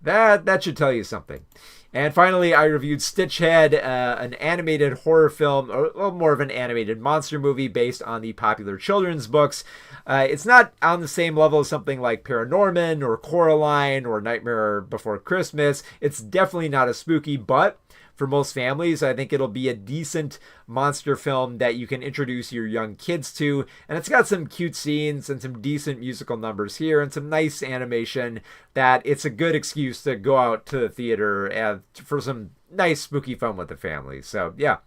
that should tell you something. And finally, I reviewed Stitchhead, an animated horror film, or well, more of an animated monster movie based on the popular children's books. It's not on the same level as something like Paranorman or Coraline or Nightmare Before Christmas. It's definitely not as spooky, but for most families, I think it'll be a decent monster film that you can introduce your young kids to. And it's got some cute scenes and some decent musical numbers here and some nice animation that it's a good excuse to go out to the theater and for some nice spooky fun with the family. So yeah,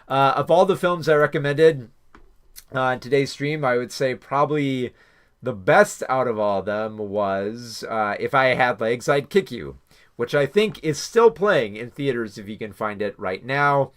of all the films I recommended on today's stream, I would say probably the best out of all of them was If I Had Legs, I'd Kick You, which I think is still playing in theaters if you can find it right now.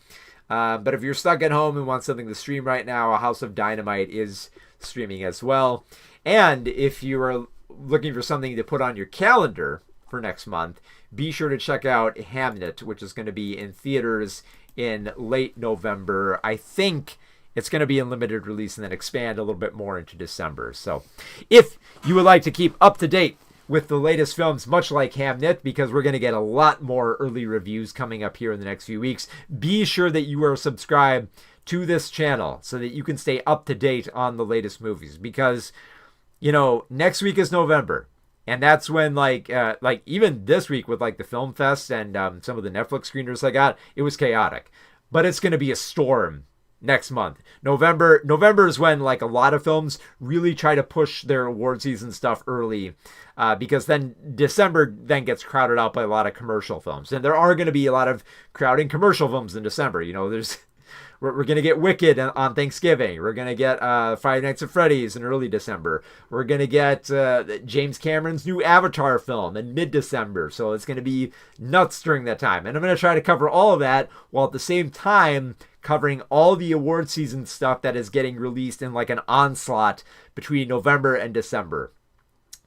But if you're stuck at home and want something to stream right now, A House of Dynamite is streaming as well. And if you are looking for something to put on your calendar for next month, be sure to check out Hamnet, which is going to be in theaters in late November. I think it's going to be in limited release and then expand a little bit more into December. So if you would like to keep up to date with the latest films, much like Hamnet, because we're going to get a lot more early reviews coming up here in the next few weeks, be sure that you are subscribed to this channel so that you can stay up to date on the latest movies. Because, you know, next week is November, and that's when, like even this week with like the Film Fest and some of the Netflix screeners I got, it was chaotic. But it's going to be a storm next month. November is when like a lot of films really try to push their award season stuff early, because then December then gets crowded out by a lot of commercial films, and there are going to be a lot of crowding commercial films in December. You know, we're going to get Wicked on Thanksgiving. We're going to get Five Nights at Freddy's in early December. We're going to get James Cameron's new Avatar film in mid-December. So it's going to be nuts during that time. And I'm going to try to cover all of that while at the same time covering all the award season stuff that is getting released in like an onslaught between November and December.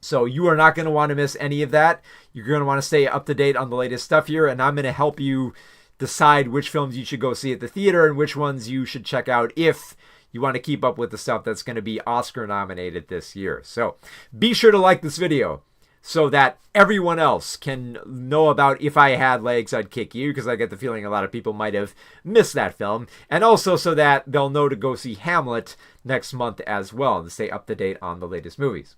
So you are not going to want to miss any of that. You're going to want to stay up to date on the latest stuff here, and I'm going to help you decide which films you should go see at the theater and which ones you should check out if you want to keep up with the stuff that's going to be Oscar nominated this year. So be sure to like this video so that everyone else can know about If I Had Legs, I'd Kick You, because I get the feeling a lot of people might have missed that film. And also so that they'll know to go see Hamlet next month as well and stay up to date on the latest movies.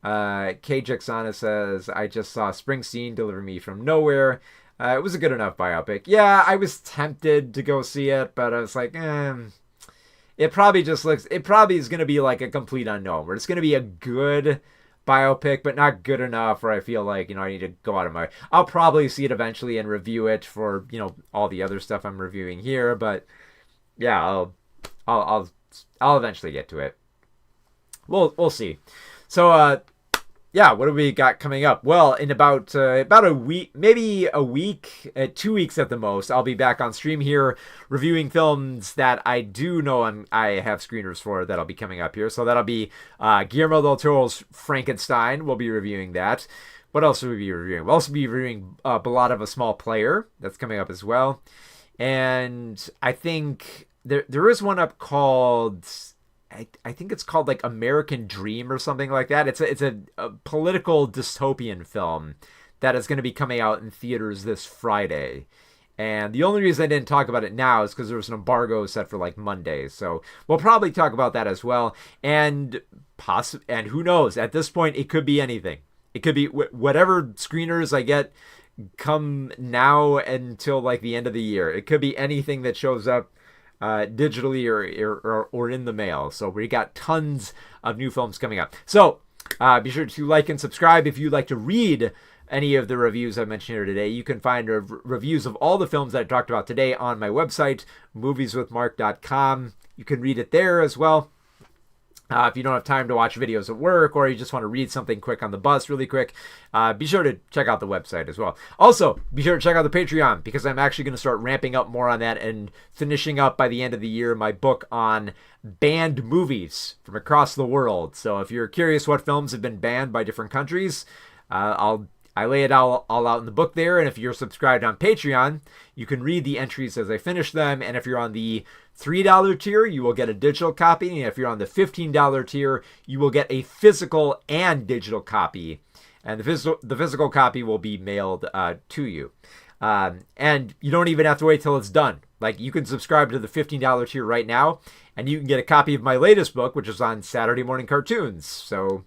K. Jacksana says, I just saw Springsteen Deliver Me From Nowhere. It was a good enough biopic. Yeah, I was tempted to go see it, but I was like, it probably is going to be like a complete unknown, where it's going to be a good biopic, but not good enough where I feel like, I need to go out of my... I'll probably see it eventually and review it for, all the other stuff I'm reviewing here, but yeah, I'll eventually get to it. We'll see. So, yeah, what do we got coming up? Well, in about a week, maybe a week, 2 weeks at the most, I'll be back on stream here reviewing films that I do know I have screeners for that'll be coming up here. So that'll be Guillermo del Toro's Frankenstein. We'll be reviewing that. What else will we be reviewing? We'll also be reviewing Ballad of a Small Player. That's coming up as well. And I think there is one up called... I think it's called like American Dream or something like that. It's a political dystopian film that is going to be coming out in theaters this Friday. And the only reason I didn't talk about it now is because there was an embargo set for like Monday. So we'll probably talk about that as well. And who knows? At this point, it could be anything. It could be whatever screeners I get come now until like the end of the year. It could be anything that shows up digitally or in the mail. So we got tons of new films coming up. So be sure to like and subscribe if you'd like to read any of the reviews I mentioned here today, you can find reviews of all the films that I talked about today on my website, movieswithmark.com. You can read it there as well. If you don't have time to watch videos at work, or you just want to read something quick on the bus really quick, be sure to check out the website as well. Also, be sure to check out the Patreon, because I'm actually going to start ramping up more on that and finishing up by the end of the year my book on banned movies from across the world. So if you're curious what films have been banned by different countries, I lay it all out in the book there. And if you're subscribed on Patreon, you can read the entries as I finish them. And if you're on the $3 tier, you will get a digital copy. And if you're on the $15 tier, you will get a physical and digital copy. And the physical copy will be mailed to you. And you don't even have to wait till it's done. Like, you can subscribe to the $15 tier right now, and you can get a copy of my latest book, which is on Saturday morning cartoons. So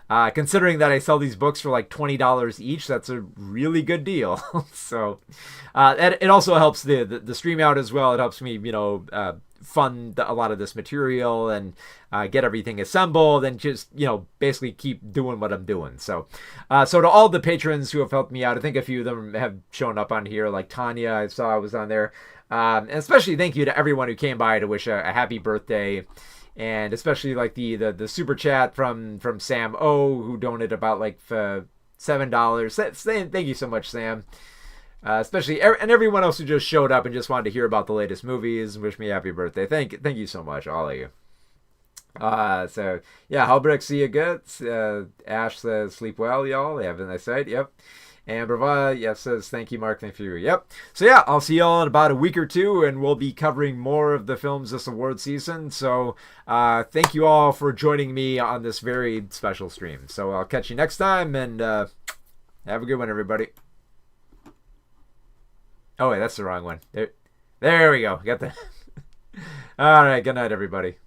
considering that I sell these books for like $20 each, that's a really good deal. So and it also helps the stream out as well. It helps me, fund a lot of this material and get everything assembled and just, basically keep doing what I'm doing. So so to all the patrons who have helped me out, I think a few of them have shown up on here, like Tanya, I saw I was on there. And especially thank you to everyone who came by to wish a happy birthday. And especially like the super chat from Sam O, who donated about like $7. Thank you so much, Sam. Especially and everyone else who just showed up and just wanted to hear about the latest movies and wish me a happy birthday. Thank you so much, all of you. So yeah, Halbrecht, see you good. Ash says sleep well, y'all. Have a nice night. Yep. And Brava, says, thank you, Mark. Thank you. Yep. So, yeah, I'll see y'all in about a week or two, and we'll be covering more of the films this award season. So, thank you all for joining me on this very special stream. So, I'll catch you next time, and have a good one, everybody. Oh, wait, that's the wrong one. There we go. Got that. All right. Good night, everybody.